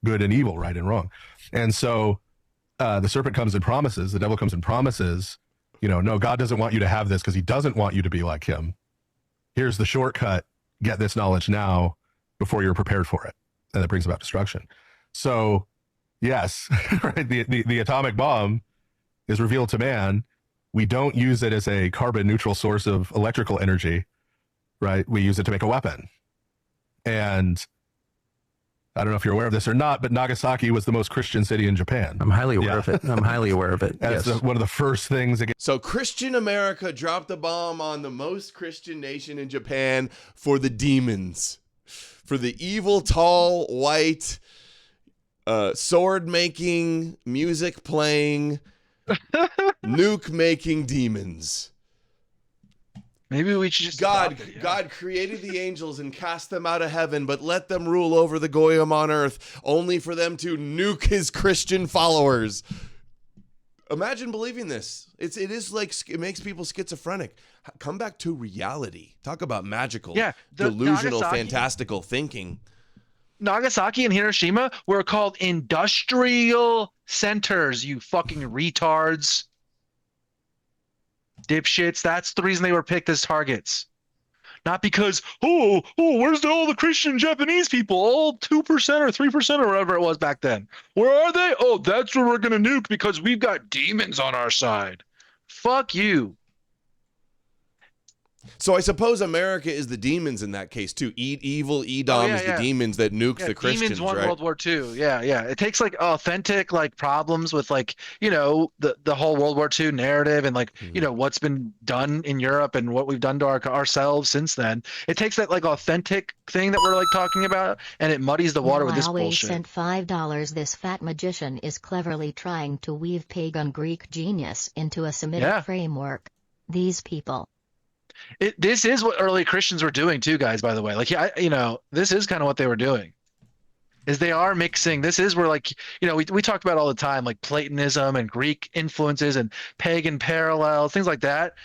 good and evil, right and wrong. And so the serpent comes and promises, the devil comes and promises, no, God doesn't want you to have this because he doesn't want you to be like him. Here's the shortcut. Get this knowledge now before you're prepared for it. And that brings about destruction. So yes, right. The atomic bomb is revealed to man. We don't use it as a carbon neutral source of electrical energy, right? We use it to make a weapon. And I don't know if you're aware of this or not, but Nagasaki was the most Christian city in Japan. I'm highly aware of it. I'm highly aware of it. That's yes. one of the first things. So Christian America dropped the bomb on the most Christian nation in Japan for the demons, for the evil, tall, white, sword-making, music-playing, nuke-making demons. Maybe we should just God created the angels and cast them out of heaven, but let them rule over the goyim on earth, only for them to nuke his Christian followers. Imagine believing this. It is like, it makes people schizophrenic. Come back to reality. Talk about magical, delusional, fantastical thinking. Nagasaki and Hiroshima were called industrial centers, you fucking retards. Dipshits. That's the reason they were picked as targets. Not because, where's all the Christian Japanese people? All 2% or 3% or whatever it was back then. Where are they? Oh, that's where we're going to nuke because we've got demons on our side. Fuck you. So I suppose America is the demons in that case too. Edom is the demons that nuke the Christians, demons won right? World War II. Yeah. It takes like authentic like problems with like, the whole World War II narrative and like, what's been done in Europe and what we've done to ourselves since then. It takes that like authentic thing that we're like talking about and it muddies the water with this bullshit. Sent $5. This fat magician is cleverly trying to weave pagan Greek genius into a Semitic framework. These people. This is what early Christians were doing too, guys, by the way. Like, this is kind of what they were doing. Is they are mixing. This is where like, we talked about all the time, like Platonism and Greek influences and pagan parallels, things like that.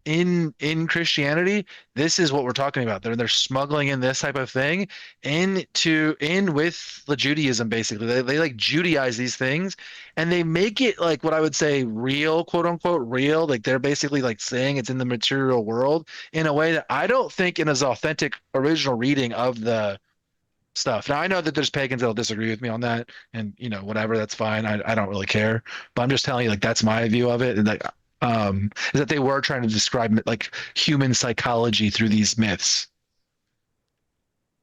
In Christianity, this is what we're talking about. They're smuggling in this type of thing in with the Judaism, basically. They like Judaize these things and they make it like what I would say real, quote unquote real. Like they're basically like saying it's in the material world in a way that I don't think in his authentic original reading of the stuff. Now I know that there's pagans that'll disagree with me on that and whatever, that's fine. I don't really care. But I'm just telling you like that's my view of it. And like is that they were trying to describe like human psychology through these myths.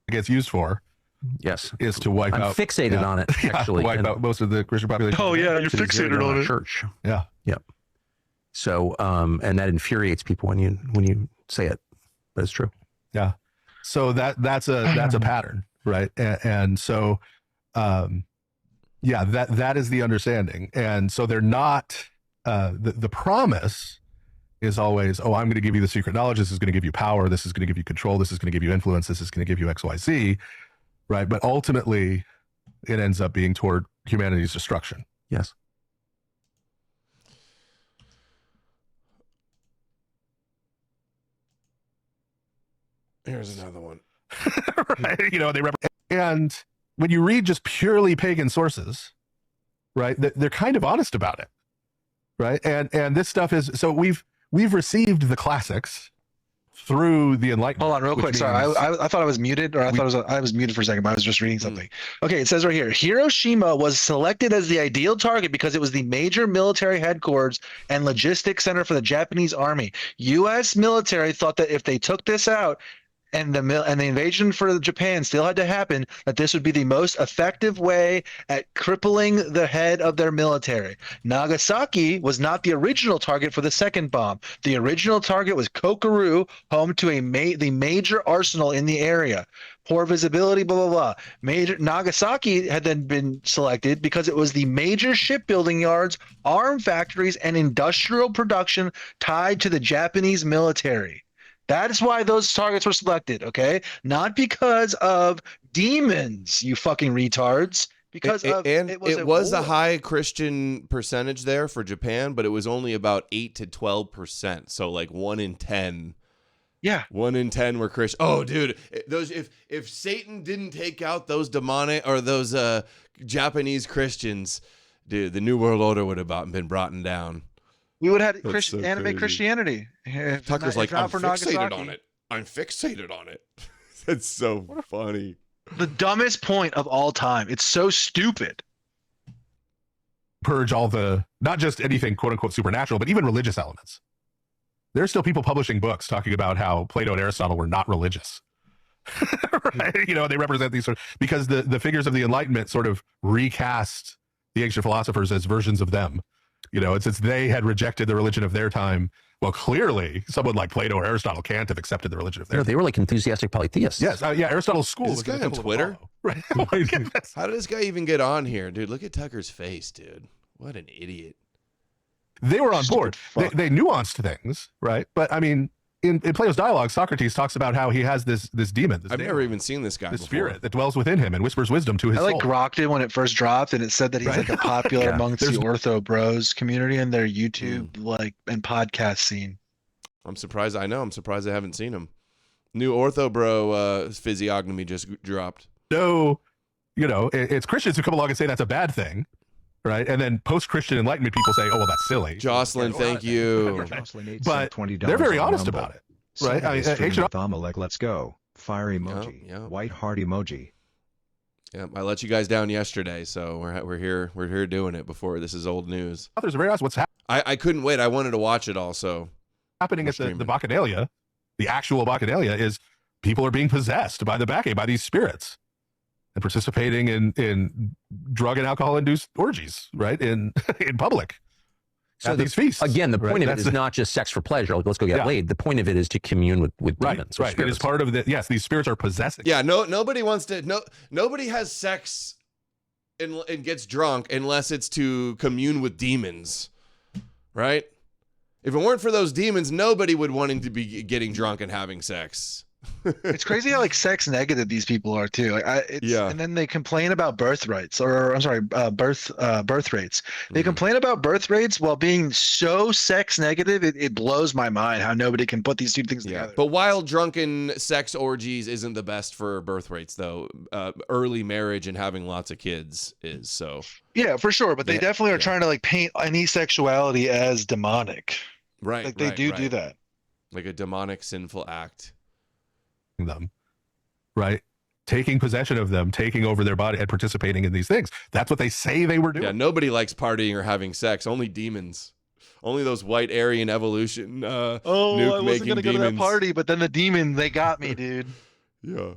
It gets used for, is to wipe out. I'm fixated on it, actually. Wipe out most of the Christian population. Oh yeah, you're fixated on it. Church. Yeah. Yep. So, and that infuriates people when you say it, but it's true. Yeah. So that's a pattern, right? And so, that is the understanding. And so they're not. The promise is always, I'm going to give you the secret knowledge. This is going to give you power. This is going to give you control. This is going to give you influence. This is going to give you X, Y, Z, right? But ultimately, it ends up being toward humanity's destruction. Yes. Here's another one. Right? And when you read just purely pagan sources, right, they're kind of honest about it. Right. And this stuff is, so we've received the classics through the Enlightenment. Hold on real quick. Sorry. I thought I was muted I was muted for a second, but I was just reading something. Okay. It says right here, Hiroshima was selected as the ideal target because it was the major military headquarters and logistics center for the Japanese army. U.S. military thought that if they took this out, and the invasion for Japan still had to happen, that this would be the most effective way at crippling the head of their military. Nagasaki was not the original target for the second bomb. The original target was Kokurou, home to the major arsenal in the area. Poor visibility, blah, blah, blah. Nagasaki had then been selected because it was the major shipbuilding yards, arm factories, and industrial production tied to the Japanese military. That is why those targets were selected, okay? Not because of demons, you fucking retards. Because it was a high Christian percentage there for Japan, but it was only about 8 to 12%. So like 1 in 10 Yeah. 1 in 10 were Christian. Oh, dude, those if Satan didn't take out those demonic or those Japanese Christians, dude, the New World Order would have been brought down. We would have had anime Christianity. Tucker's like, I'm fixated on it. I'm fixated on it. That's so funny. The dumbest point of all time. It's so stupid. Purge all the, not just anything quote unquote supernatural, but even religious elements. There's still people publishing books talking about how Plato and Aristotle were not religious. Right? You know, they represent these because the figures of the Enlightenment sort of recast the ancient philosophers as versions of them. You know, since they had rejected the religion of their time. Well, clearly, someone like Plato or Aristotle can't have accepted the religion of their time. They were like enthusiastic polytheists. Yes, yeah, Aristotle's school. Is this guy on Twitter? Right. How did this guy even get on here? Dude, look at Tucker's face, dude. What an idiot. They were on board. They nuanced things, right? But I mean, in Plato's dialogue, Socrates talks about how he has this demon. I've never even seen this guy before. Spirit that dwells within him and whispers wisdom to his soul. I like grokked it when it first dropped, and it said that he's like a popular amongst the Ortho Bros community and their YouTube and podcast scene. I'm surprised. I'm surprised I haven't seen him. New Ortho Bro physiognomy just dropped. So, you know, it's Christians who come along and say that's a bad thing. Right, and then post-Christian Enlightenment people say, "Oh, well, that's silly." Jocelyn, thank you. But they're very honest about it, right? I mean, Amalek, let's go. Fire emoji. White heart emoji. Yeah, I let you guys down yesterday, so we're here doing it before this is old news. Authors are very honest. What's happening? I couldn't wait. I wanted to watch it also. Happening at the Bacchanalia, the actual Bacchanalia, is people are being possessed by the Bacchae, by these spirits. And participating in drug and alcohol-induced orgies, right, in public. So these feasts. Again, the point of it is not just sex for pleasure. Like, let's go get laid. The point of it is to commune with demons. Right. It is part of the. Yes, these spirits are possessing. Yeah. Nobody wants to. Nobody has sex and gets drunk unless it's to commune with demons, right? If it weren't for those demons, nobody would want to be getting drunk and having sex. It's crazy how like sex negative these people are too. And then they complain about birth rates. They complain about birth rates while being so sex negative. It blows my mind how nobody can put these two things together. But wild drunken sex orgies isn't the best for birth rates, though. Early marriage and having lots of kids is so. Yeah, for sure. But they definitely are trying to like paint any sexuality as demonic. Right. Like they do that. Like a demonic sinful act. Them, right? Taking possession of them, taking over their body and participating in these things. That's what they say they were doing. Yeah, nobody likes partying or having sex. Only demons. Only those white Aryan evolution. I wasn't going to go to that party, but then the demon, they got me, dude. Yeah.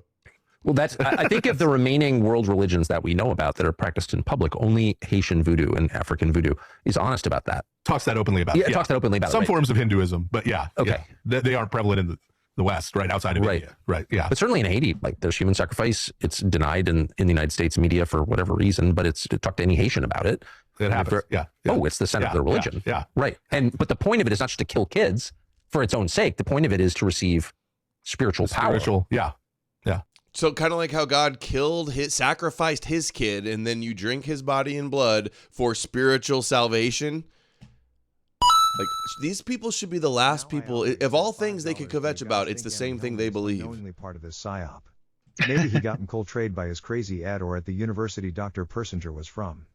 Well, I think of the remaining world religions that we know about that are practiced in public, only Haitian voodoo and African voodoo is honest about that. Talks that openly about it. Yeah, talks that openly about some forms of Hinduism, but they aren't prevalent in the West, right outside of India, right? Yeah, but certainly in Haiti, like there's human sacrifice. It's denied in the United States media for whatever reason, but it's talk to any Haitian about it. It happens. Oh, it's the center of the religion. Right. But the point of it is not just to kill kids for its own sake. The point of it is to receive spiritual power. Yeah. So kind of like how God sacrificed his kid, and then you drink his body and blood for spiritual salvation. Like, these people should be the last people. Of all things they could kvetch about, it's the same thing they believe. Knowingly part of this psyop. Maybe he got cold trade by his crazy ad or at the university Dr. Persinger was from.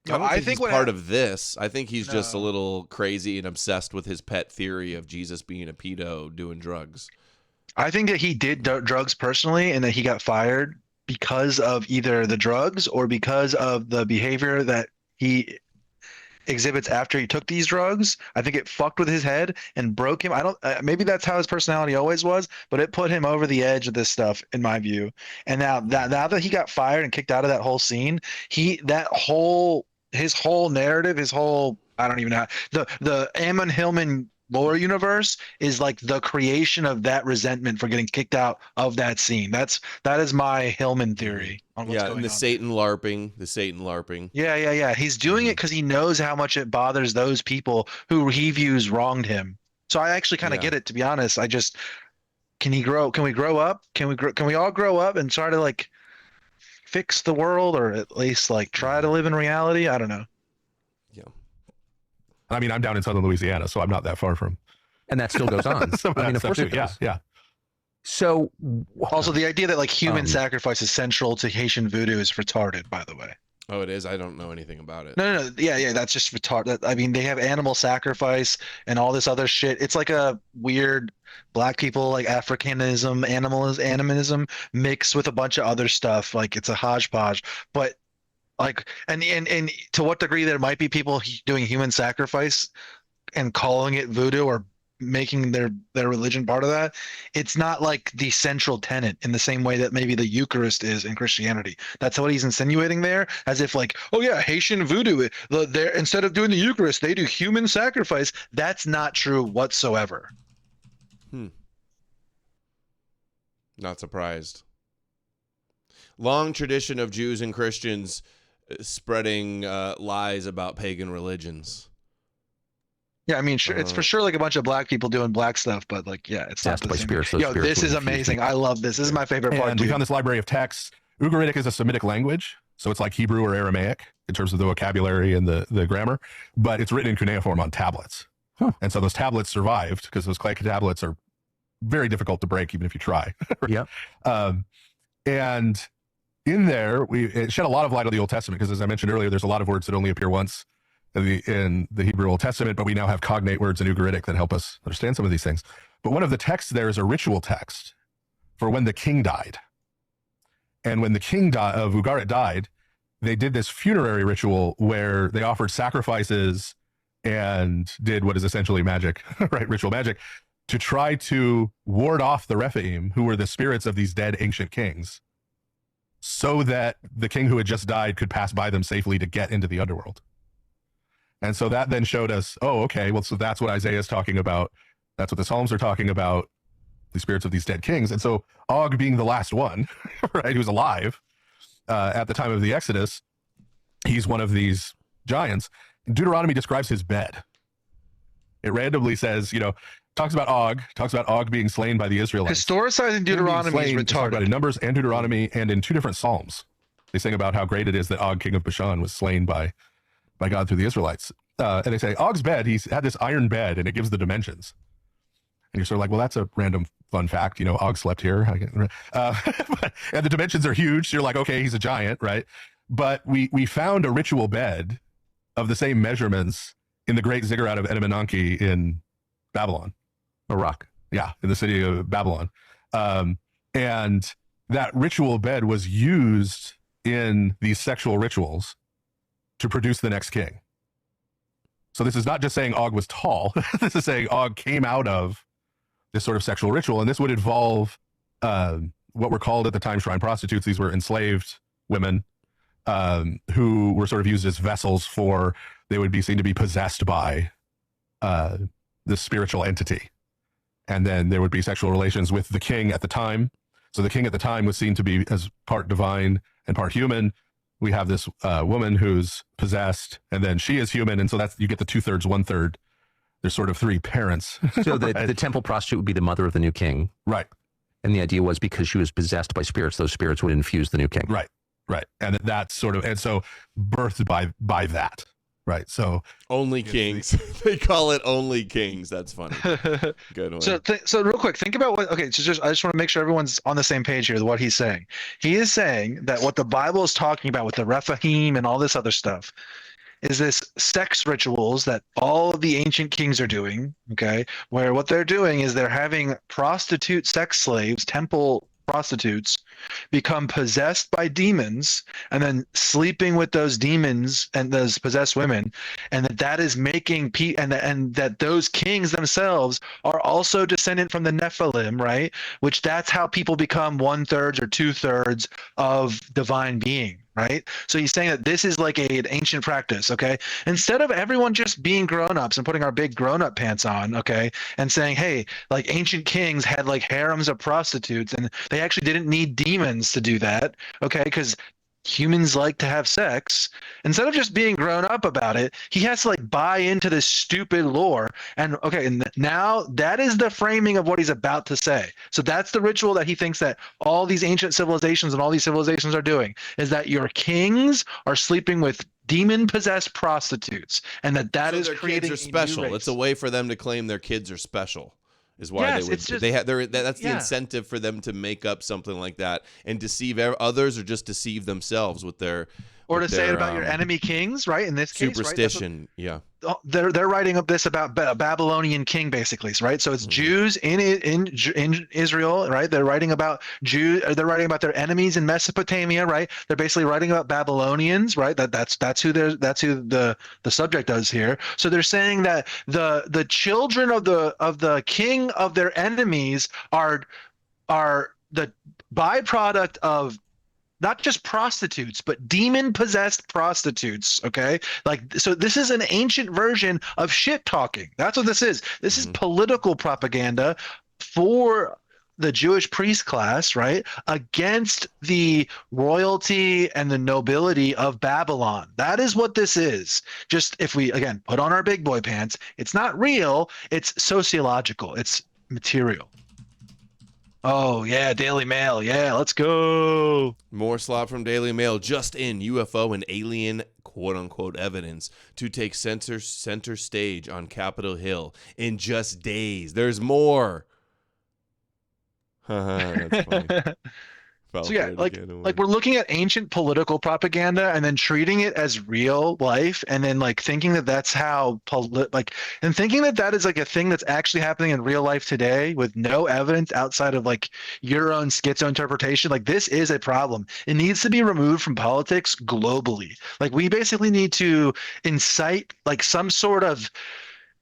I think he's part of this. I think he's just a little crazy and obsessed with his pet theory of Jesus being a pedo doing drugs. I think that he did drugs personally and that he got fired because of either the drugs or because of the behavior that he exhibits after he took these drugs. I think it fucked with his head and broke him. Maybe that's how his personality always was, but it put him over the edge of this stuff in my view. And now that he got fired and kicked out of that whole scene, his whole narrative, I don't even know, the Ammon Hillman lore universe is like the creation of that resentment for getting kicked out of that scene. That is my Hillman theory on what's going on. Satan LARPing. Yeah. He's doing it because he knows how much it bothers those people who he views wronged him. So I actually kind of get it, to be honest. Can we grow up? Can we all grow up and try to like fix the world, or at least like try to live in reality? I don't know. I mean, I'm down in southern Louisiana, so I'm not that far from And that still goes on. I mean, of course it does. Yeah. So also the idea that like human sacrifice is central to Haitian voodoo is retarded, by the way. Oh, it is? I don't know anything about it. No. Yeah, that's just retarded. I mean, they have animal sacrifice and all this other shit. It's like a weird black people, like Africanism, animism mixed with a bunch of other stuff. Like it's a hodgepodge. But like, and to what degree there might be people doing human sacrifice and calling it voodoo or making their religion part of that, it's not like the central tenet in the same way that maybe the Eucharist is in Christianity. That's what he's insinuating there, as if like, oh yeah, Haitian voodoo, instead of doing the Eucharist, they do human sacrifice. That's not true whatsoever. Not surprised. Long tradition of Jews and Christians spreading lies about pagan religions. Yeah, I mean, sure, it's for sure like a bunch of black people doing black stuff, but like, yeah, it's not the same. Yo, this is amazing. I love this. This is my favorite part. And we found this library of texts. Ugaritic is a Semitic language, so it's like Hebrew or Aramaic in terms of the vocabulary and the grammar, but it's written in cuneiform on tablets. And so those tablets survived because those clay tablets are very difficult to break, even if you try. Yeah. And in there, it shed a lot of light on the Old Testament because, as I mentioned earlier, there's a lot of words that only appear once in the Hebrew Old Testament, but we now have cognate words in Ugaritic that help us understand some of these things. But one of the texts there is a ritual text for when the king died. And when the king of Ugarit died, they did this funerary ritual where they offered sacrifices and did what is essentially magic, right? Ritual magic, to try to ward off the Rephaim, who were the spirits of these dead ancient kings, so that the king who had just died could pass by them safely to get into the underworld. And so that then showed us, oh, okay, well, so that's what Isaiah is talking about. That's what the Psalms are talking about, the spirits of these dead kings. And so Og being the last one, right, who's alive at the time of the Exodus, he's one of these giants. Deuteronomy describes his bed. It randomly says, talks about Og being slain by the Israelites. Historicizing Deuteronomy is retarded. About in Numbers and Deuteronomy and in two different Psalms. They sing about how great it is that Og, king of Bashan, was slain by God through the Israelites. And they say, Og's bed, he's had this iron bed and it gives the dimensions. And you're sort of like, well, that's a random fun fact. Og slept here. And the dimensions are huge. So you're like, okay, he's a giant, right? But we found a ritual bed of the same measurements in the great ziggurat of Etemenanke in Babylon. Iraq. Yeah, in the city of Babylon. And that ritual bed was used in these sexual rituals to produce the next king. So this is not just saying Og was tall. This is saying Og came out of this sort of sexual ritual. And this would involve what were called at the time shrine prostitutes. These were enslaved women who were sort of used as vessels for, they would be seen to be possessed by this spiritual entity. And then there would be sexual relations with the king at the time. So the king at the time was seen to be as part divine and part human. We have this woman who's possessed, and then she is human. And so that's, you get the 2/3, 1/3. There's sort of three parents. So the temple prostitute would be the mother of the new king. Right. And the idea was because she was possessed by spirits, those spirits would infuse the new king. Right. And that's sort of, and so birthed by that. Right. So only kings. They call it only kings. That's funny. Good one. So real quick, think about what, okay, so I just want to make sure everyone's on the same page here with what he's saying. He is saying that what the Bible is talking about with the Rephaim and all this other stuff is this sex rituals that all of the ancient kings are doing, okay, where what they're doing is they're having prostitute sex slaves, temple prostitutes, become possessed by demons and then sleeping with those demons and those possessed women, and that is making and that those kings themselves are also descendant from the Nephilim, right? Which that's how people become 1/3 or 2/3 of divine being. Right? So he's saying that this is like an ancient practice, okay? Instead of everyone just being grown-ups and putting our big grown-up pants on, okay, and saying, hey, like ancient kings had like harems of prostitutes and they actually didn't need demons to do that, okay, because humans like to have sex. Instead of just being grown up about it, he has to like buy into this stupid lore. And okay, and now that is the framing of what he's about to say. So that's the ritual that he thinks that all these ancient civilizations and all these civilizations are doing, is that your kings are sleeping with demon-possessed prostitutes, and that so is their creating kids are special. a new race. It's a way for them to claim their kids are special. Is why Yes, they would. it's just, they have. That's the incentive for them to make up something like that and deceive others, or just deceive themselves with their. Or with to say their, it about your enemy kings, right? In this case, superstition, right? They're writing up this about a Babylonian king, basically, right? So it's Jews in Israel, right? They're writing about They're writing about their enemies in Mesopotamia, right? They're basically writing about Babylonians, right? That's who the subject does here. So they're saying that the children of the king of their enemies are the byproduct of not just prostitutes, but demon-possessed prostitutes, okay? Like, so this is an ancient version of shit talking. That's what this is. This is political propaganda for the Jewish priest class, right? Against the royalty and the nobility of Babylon. That is what this is. Just if we, again, put on our big boy pants, it's not real, it's sociological, it's material. Oh, yeah, Daily Mail. Yeah, let's go. More slop from Daily Mail. Just in, UFO and alien quote-unquote evidence to take center stage on Capitol Hill in just days. There's more. That's funny. So yeah, like we're looking at ancient political propaganda and then treating it as real life, and then like thinking that that's how and thinking that that is like a thing that's actually happening in real life today with no evidence outside of like your own schizo interpretation. Like, this is a problem. It needs to be removed from politics globally. Like, we basically need to incite like some sort of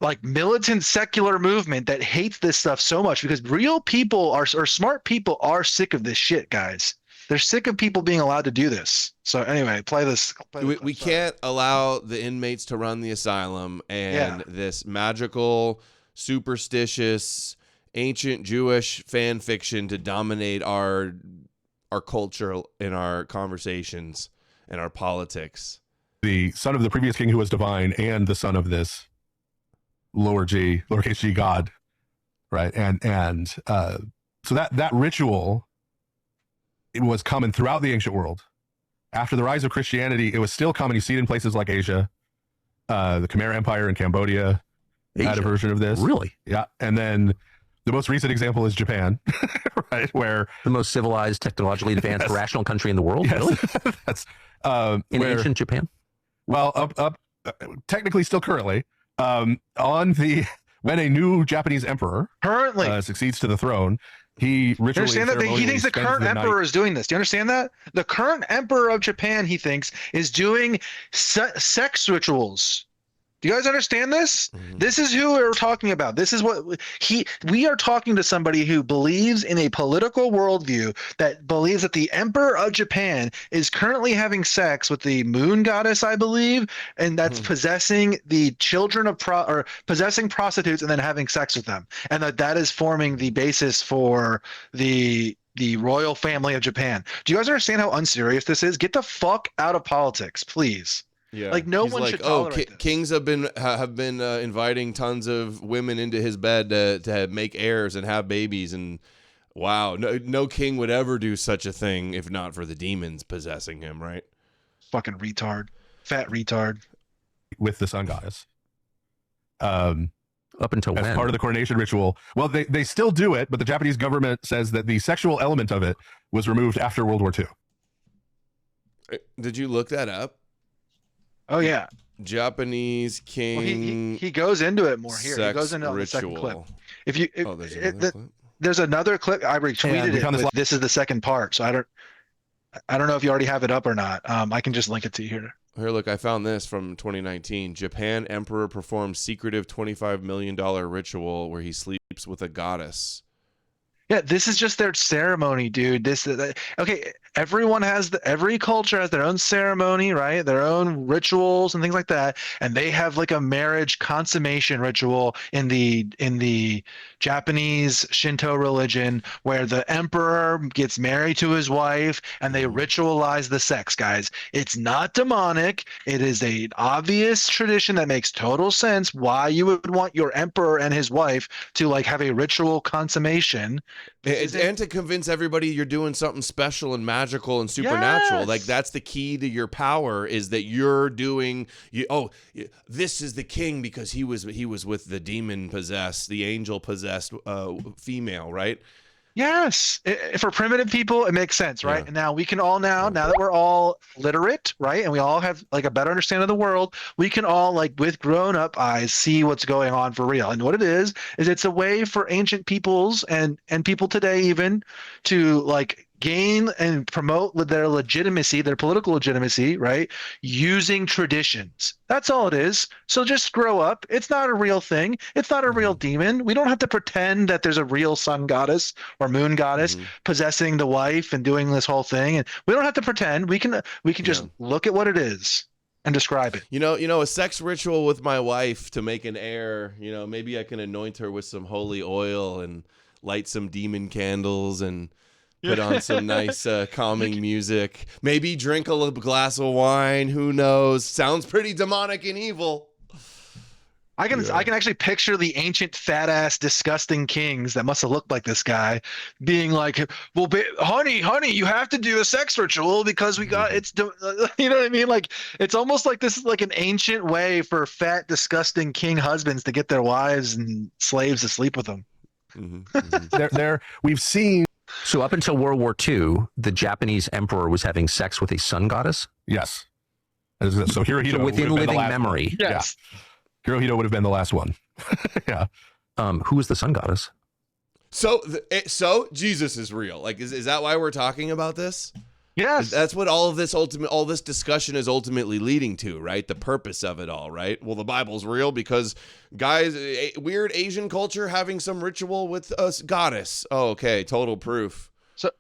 like militant secular movement that hates this stuff so much, because real people or smart people are sick of this shit, guys. They're sick of people being allowed to do this. So anyway, play this. We can't allow the inmates to run the asylum and this magical, superstitious, ancient Jewish fan fiction to dominate our culture and our conversations and our politics. The son of the previous king who was divine and the son of this lowercase g God, right? And so that ritual, it was common throughout the ancient world. After the rise of Christianity, it was still common. You see it in places like Asia, the Khmer Empire in Cambodia had a version of this. Really? Yeah. And then the most recent example is Japan, right? Where the most civilized, technologically advanced, rational country in the world. Yes. Really? That's in ancient Japan. Well, up technically still currently. When a new Japanese emperor currently succeeds to the throne, he ritually understand that he thinks the current emperor is doing this. Do you understand that? The current emperor of Japan, he thinks, is doing sex rituals. Do you guys understand this? Mm-hmm. This is who we're talking about. This is what we are talking to somebody who believes in a political worldview that believes that the emperor of Japan is currently having sex with the moon goddess, I believe, and that's possessing the children of or possessing prostitutes and then having sex with them, and that is forming the basis for the royal family of Japan. Do you guys understand how unserious this is? Get the fuck out of politics, please. Yeah, like no one should tolerate this. Kings have been inviting tons of women into his bed to make heirs and have babies, and wow, no king would ever do such a thing if not for the demons possessing him, right? Fucking retard, fat retard. With the sun goddess, up until as when? part of the coronation ritual. Well, they still do it, but the Japanese government says that the sexual element of it was removed after World War II. Did you look that up? Oh yeah, Japanese king. Well, he goes into it more here. He goes into the second clip. There's another clip. I retweeted it. This is the second part, so I don't know if you already have it up or not. I can just link it to you here. Here, look, I found this from 2019. Japan emperor performs secretive $25 million ritual where he sleeps with a goddess. Yeah, this is just their ceremony, dude. Okay, every culture has their own ceremony, right? Their own rituals and things like that, and they have like a marriage consummation ritual in the Japanese Shinto religion where the emperor gets married to his wife and they ritualize the sex, guys. It's not demonic. It is an obvious tradition that makes total sense why you would want your emperor and his wife to like have a ritual consummation. And to convince everybody you're doing something special and magical and supernatural. Yes. Like that's the key to your power, is that you're doing this is the king because he was with the demon possessed, the angel possessed female, right? Yes. For primitive people, it makes sense, right? Yeah. And now we can all now that we're all literate, right? And we all have like a better understanding of the world, we can all like with grown up eyes see what's going on for real. And what it is it's a way for ancient peoples and people today even to like gain and promote their legitimacy, their political legitimacy, right? Using traditions. That's all it is. So just grow up. It's not a real thing. It's not a real demon. We don't have to pretend that there's a real sun goddess or moon goddess possessing the wife and doing this whole thing. And we don't have to pretend. We can just look at what it is and describe it. You know, a sex ritual with my wife to make an heir, maybe I can anoint her with some holy oil and light some demon candles and put on some nice calming music. Maybe drink a little glass of wine. Who knows? Sounds pretty demonic and evil. I can actually picture the ancient fat ass disgusting kings that must have looked like this guy being like, well, honey, you have to do a sex ritual because we got you know what I mean? Like it's almost like this is like an ancient way for fat disgusting king husbands to get their wives and slaves to sleep with them. We've seen. So up until World War II, the Japanese emperor was having sex with a sun goddess? Yes. So Hirohito within living memory. Yes. Yeah. Hirohito would have been the last one. Yeah. Who is the sun goddess? So Jesus is real. Like, is that why we're talking about this? Yes. That's what all this discussion is ultimately leading to, right? The purpose of it all, right? Well, the Bible's real because guys, weird Asian culture having some ritual with a goddess. Oh, okay, total proof.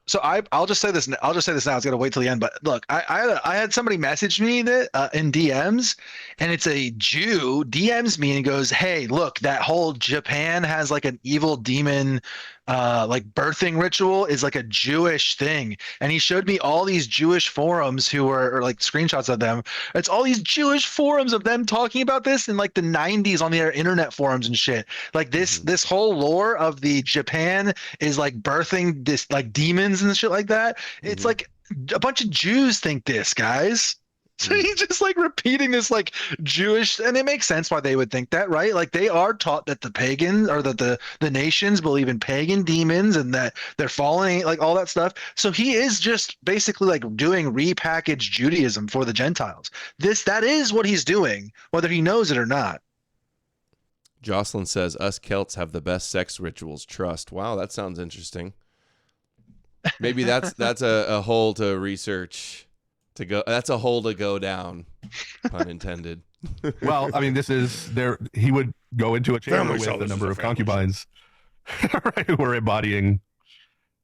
So I'll just say this. I'll just say this now. It's gonna wait till the end. But look, I had somebody message me that in DMs, and it's a Jew DMs me and goes, "Hey, look, that whole Japan has like an evil demon, like birthing ritual is like a Jewish thing." And he showed me all these Jewish forums who were or like screenshots of them. It's all these Jewish forums of them talking about this in like the 90s on their internet forums and shit. Like this whole lore of the Japan is like birthing this like demons and shit like that. It's like a bunch of Jews think this, guys. So he's just like repeating this like Jewish, and it makes sense why they would think that, right? Like they are taught that the pagans or that the nations believe in pagan demons and that they're falling, like all that stuff. So he is just basically like doing repackaged Judaism for the Gentiles. That is what he's doing, whether he knows it or not. Jocelyn says, us Celts have the best sex rituals. Trust. Wow, that sounds interesting. Maybe that's a hole to research. That's a hole to go down, pun intended. Well, I mean, he would go into a chamber with a number of concubines, right, who are embodying,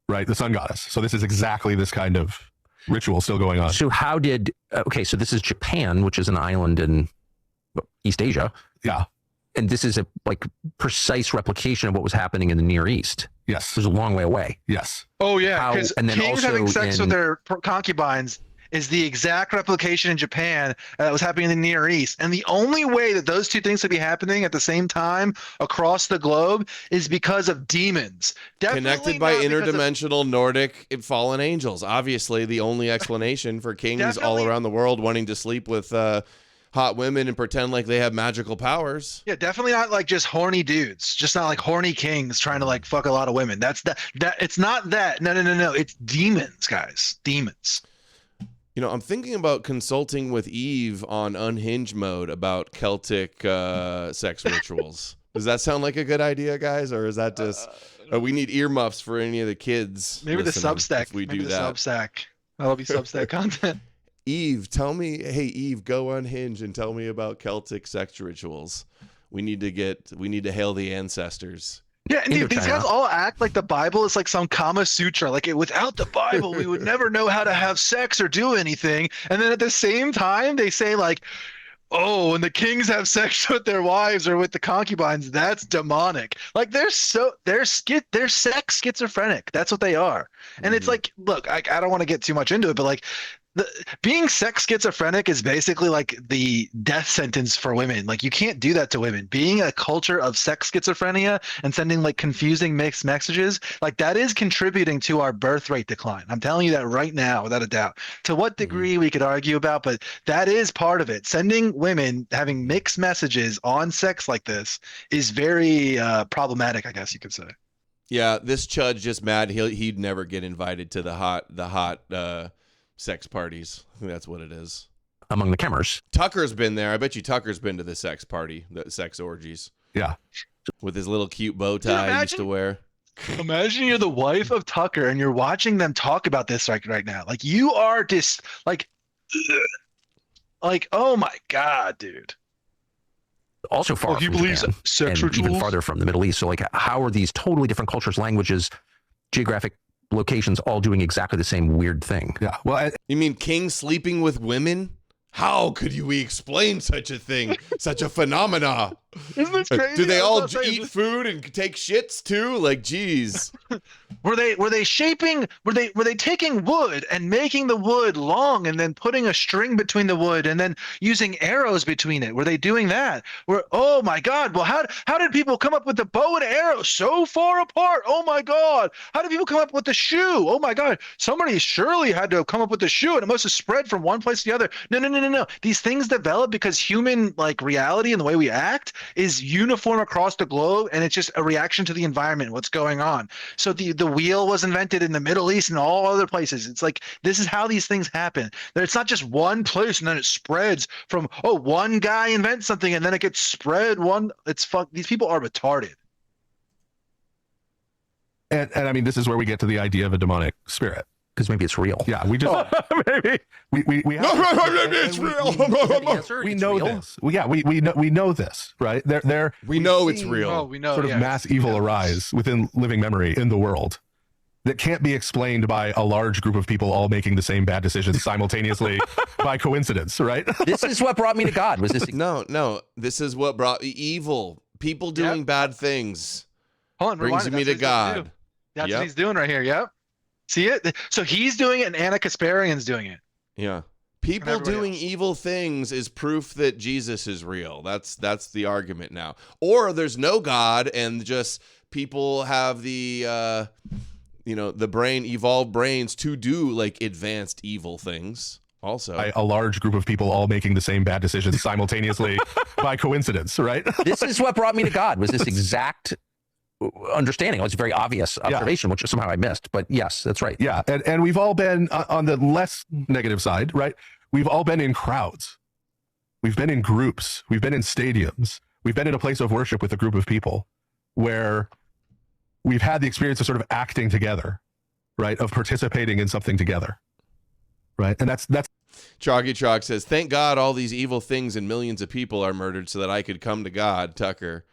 right, the sun goddess. So this is exactly this kind of ritual still going on. So so this is Japan, which is an island in East Asia. Yeah. And this is a like precise replication of what was happening in the Near East. Yes. It was a long way away. Yes. Oh yeah, because kings having sex with their concubines is the exact replication in Japan that was happening in the Near East. And the only way that those two things could be happening at the same time across the globe is because of demons. Connected by interdimensional Nordic fallen angels. Obviously, the only explanation for kings all around the world wanting to sleep with hot women and pretend like they have magical powers. Yeah, definitely not like just horny dudes. Just not like horny kings trying to like fuck a lot of women. It's not that. No. It's demons, guys. Demons. I'm thinking about consulting with Eve on Unhinged Mode about Celtic sex rituals. Does that sound like a good idea, guys? Or is that just... we need earmuffs for any of the kids. Maybe the Substack. Maybe the Substack. I love you Substack content. Eve, hey, Eve, go Unhinged and tell me about Celtic sex rituals. We need to hail the ancestors. Yeah, and dude, these guys all act like the Bible is like some Kama Sutra. Like without the Bible, we would never know how to have sex or do anything. And then at the same time, they say like, oh, when the kings have sex with their wives or with the concubines, that's demonic. Like they're sex schizophrenic. That's what they are. And it's like, look, I don't want to get too much into it, but like being sex schizophrenic is basically like the death sentence for women. Like you can't do that to women. Being a culture of sex schizophrenia and sending like confusing mixed messages, like that is contributing to our birth rate decline. I'm telling you that right now, without a doubt. To what degree we could argue about, but that is part of it. Sending women having mixed messages on sex like this is very problematic, I guess you could say. Yeah, this Chud's just mad. He'd never get invited to the hot sex parties. I think that's what it is. Among the Kemmers. Tucker's been there. I bet you Tucker's been to the sex party, the sex orgies. Yeah. With his little cute bow tie he used to wear. Imagine you're the wife of Tucker and you're watching them talk about this right now. Like you are just like, oh my God, dude. Also far from Japan, sex and even farther from the Middle East. So like, how are these totally different cultures, languages, geographic locations all doing exactly the same weird thing? Yeah. Well, you mean king sleeping with women? How could we explain such a thing, such a phenomena? Isn't this crazy? Do they all eat food and take shits too? Like, geez. Were they taking wood and making the wood long and then putting a string between the wood and then using arrows between it? Were they doing that? Oh my God. Well, how did people come up with the bow and arrow so far apart? Oh my God. How did people come up with the shoe? Oh my God. Somebody surely had to have come up with the shoe and it must have spread from one place to the other. No. These things develop because human like reality and the way we act is uniform across the globe, and it's just a reaction to the environment, what's going on. So the wheel was invented in the Middle East and all other places. It's like this is how these things happen. It's not just one place and then it spreads from one guy invents something and then it gets spread these people are retarded. And I mean, this is where we get to the idea of a demonic spirit. Because maybe it's real. Yeah, we just maybe we have maybe it's real. We know this. We know this, right? We know it's real. We know sort of mass evil arise within living memory in the world that can't be explained by a large group of people all making the same bad decisions simultaneously by coincidence, right? This is what brought me to God. Was this? No. This is what brought evil. People doing bad things. Hold on, brings me to God. That's what he's doing right here. Yep. See it? So he's doing it and Anna Kasparian's doing it. Yeah. People doing evil things is proof that Jesus is real. That's the argument now. Or there's no God and just people have the evolved brains to do like advanced evil things. Also, a large group of people all making the same bad decisions simultaneously by coincidence, right? This is what brought me to God. Was this exact understanding? It was a very obvious observation, which somehow I missed, but yes, that's right. Yeah. And we've all been on the less negative side, right? We've all been in crowds. We've been in groups. We've been in stadiums. We've been in a place of worship with a group of people where we've had the experience of sort of acting together, right? Of participating in something together, right? And that's Chalky Chalk says, thank God all these evil things and millions of people are murdered so that I could come to God. Tucker.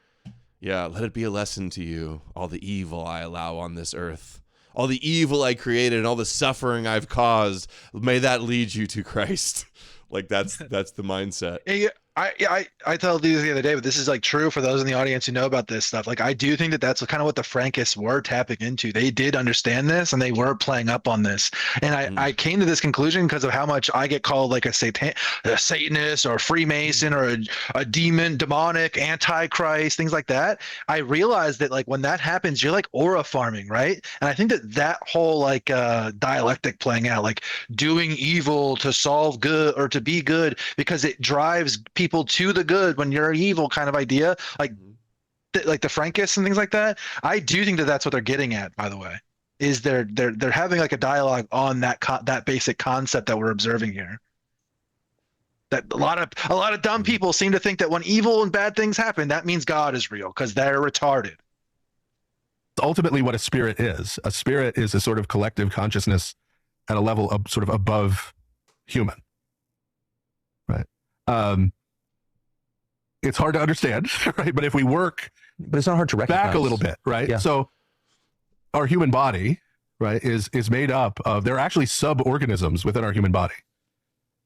Yeah, let it be a lesson to you, all the evil I allow on this earth, all the evil I created and all the suffering I've caused. May that lead you to Christ. Like that's the mindset. I told you the other day, but this is like true for those in the audience who know about this stuff. Like I do think that that's kind of what the Frankists were tapping into. They did understand this and they were playing up on this. And I came to this conclusion because of how much I get called like a Satanist or a Freemason or a demonic, antichrist, things like that. I realized that like when that happens, you're like aura farming, right? And I think that whole like dialectic playing out, like doing evil to solve good or to be good because it drives people to the good when you're evil kind of idea, like the Frankists and things like that. I do think that that's what they're getting at, by the way, is they're having like a dialogue on that basic concept that we're observing here. That a lot of dumb people seem to think that when evil and bad things happen, that means God is real because they're retarded. Ultimately what a spirit is. A spirit is a sort of collective consciousness at a level of sort of above human. Right. It's hard to understand, right? But if we work, but it's not hard to recognize. Back a little bit, right? Yeah. So our human body, right, is made up of, there are actually sub-organisms within our human body,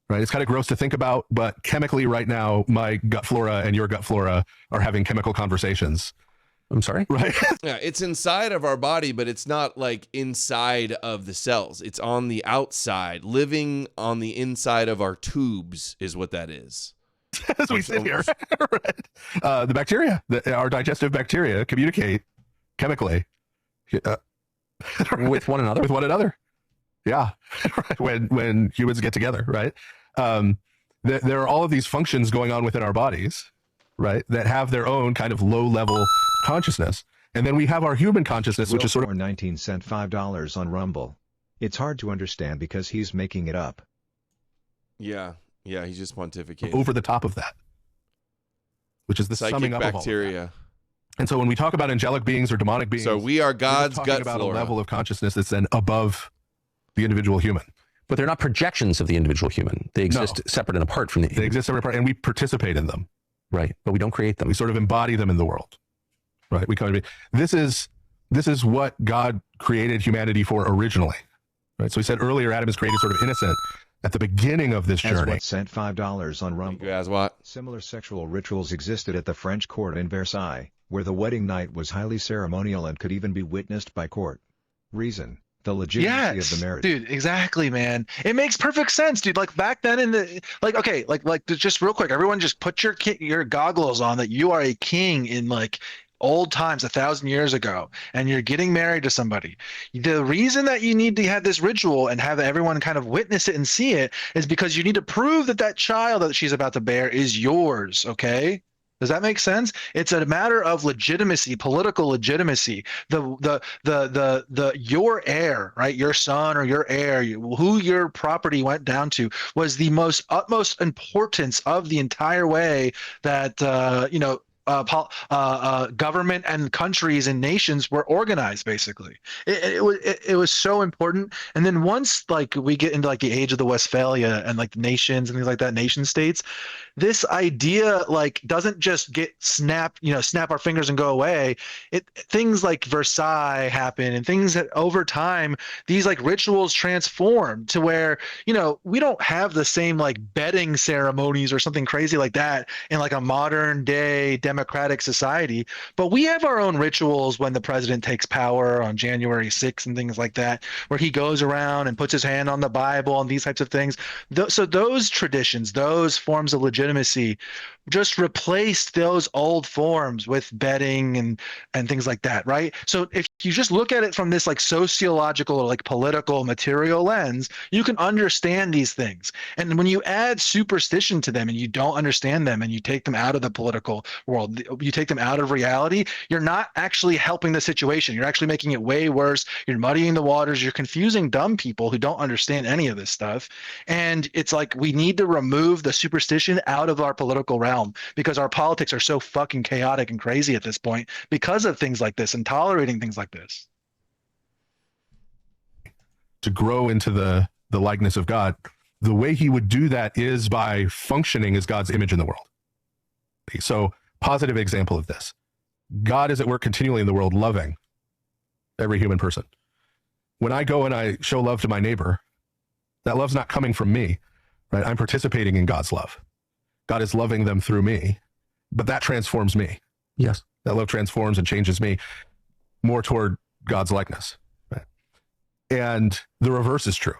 right? It's kind of gross to think about, but chemically right now, my gut flora and your gut flora are having chemical conversations. I'm sorry? Right. Yeah, it's inside of our body, but it's not like inside of the cells. It's on the outside. Living on the inside of our tubes is what that is. As we sit here. Right. The bacteria, our digestive bacteria communicate chemically with one another. With one another. Yeah. when humans get together, right? There are all of these functions going on within our bodies, right, that have their own kind of low-level consciousness. And then we have our human consciousness, which is sort of... 19 cent $5 on Rumble. It's hard to understand because he's making it up. Yeah, he's just pontificating. Over the top of that, which is the psychic summing up bacteria. Of all of that. And so when we talk about angelic beings or demonic beings... So we are God's gut about flora. A level of consciousness that's then above the individual human. But they're not projections of the individual human. They exist separate and apart from the... They exist separate and apart, and we participate in them. Right, but we don't create them. We sort of embody them in the world. Right, we kind of... This is what God created humanity for originally. Right, so he said earlier Adam is created sort of innocent at the beginning of this journey. As sent $5 on Rumble. As what? Similar sexual rituals existed at the French court in Versailles, where the wedding night was highly ceremonial and could even be witnessed by court. Reason: the legitimacy of the marriage. Dude, exactly, man. It makes perfect sense, dude. Like back then in the just real quick, everyone just put your goggles on that you are a king in like old times 1,000 years ago, and you're getting married to somebody. The reason that you need to have this ritual and have everyone kind of witness it and see it is because you need to prove that child that she's about to bear is yours. Okay. Does that make sense? It's a matter of legitimacy, political legitimacy. Your heir, right? Your son or your heir, who your property went down to, was the utmost importance of the entire way that government and countries and nations were organized. Basically, it was so important. And then once like we get into like the age of the Westphalia and like nations and things like that, nation states, this idea like doesn't just get snap our fingers and go away. Things like Versailles happen, and things that over time these like rituals transform to where we don't have the same like bedding ceremonies or something crazy like that in like a modern day democratic society, but we have our own rituals when the president takes power on January 6th and things like that, where he goes around and puts his hand on the Bible and these types of things. So those traditions, those forms of legitimacy just replaced those old forms with bedding and things like that, right? So if you just look at it from this like sociological or like political material lens, you can understand these things. And when you add superstition to them and you don't understand them and you take them out of the political world, you take them out of reality, you're not actually helping the situation. You're actually making it way worse. You're muddying the waters. You're confusing dumb people who don't understand any of this stuff. And it's like we need to remove the superstition out of our political realm because our politics are so fucking chaotic and crazy at this point because of things like this and tolerating things like this. To grow into the likeness of God, the way he would do that is by functioning as God's image in the world. So, positive example of this. God is at work continually in the world, loving every human person. When I go and I show love to my neighbor, that love's not coming from me, right? I'm participating in God's love. God is loving them through me, but that transforms me. Yes. That love transforms and changes me more toward God's likeness. Right? And the reverse is true,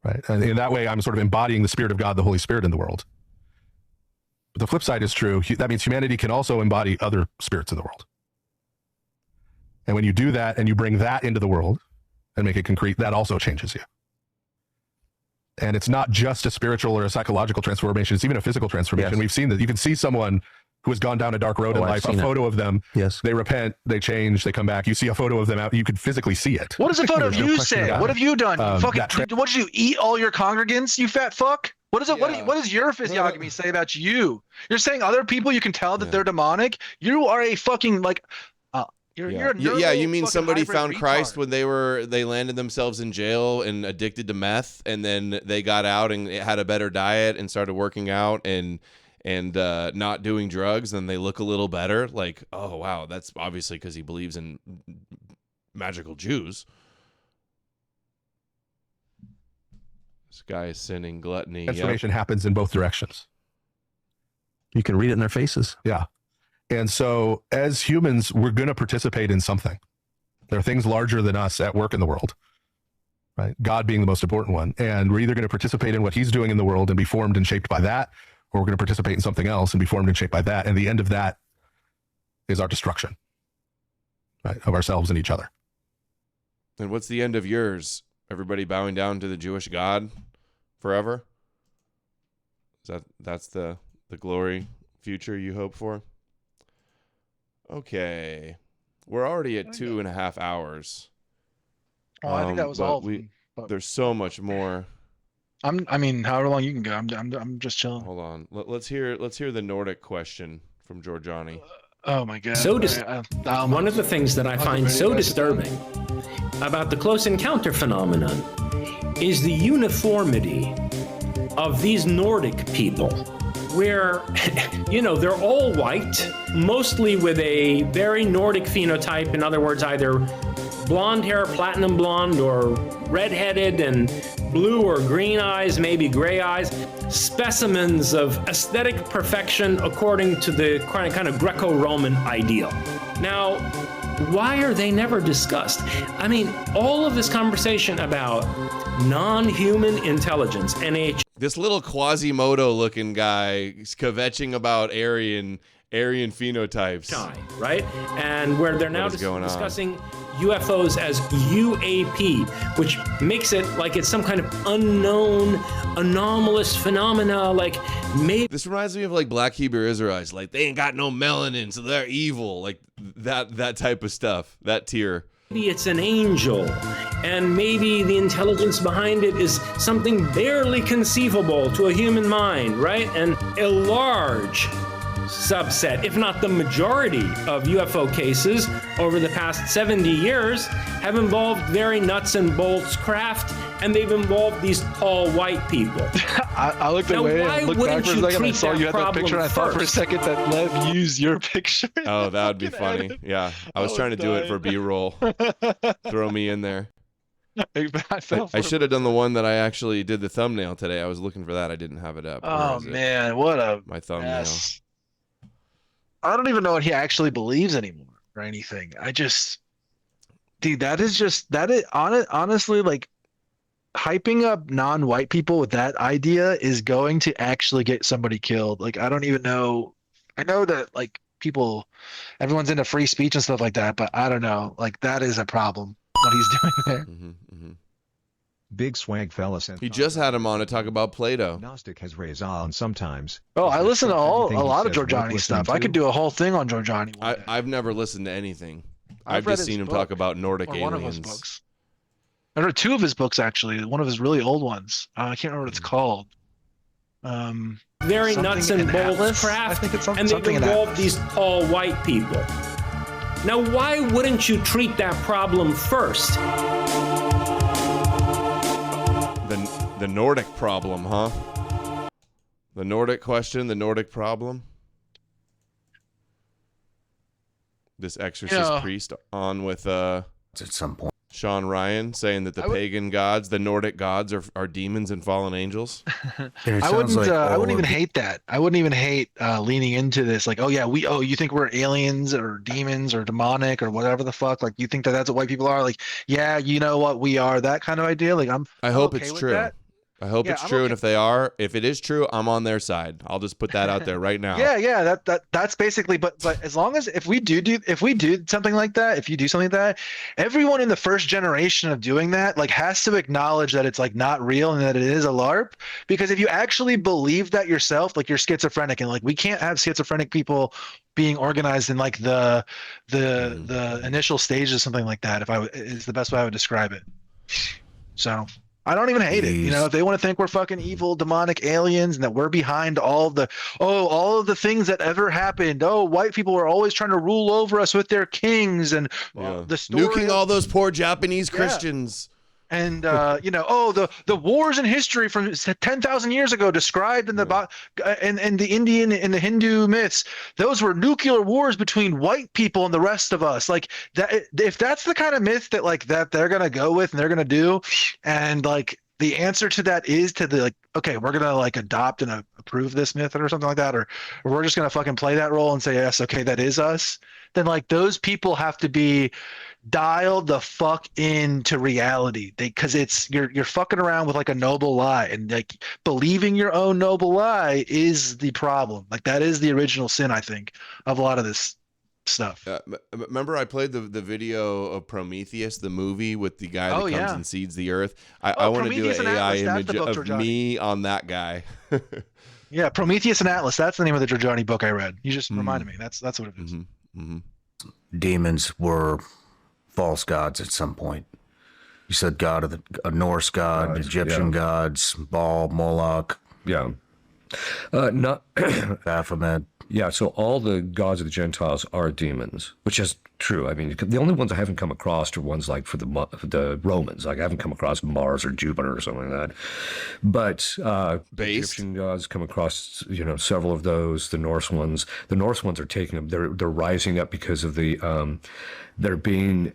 right? And in that way, I'm sort of embodying the Spirit of God, the Holy Spirit in the world. But the flip side is true. That means humanity can also embody other spirits in the world. And when you do that and you bring that into the world and make it concrete, that also changes you. And it's not just a spiritual or a psychological transformation. It's even a physical transformation. Yes. We've seen that. You can see someone who has gone down a dark road in life, a photo of them. Yes. They repent, they change, they come back. You see a photo of them out. You can physically see it. What does a photo of you say? What have you done? What did you eat all your congregants, you fat fuck? What is it? Yeah. What does your physiognomy say about you? You're saying other people, you can tell that they're demonic. You are a fucking like... You're you mean somebody found retard. Christ when they landed themselves in jail and addicted to meth, and then they got out and had a better diet and started working out and not doing drugs, and they look a little better. Like, oh wow, that's obviously because he believes in magical Jews. This guy is sinning, gluttony. Transformation happens in both directions. You can read it in their faces. Yeah. And so as humans, we're going to participate in something. There are things larger than us at work in the world, right? God being the most important one. And we're either going to participate in what he's doing in the world and be formed and shaped by that, or we're going to participate in something else and be formed and shaped by that. And the end of that is our destruction, right, of ourselves and each other. And what's the end of yours? Everybody bowing down to the Jewish God forever? That's the glory future you hope for? Okay. We're already at 2.5 hours. Oh, I think that was all of them. There's so much more. I mean, however long you can go. I'm just chilling. Hold on. Let's hear the Nordic question from Giorgiani. Oh my God. One of the things that I find so disturbing about the close encounter phenomenon is the uniformity of these Nordic people, where, they're all white, mostly with a very Nordic phenotype. In other words, either blonde hair, platinum blonde, or redheaded and blue or green eyes, maybe gray eyes, specimens of aesthetic perfection according to the kind of Greco-Roman ideal. Now, why are they never discussed? I mean, all of this conversation about non-human intelligence, this little Quasimodo looking guy is kvetching about Aryan phenotypes, right? And where they're now discussing UFOs as UAP, which makes it like it's some kind of unknown anomalous phenomena. Like, maybe this reminds me of like Black Hebrew Israelites, like they ain't got no melanin, so they're evil, like that type of stuff, that tier. Maybe it's an angel, and maybe the intelligence behind it is something barely conceivable to a human mind, right? And a large subset, if not the majority of UFO cases over the past 70 years have involved very nuts and bolts craft, and they've involved these tall white people. I looked away and looked back for a second. I saw you had that picture, and I thought for a second that Lev used your picture. Oh, that would be funny. Yeah, I was trying to do it for B-roll. Throw me in there. I should have done the one that I actually did the thumbnail today. I was looking for that. I didn't have it up. Oh man, what a my thumbnail. Mess. I don't even know what he actually believes anymore or anything. Dude, honestly, like, hyping up non-white people with that idea is going to actually get somebody killed. Like, I don't even know. I know that, like, everyone's into free speech and stuff like that, but I don't know. Like, that is a problem, what he's doing there. Big swag fella sent. He just had him on to talk about Plato. Gnostic has raised on sometimes. Oh, I listen to a lot of Giorgiani stuff. I could do a whole thing on Giorgiani. I've never listened to anything. I've just seen him talk about Nordic aliens. One of his books. I read 2 of his books, actually. One of his really old ones. I can't remember what it's called. Very nuts and bolts craft, and they've involved these tall white people. Now, why wouldn't you treat that problem first? The Nordic problem, huh? The Nordic question, the Nordic problem. This exorcist priest on with at some point Sean Ryan saying that the pagan gods, the Nordic gods, are demons and fallen angels. I wouldn't even hate that. I wouldn't even hate leaning into this. Like, you think we're aliens or demons or demonic or whatever the fuck? Like, you think that's what white people are? Like, yeah, you know what we are? That kind of idea. Like, I hope it's true. I hope it's true, and if it is true, I'm on their side. I'll just put that out there right now. Yeah, that's basically. But as long as if we do something like that, if you do something like that, everyone in the first generation of doing that like has to acknowledge that it's like not real and that it is a LARP. Because if you actually believe that yourself, like you're schizophrenic, and like we can't have schizophrenic people being organized in like the initial stages, something like that. Is the best way I would describe it. So. I don't even hate it. If they want to think we're fucking evil, demonic aliens and that we're behind all of the things that ever happened. Oh, white people were always trying to rule over us with their kings and the story nuking all those poor Japanese Christians. And the wars in history from 10,000 years ago described in the Indian and the Hindu myths, those were nuclear wars between white people and the rest of us. Like that, if that's the kind of myth that like that they're gonna go with and they're gonna do, and like the answer to that is to the like, okay, we're gonna like adopt and approve this myth or something like that, or we're just gonna fucking play that role and say yes, okay, that is us. Then like those people have to be dialed the fuck into reality. Because it's you're fucking around with like a noble lie, and like believing your own noble lie is the problem. Like that is the original sin, I think, of a lot of this stuff. Remember I played the video of Prometheus, the movie with the guy that comes and seeds the earth. I want to do an AI image of me on that guy. Yeah, Prometheus and Atlas. That's the name of the Giorgiani book I read. You just reminded me. That's what it is. Demons were false gods at some point. You said god of a Norse god, Egyptian gods, Baal, Moloch. Yeah. Not Baphomet. Yeah, so all the gods of the Gentiles are demons, which is true. I mean, the only ones I haven't come across are ones like for the Romans. Like I haven't come across Mars or Jupiter or something like that. But Egyptian gods come across, several of those. The Norse ones are taking them. They're rising up because of the they're being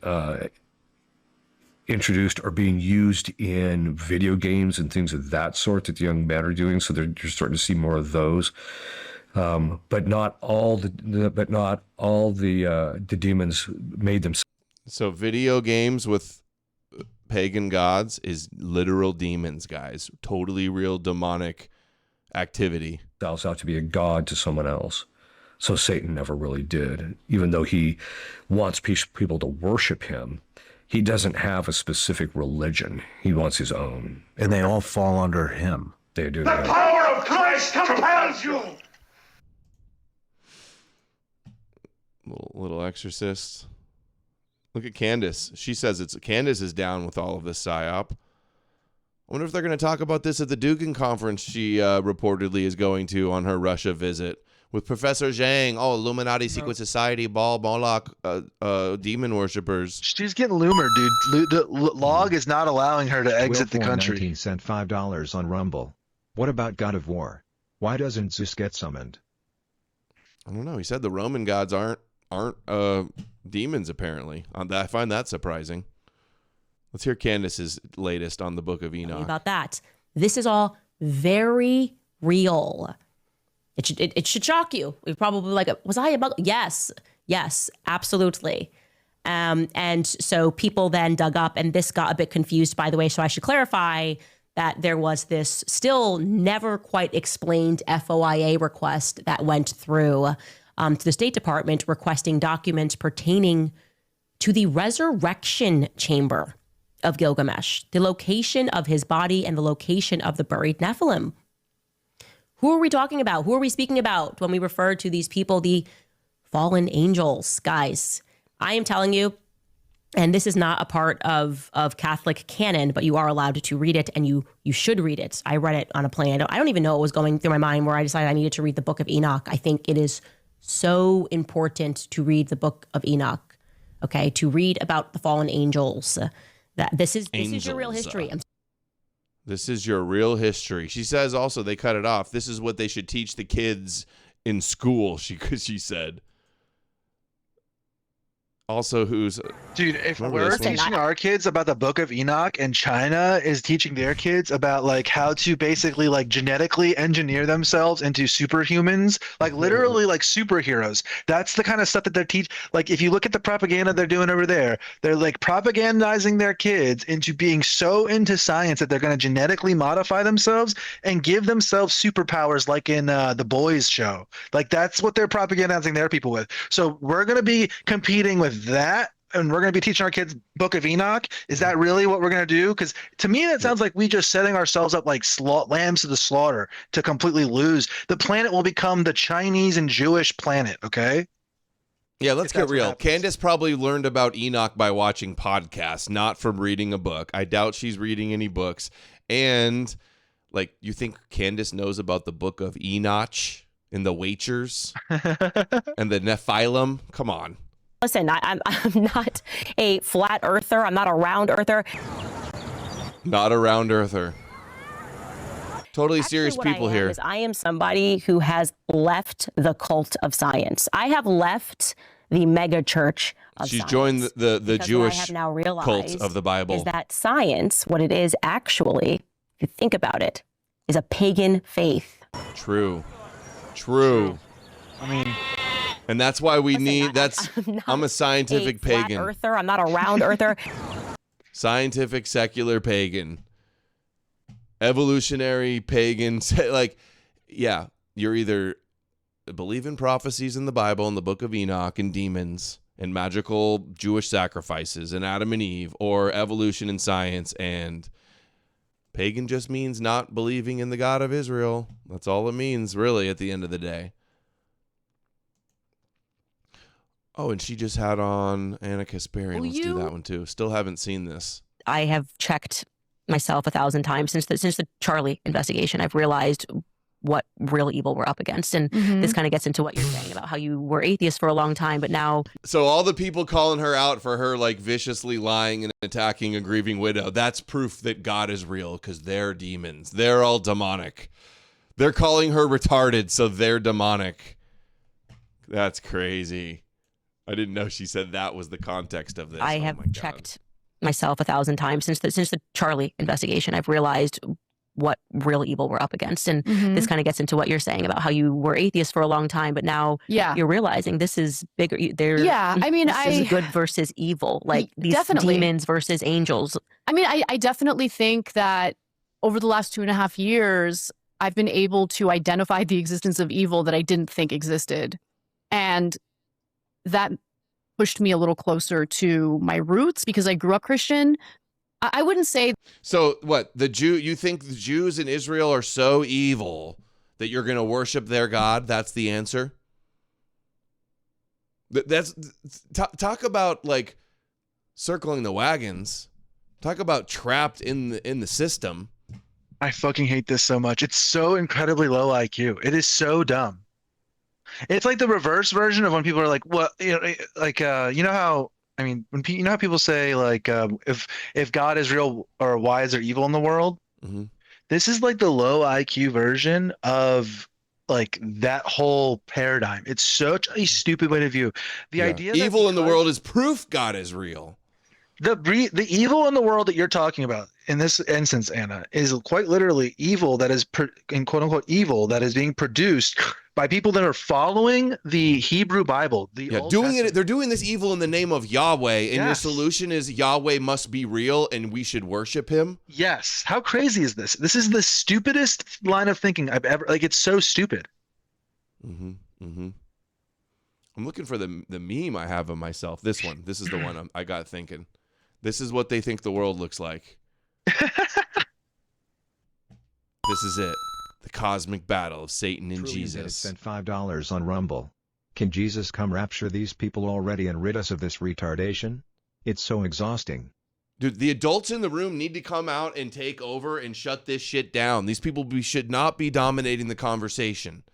introduced or being used in video games and things of that sort that the young men are doing. So you're starting to see more of those. But not all the demons made them. So video games with pagan gods is literal demons, guys. Totally real demonic activity. Themselves out to be a god to someone else. So Satan never really did, even though he wants people to worship him. He doesn't have a specific religion. He wants his own. And they all fall under him. They do. The power of Christ compels you. Little exorcist. Look at Candace. She says Candace is down with all of this psyop. I wonder if they're going to talk about this at the Dugan conference she reportedly is going to on her Russia visit with Professor Zhang. Oh, Illuminati, secret society, Baal, Moloch, demon worshippers. She's getting loomer, dude. The log is not allowing her to exit the country. 19 sent $5 on Rumble. What about God of War? Why doesn't Zeus get summoned? I don't know. He said the Roman gods aren't demons, apparently. I find that surprising. Let's hear Candace's latest on the Book of Enoch. About that. This is all very real. It should shock you. We probably like, was I about? Yes, absolutely. And so people then dug up, and this got a bit confused, by the way. So I should clarify that there was this still never quite explained FOIA request that went through to the State Department requesting documents pertaining to the resurrection chamber of Gilgamesh, the location of his body and the location of the buried Nephilim. Who are we talking about? Who are we speaking about when we refer to these people, the fallen angels? Guys, I am telling you, and this is not a part of Catholic canon, but you are allowed to read it, and you should read it. I read it on a plane. I don't even know what was going through my mind where I decided I needed to read the Book of Enoch. I think it is so important to read the Book of Enoch, okay? To read about the fallen angels. That this is your real history. This is your real history. She says also they cut it off. This is what they should teach the kids in school, she said. Also, dude, if we're teaching our kids about the Book of Enoch and China is teaching their kids about like how to basically like genetically engineer themselves into superhumans, like literally like superheroes. That's the kind of stuff that they're teaching. Like if you look at the propaganda they're doing over there, they're like propagandizing their kids into being so into science that they're going to genetically modify themselves and give themselves superpowers, like in the Boys show. Like that's what they're propagandizing their people with. So we're going to be competing with that, and we're going to be teaching our kids Book of Enoch. Is that really what we're going to do? Because to me that sounds like we just setting ourselves up like lambs to the slaughter to completely lose. The planet will become the Chinese and Jewish planet. Okay, yeah, let's get real. Candace probably learned about Enoch by watching podcasts, not from reading a book. I doubt she's reading any books. And like, you think Candace knows about the Book of Enoch and the Watchers and the Nephilim? Come on. Listen, I'm not a flat earther. I'm not a round earther. Not a round earther. Totally serious people here. I am somebody who has left the cult of science. I have left the mega church of She's science. Joined the Jewish what I have now realized cult of the Bible. Is that science, what it is actually, you think about it, is a pagan faith. True. I mean, and that's why we need. I'm a scientific pagan. Flat earther. I'm not a round earther. Scientific secular pagan. Evolutionary pagan. Like, yeah, you're either believe in prophecies in the Bible and the Book of Enoch and demons and magical Jewish sacrifices and Adam and Eve, or evolution and science. And pagan just means not believing in the God of Israel. That's all it means, really, at the end of the day. Oh, and she just had on Anna Kasparian. Let's do that one too. Still haven't seen this. I have checked myself 1,000 times since the Charlie investigation. I've realized what real evil we're up against. And this kind of gets into what you're saying about how you were atheist for a long time, but now... So all the people calling her out for her like viciously lying and attacking a grieving widow, that's proof that God is real, because they're demons. They're all demonic. They're calling her retarded, so they're demonic. That's crazy. I didn't know she said that was the context of this. I have checked myself 1,000 times since the Charlie investigation. I've realized what real evil we're up against. And this kind of gets into what you're saying about how you were atheist for a long time, but now you're realizing this is bigger. I mean, this is good versus evil, like these demons versus angels. I mean, I definitely think that over the last 2.5 years, I've been able to identify the existence of evil that I didn't think existed. And that pushed me a little closer to my roots because I grew up Christian. I wouldn't say. So what, you think the Jews in Israel are so evil that you're going to worship their God? That's the answer. Talk about like circling the wagons. Talk about trapped in the system. I fucking hate this so much. It's so incredibly low IQ. It is so dumb. It's like the reverse version of when people are like, "Well, you know how." I mean, you know how people say like, if God is real, or why is there evil in the world? This is like the low IQ version of like that whole paradigm. It's such a stupid way to view the idea. Evil in the world is proof God is real. The evil in the world that you're talking about in this instance, Anna, is quite literally evil that is in quote unquote evil that is being produced by people that are following the Hebrew Bible. They're doing this evil in the name of Yahweh, and your solution is Yahweh must be real and we should worship him? Yes. How crazy is this? This is the stupidest line of thinking I've ever, like, it's so stupid. I'm looking for the meme I have of myself. This one. This is the one I got thinking. This is what they think the world looks like. This is it. The cosmic battle of Satan and Jesus. Spent $5 on Rumble. Can Jesus come rapture these people already and rid us of this retardation? It's so exhausting. Dude, the adults in the room need to come out and take over and shut this shit down. These people should not be dominating the conversation.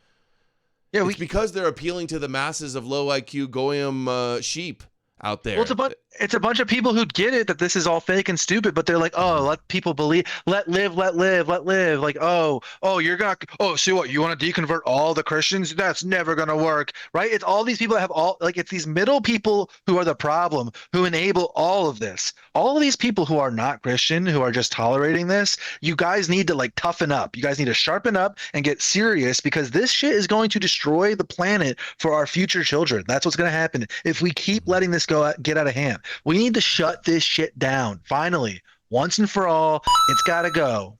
Yeah, it's because they're appealing to the masses of low IQ Goyim sheep out there. Well, it's a bunch of people who get it that this is all fake and stupid, but they're like, oh, let people believe, let live. Like, you're gonna, see what, you want to deconvert all the Christians? That's never gonna work, right? It's all these people that have it's these middle people who are the problem, who enable all of this. All of these people who are not Christian, who are just tolerating this, you guys need to like toughen up. You guys need to sharpen up and get serious, because this shit is going to destroy the planet for our future children. That's what's gonna happen if we keep letting this get out of hand. We need to shut this shit down. Finally, once and for all, it's got to go.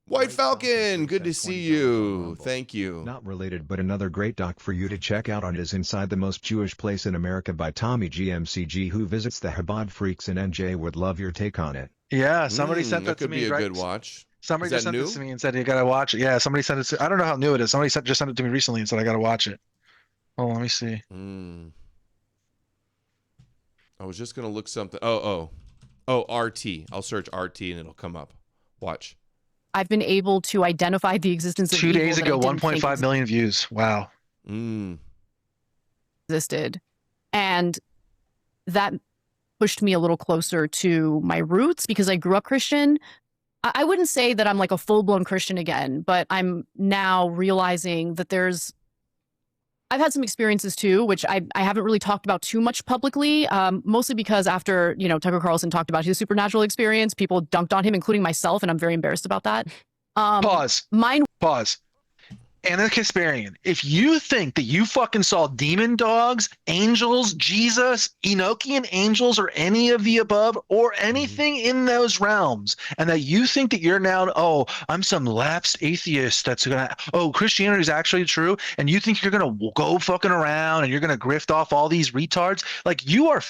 White Falcon, good to see you. Thank you. Not related, but another great doc for you to check out on is Inside the Most Jewish Place in America by Tommy GMCG, who visits the Chabad freaks in NJ. Would love your take on it. Yeah, somebody sent that to me. Could be a good watch. Somebody just sent this to me and said, you got to watch it. Yeah, somebody sent it to, I don't know how new it is. Somebody just sent it to me recently and said, I got to watch it. Oh, let me see. I was just going to look something. Oh, RT. I'll search RT and it'll come up. Watch. I've been able to identify the existence of 2 days ago, 1.5 million views. Wow. Existed. And that pushed me a little closer to my roots because I grew up Christian. I wouldn't say that I'm like a full-blown Christian again, but I'm now realizing that there's I've had some experiences too, which I haven't really talked about too much publicly, mostly because after, Tucker Carlson talked about his supernatural experience, people dunked on him, including myself, and I'm very embarrassed about that. Pause. Mine. Pause. Anna Kasparian, if you think that you fucking saw demon dogs, angels, Jesus, Enochian angels, or any of the above, or anything in those realms, and that you think that you're now, oh, I'm some lapsed atheist that's gonna, oh, Christianity is actually true, and you think you're gonna go fucking around and you're gonna grift off all these retards, like you are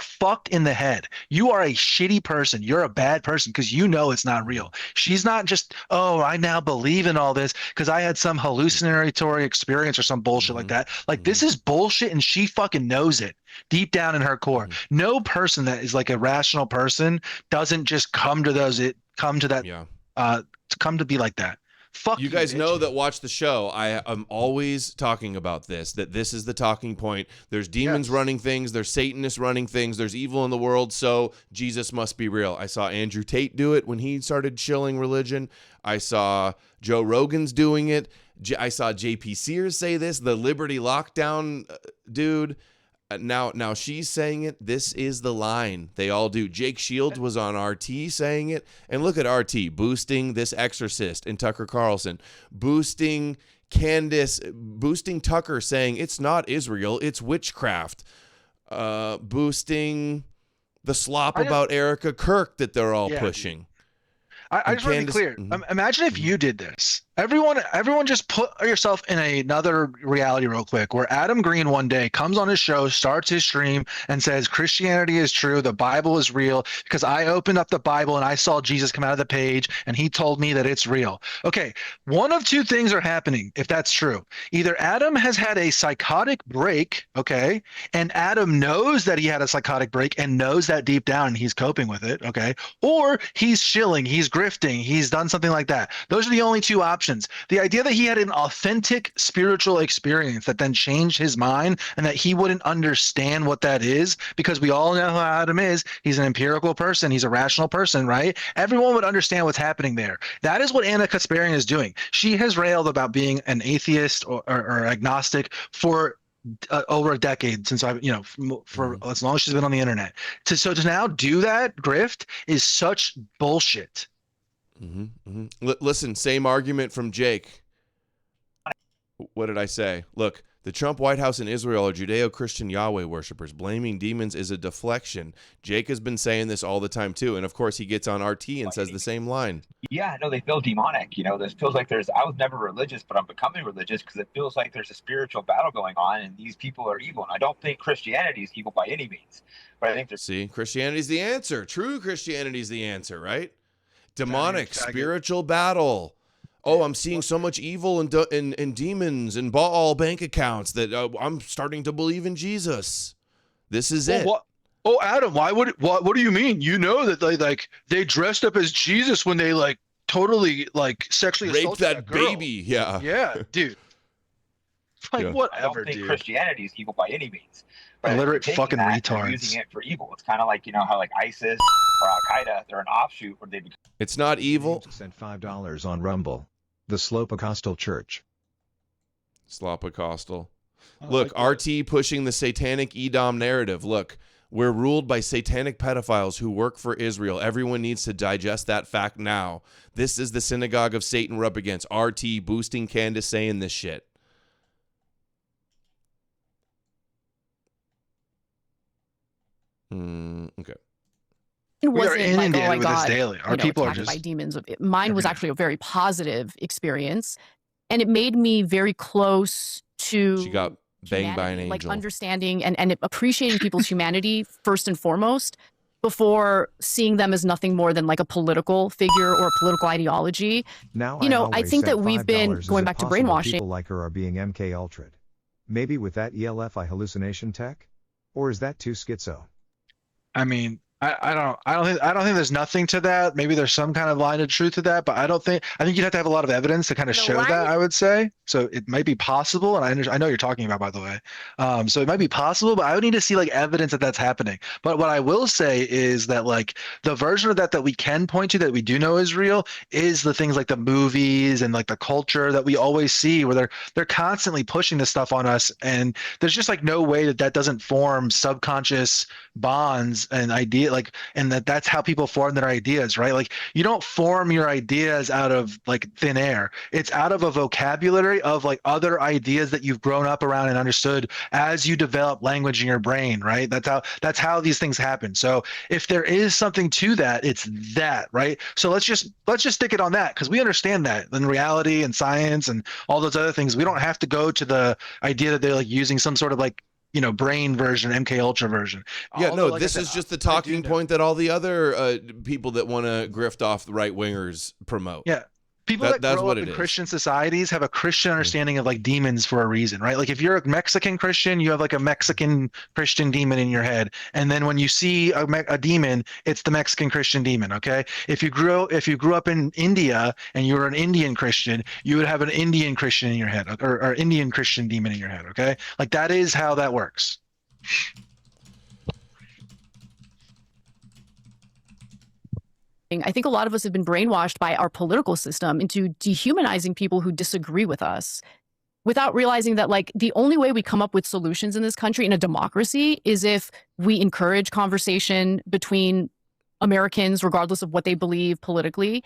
fucked in the head. You are a shitty person. You're a bad person because you know it's not real. She's not just, oh, I now believe in all this because I had some hallucinatory experience or some bullshit like that. Like this is bullshit, and she fucking knows it deep down in her core. No person that is like a rational person doesn't just come to be like that. Fuck you guys know that watch the show. I am always talking about this, that this is the talking point. There's demons running things. There's Satanists running things. There's evil in the world. So Jesus must be real. I saw Andrew Tate do it when he started shilling religion. I saw Joe Rogan's doing it. I saw JP Sears say this, the Liberty Lockdown dude. Now she's saying it. This is the line they all do. Jake Shields was on RT saying it. And look at RT boosting this exorcist and Tucker Carlson, boosting Candace, boosting Tucker saying it's not Israel, it's witchcraft, boosting the slop about Erica Kirk that they're all pushing. I just want to be clear. Imagine if you did this. Everyone just put yourself in another reality real quick where Adam Green one day comes on his show, starts his stream, and says Christianity is true, the Bible is real, because I opened up the Bible and I saw Jesus come out of the page and he told me that it's real. Okay, one of two things are happening if that's true. Either Adam has had a psychotic break, okay, and Adam knows that he had a psychotic break and knows that deep down and he's coping with it, okay, or he's shilling, he's grifting, he's done something like that. Those are the only two options. The idea that he had an authentic spiritual experience that then changed his mind and that he wouldn't understand what that is, because we all know how Adam is. He's an empirical person. He's a rational person, right? Everyone would understand what's happening there. That is what Anna Kasparian is doing. She has railed about being an atheist or agnostic for over a decade, since I've, for as long as she's been on the internet. So to now do that grift is such bullshit. Listen, same argument from Jake. What did I say? Look, the Trump White House and Israel are Judeo-Christian Yahweh worshipers. Blaming demons is a deflection. Jake has been saying this all the time too, and of course he gets on RT and says the same line. Yeah, no, they feel demonic. This feels like I was never religious, but I'm becoming religious because it feels like there's a spiritual battle going on, and these people are evil. And I don't think Christianity is evil by any means, but I think Christianity's the answer. True Christianity's the answer, right? Demonic spiritual battle. Oh, I'm seeing so much evil and demons and Baal bank accounts that I'm starting to believe in Jesus. This is it. What? Oh, Adam, what do you mean? You know that they dressed up as Jesus when they totally sexually raped assaulted that girl. baby. Yeah. Yeah, dude. Whatever, I don't think dude. Christianity is evil by any means. But illiterate fucking retards. They're using it for evil. It's kind of like how ISIS or Al Qaeda, they're an offshoot where they. It's not evil. Sent $5 on Rumble. The Slopocostal Church. Slopocostal. Look, RT pushing the satanic Edom narrative. Look, we're ruled by satanic pedophiles who work for Israel. Everyone needs to digest that fact now. This is the synagogue of Satan we're up against. RT boosting Candace saying this shit. Okay. It We are wasn't inundated like, with this daily. Our people are attacked just by demons. Mine was actually a very positive experience, and it made me very close to. She got banged by an angel. Like understanding and appreciating people's humanity first and foremost, before seeing them as nothing more than like a political figure or a political ideology. Now, I think that we've been going back to brainwashing. People like her are being MK Ultra'd. Maybe with that ELFI hallucination tech, or is that too schizo? I mean, I don't think there's nothing to that. Maybe there's some kind of line of truth to that, but I think you'd have to have a lot of evidence to kind of show that, I would say. So it might be possible, and I know what you're talking about, by the way. So it might be possible, but I would need to see like evidence that that's happening. But what I will say is that like the version of that we can point to that we do know is real is the things like the movies and like the culture that we always see where they're constantly pushing this stuff on us, and there's just like no way that doesn't form subconscious bonds and idea like, and that's how people form their ideas, right? Like you don't form your ideas out of like thin air. It's out of a vocabulary of like other ideas that you've grown up around and understood as you develop language in your brain, right? That's how these things happen. So if there is something to that, it's that, right? So let's just stick it on that, because we understand that in reality and science and all those other things. We don't have to go to the idea that they're like using some sort of like, you know, brain version, MK Ultra version. Yeah, Although, no, like this is just the talking point that all the other people that want to grift off the right wingers promote. Yeah. People that that's grow what up it in is. Christian societies have a Christian understanding of like demons for a reason, right? Like if you're a Mexican Christian, you have like a Mexican Christian demon in your head, and then when you see a demon, it's the Mexican Christian demon. Okay, if you grew up in India and you were an Indian Christian, you would have an Indian Christian in your head, or Indian Christian demon in your head. Okay, like that is how that works. I think a lot of us have been brainwashed by our political system into dehumanizing people who disagree with us without realizing that like the only way we come up with solutions in this country in a democracy is if we encourage conversation between Americans, regardless of what they believe politically.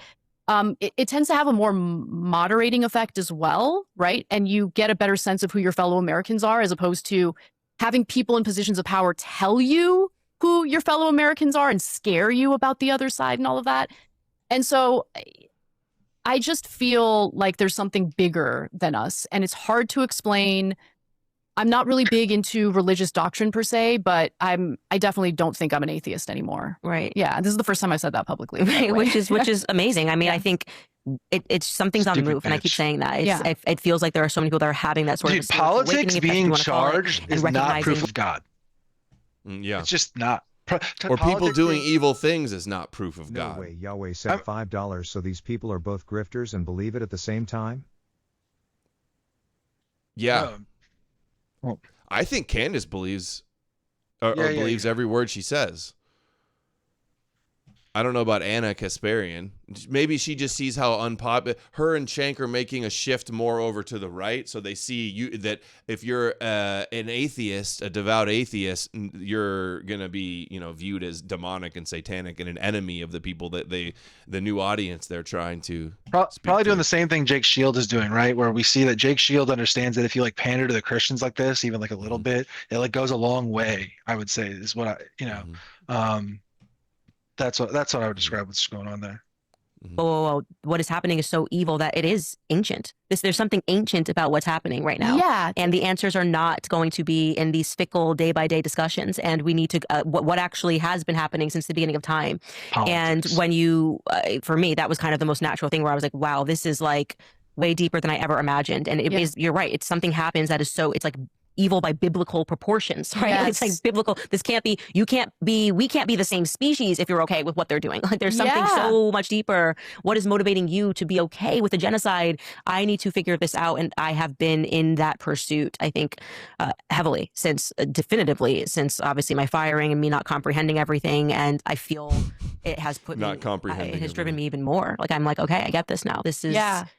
It tends to have a more moderating effect as well, right? And you get a better sense of who your fellow Americans are, as opposed to having people in positions of power tell you who your fellow Americans are and scare you about the other side and all of that. And so I just feel like there's something bigger than us, and it's hard to explain. I'm not really big into religious doctrine per se, but I definitely don't think I'm an atheist anymore. Right. Yeah. This is the first time I've said that publicly. Right, which is amazing. I mean, I think it's something's on the move, and I keep saying that. It feels like there are so many people that are having that sort of politics being charged is not proof of God. Yeah, it's just not. Or people doing evil things is not proof of God. No way. Yahweh said $5, so these people are both grifters and believe it at the same time? Yeah. I think Candace believes believes every word she says. I don't know about Anna Kasparian. Maybe she just sees how unpopular her and Shank are making a shift more over to the right. So they see you that if you're an atheist, a devout atheist, you're gonna be viewed as demonic and satanic and an enemy of the people that the new audience they're trying to probably doing the same thing Jake Shield is doing, right? Where we see that Jake Shield understands that if you like pander to the Christians like this, even like a little bit, it like goes a long way. I would say is what That's what I would describe what's going on there. What is happening is so evil that it is ancient. There's something ancient about what's happening right now. Yeah. And the answers are not going to be in these fickle day-by-day discussions. And we need to, what actually has been happening since the beginning of time. Politics. And when you, for me, that was kind of the most natural thing where I was like, wow, this is like way deeper than I ever imagined. And it is, you're right. It's something happens that is so, it's like evil by biblical proportions, right? Yes. It's like biblical. We can't be the same species if you're okay with what they're doing. Like there's something so much deeper. What is motivating you to be okay with the genocide? I need to figure this out. And I have been in that pursuit, I think, heavily definitively since obviously my firing and me not comprehending everything. And I feel it has put it has driven me even more. Like I'm like, okay, I get this now. This is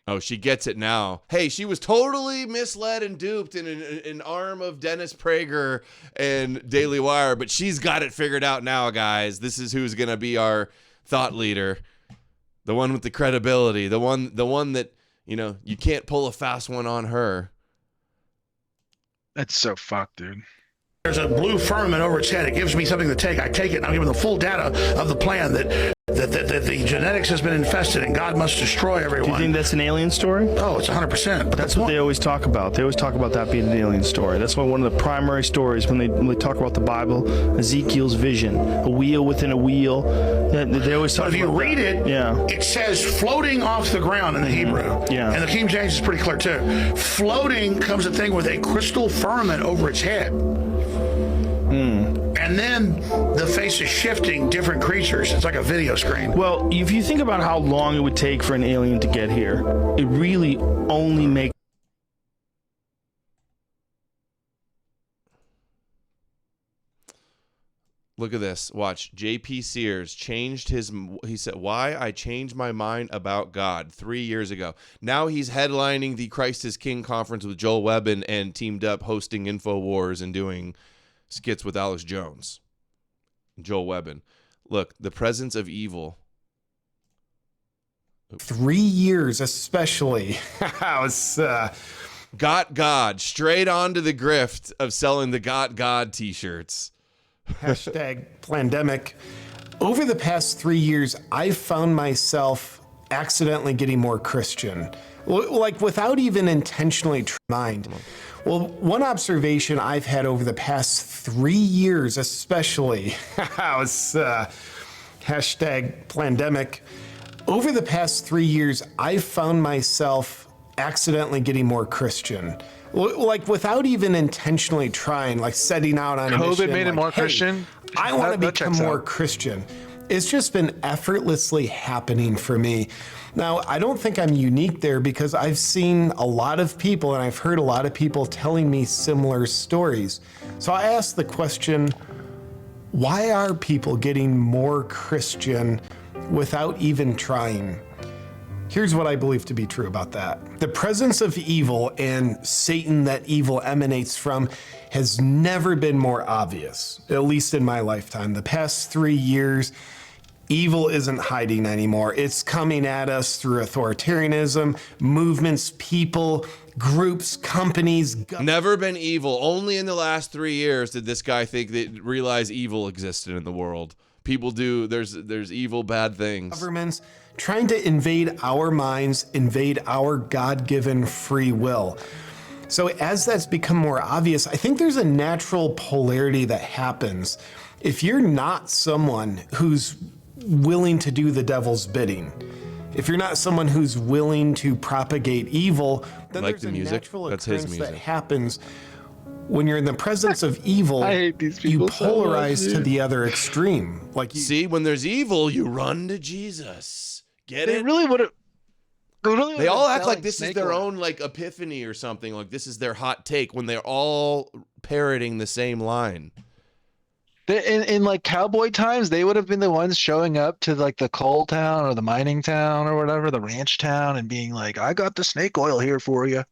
Oh, she gets it now. Hey, she was totally misled and duped in an arm of Dennis Prager and Daily Wire, but she's got it figured out now, guys. This is who's gonna be our thought leader, the one with the credibility, the one that you can't pull a fast one on her. That's so fucked, dude. There's a blue firmament over its head. It gives me something to take. I take it, and I'm given the full data of the plan that the genetics has been infested and God must destroy everyone. Do you think that's an alien story? Oh, it's 100%. But that's what they always talk about. They always talk about that being an alien story. That's one of the primary stories when they talk about the Bible, Ezekiel's vision, a wheel within a wheel. They always talk about if you read it, it says floating off the ground in the Hebrew. Yeah. And the King James is pretty clear too. Floating comes a thing with a crystal firmament over its head. And And then the face is shifting different creatures. It's like a video screen. Well, if you think about how long it would take for an alien to get here, it really only makes Look at this. Watch. J.P. Sears changed he said, why I changed my mind about God 3 years ago. Now he's headlining the Christ is King conference with Joel Webbin and teamed up hosting InfoWars and doing skits with Alex Jones. Joel Webbin. Look, the presence of evil. 3 years especially. Got God. Straight onto the grift of selling the Got God t-shirts. Hashtag plandemic. Over the past 3 years, I've found myself accidentally getting more Christian, like without even intentionally trying. Well, one observation I've had over the past 3 years, especially, hashtag plandemic. Over the past 3 years, I've found myself accidentally getting more Christian. Like without even intentionally trying, like setting out on a mission. COVID made it more Christian? I want to become more Christian. It's just been effortlessly happening for me. Now, I don't think I'm unique there because I've seen a lot of people and I've heard a lot of people telling me similar stories. So I asked the question, why are people getting more Christian without even trying? Here's what I believe to be true about that. The presence of evil and Satan that evil emanates from has never been more obvious, at least in my lifetime. The past 3 years, evil isn't hiding anymore. It's coming at us through authoritarianism, movements, people, groups, companies. Never been evil. Only in the last 3 years did this guy realize evil existed in the world. People do, there's evil, bad things. Governments trying to invade our minds, invade our God-given free will. So as that's become more obvious, I think there's a natural polarity that happens. If you're not someone who's willing to do the devil's bidding, if you're not someone who's willing to propagate evil, then like there's the a music. natural That's his occurrence music. that happens when you're in the presence of evil. I hate these you people so much, polarize to dude. the other extreme. Like See, when there's evil, you run to Jesus. Get They it? really would have. They all act like this is their own like epiphany or something. Like this is their hot take when they're all parroting the same line. In like cowboy times, they would have been the ones showing up to like the coal town or the mining town or whatever, the ranch town, and being like, "I got the snake oil here for you."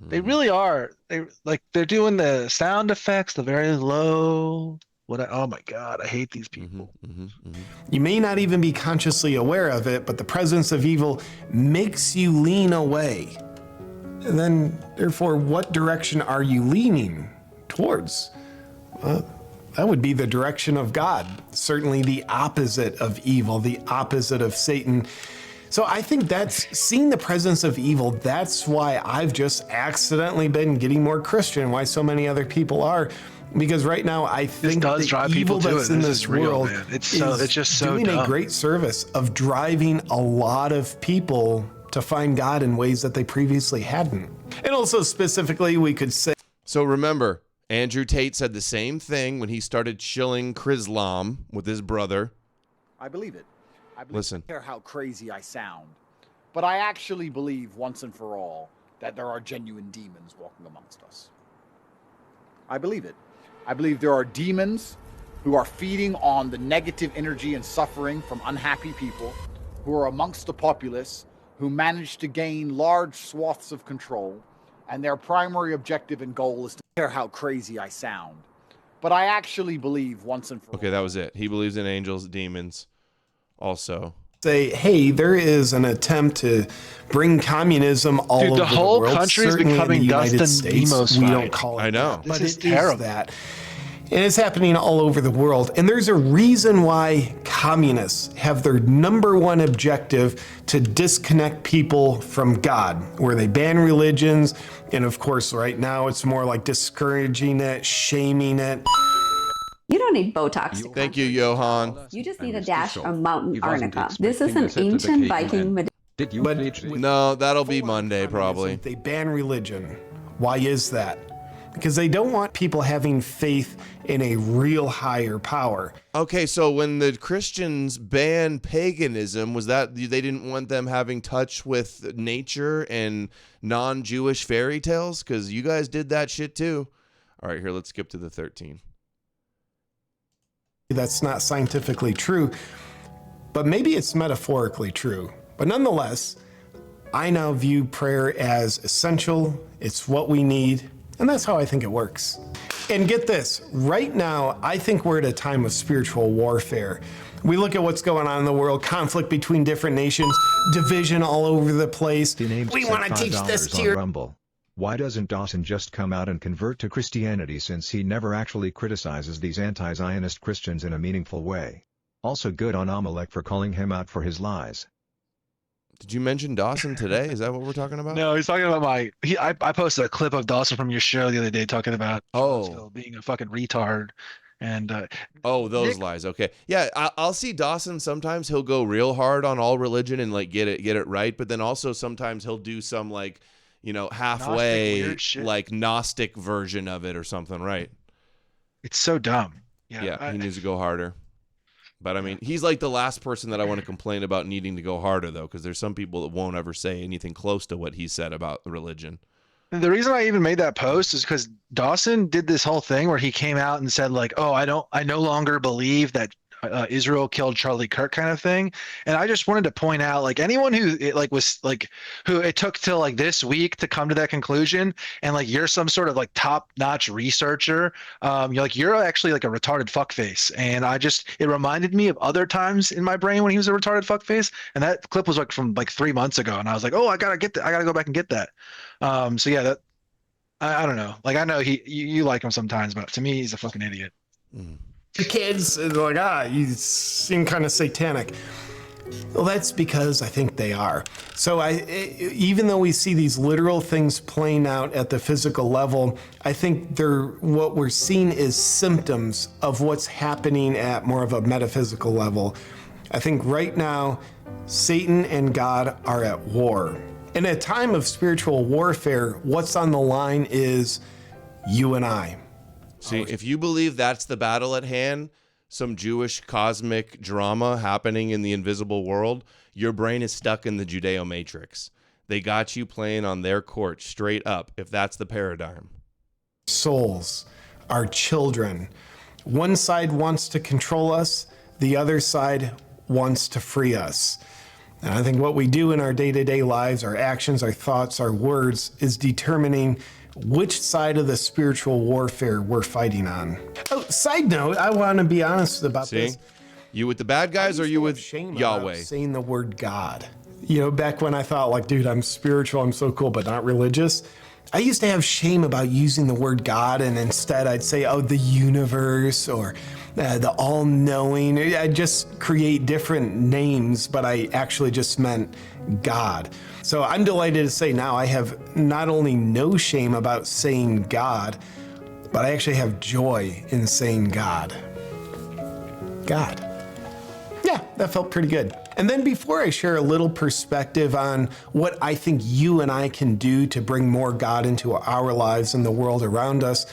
They really are. They're doing the sound effects, the very low. Oh my God, I hate these people. You may not even be consciously aware of it, but the presence of evil makes you lean away. And then, therefore, what direction are you leaning towards? That would be the direction of God. Certainly the opposite of evil, the opposite of Satan. So I think that's seeing the presence of evil. That's why I've just accidentally been getting more Christian, why so many other people are. Because right now, I think does the drive evil people to that's it. in This this is real, world man. It's is just so doing a dumb. great service of driving a lot of people to find God in ways that they previously hadn't. And also specifically, we could say. So remember, Andrew Tate said the same thing when he started chilling Chrislam with his brother. I believe it. I believe Listen. I don't care how crazy I sound, but I actually believe once and for all that there are genuine demons walking amongst us. I believe it. I believe there are demons who are feeding on the negative energy and suffering from unhappy people who are amongst the populace who manage to gain large swaths of control, and their primary objective and goal is to care how crazy I sound. But I actually believe once and for all. Okay, that was it. He believes in angels, demons, also. Say, hey, there is an attempt to bring communism all over the whole world. country is Certainly in becoming the United Dust and States, Nemo's we fight. don't call it I know. that, but This is it terrible. is that. And it's happening all over the world. And there's a reason why communists have their number one objective to disconnect people from God, where they ban religions. And of course, right now, it's more like discouraging it, shaming it. You don't need Botox. Thank you, Johan. You just need a dash of mountain arnica. This is an ancient Viking medicine. No, that'll be Monday probably. They ban religion. Why is that? because they don't want people having faith in a real higher power. Okay, so when the Christians banned paganism, was that they didn't want them having touch with nature and non-Jewish fairy tales? Because you guys did that shit too. All right, here, let's skip to the 13. That's not scientifically true, but maybe it's metaphorically true. But nonetheless, I now view prayer as essential. It's what we need, and that's how I think it works. And get this, right now, I think we're at a time of spiritual warfare. We look at what's going on in the world, conflict between different nations, division all over the place. We want to teach this to your... Rumble. Why doesn't Dawson just come out and convert to Christianity, since he never actually criticizes these anti-Zionist Christians in a meaningful way? Also good on Amalek for calling him out for his lies. Did you mention Dawson today? Is that what we're talking about? No, he's talking about I posted a clip of Dawson from your show the other day talking about being a fucking retard. And those lies. Okay. Yeah, I'll see Dawson sometimes. He'll go real hard on all religion and like get it right, but then also sometimes he'll do some like, you know, halfway like Gnostic version of it or something, right? It's so dumb. Yeah, he needs to go harder. But I mean, he's like the last person that I want to complain about needing to go harder, though, because there's some people that won't ever say anything close to what he said about religion. And the reason I even made that post is because Dawson did this whole thing where he came out and said like, "Oh, I no longer believe that Israel killed Charlie Kirk," kind of thing. And I just wanted to point out, like, anyone who who it took till like this week to come to that conclusion, and like you're some sort of like top-notch researcher, you're actually like a retarded fuckface. And it reminded me of other times in my brain when he was a retarded fuckface. And that clip was like from like 3 months ago, and I was like, oh, I gotta get that. I gotta go back and get that. So yeah, that I don't know. Like, I know you like him sometimes, but to me, he's a fucking idiot. The kids are like, you seem kind of satanic. Well, that's because I think they are. So even though we see these literal things playing out at the physical level, I think what we're seeing is symptoms of what's happening at more of a metaphysical level. I think right now, Satan and God are at war. In a time of spiritual warfare, what's on the line is you and I. See, if you believe that's the battle at hand, some Jewish cosmic drama happening in the invisible world, your brain is stuck in the Judeo matrix. They got you playing on their court straight up, if that's the paradigm. Souls, our children. One side wants to control us, the other side wants to free us. And I think what we do in our day-to-day lives, our actions, our thoughts, our words, is determining which side of the spiritual warfare we're fighting on. Oh, side note, I want to be honest about this. You with the bad guys or you with Yahweh? Saying the word God. You know, back when I thought like, dude, I'm spiritual, I'm so cool, but not religious. I used to have shame about using the word God, and instead I'd say, oh, the universe or the all-knowing. I'd just create different names, but I actually just meant God. So I'm delighted to say now I have not only no shame about saying God, but I actually have joy in saying God. God. Yeah, that felt pretty good. And then before I share a little perspective on what I think you and I can do to bring more God into our lives and the world around us,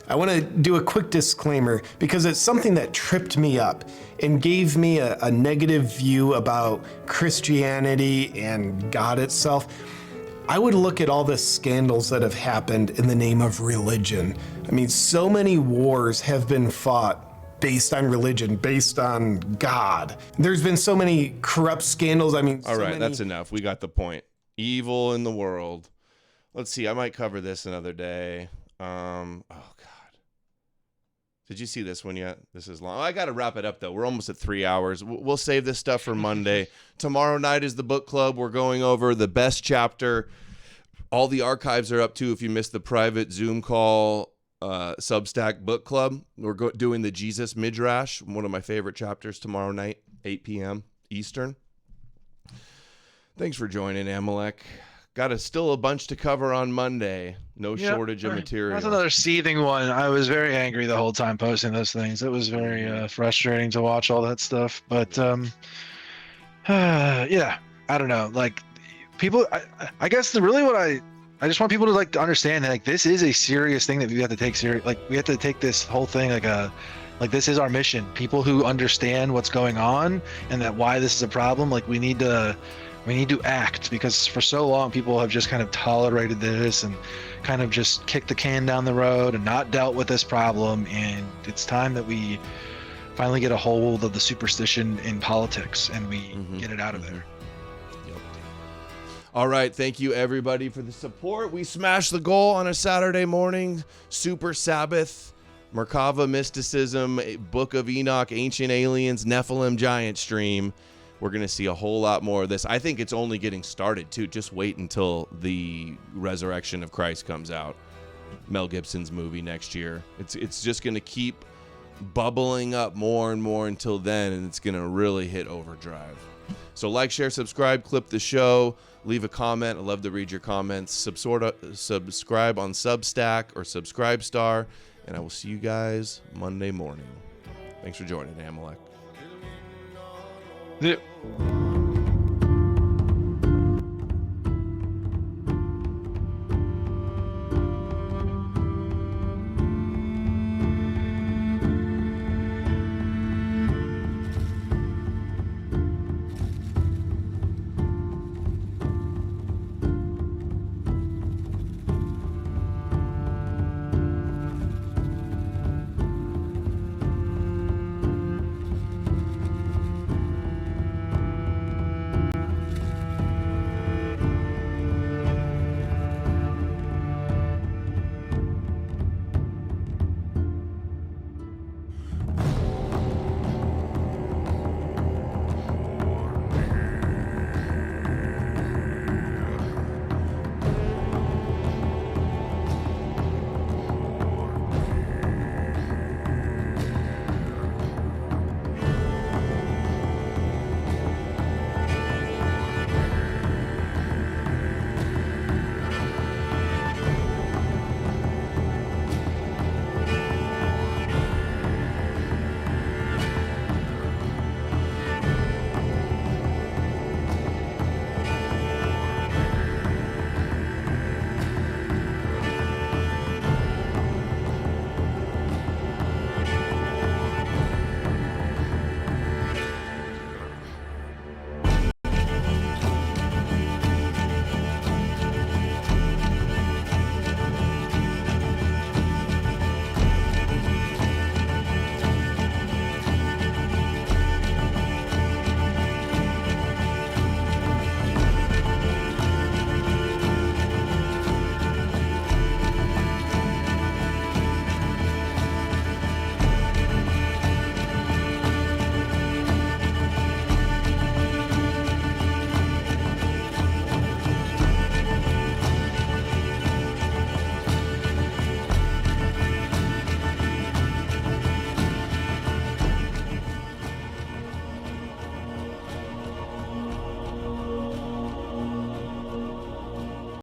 I want to do a quick disclaimer because it's something that tripped me up and gave me a negative view about Christianity and God itself. I would look at all the scandals that have happened in the name of religion. I mean, so many wars have been fought based on religion, based on God. There's been so many corrupt scandals. I mean, all right, that's enough. We got the point. Evil in the world. Let's see. I might cover this another day. Oh God. Did you see this one yet? This is long. I got to wrap it up though. We're almost at 3 hours. We'll save this stuff for Monday. Tomorrow night is the book club. We're going over the best chapter. All the archives are up too. If you missed the private Zoom call, Substack book club, we're doing the Jesus Midrash, one of my favorite chapters, tomorrow night, 8 p.m. Eastern. Thanks for joining, Amalek. Got still a bunch to cover on Monday. No shortage of material. That's another seething one. I was very angry the whole time posting those things. It was very frustrating to watch all that stuff. But yeah, I don't know. Like people, I guess what I just want people to like to understand that like this is a serious thing that we have to take serious. Like we have to take this whole thing like this is our mission. People who understand what's going on and that why this is a problem, like we need to act, because for so long people have just kind of tolerated this and kind of just kicked the can down the road and not dealt with this problem. And it's time that we finally get a hold of the superstition in politics and we get it out of there. All right, thank you everybody for the support. We smashed the goal on a Saturday morning. Super Sabbath, Merkava Mysticism, Book of Enoch, Ancient Aliens, Nephilim Giant stream. We're going to see a whole lot more of this. I think it's only getting started, too. Just wait until the Resurrection of Christ comes out. Mel Gibson's movie next year. It's just going to keep bubbling up more and more until then, and it's going to really hit overdrive. So like, share, subscribe, clip the show, leave a comment. I love to read your comments. Subscribe on Substack or Subscribestar, and I will see you guys Monday morning. Thanks for joining, Amalek. Yeah.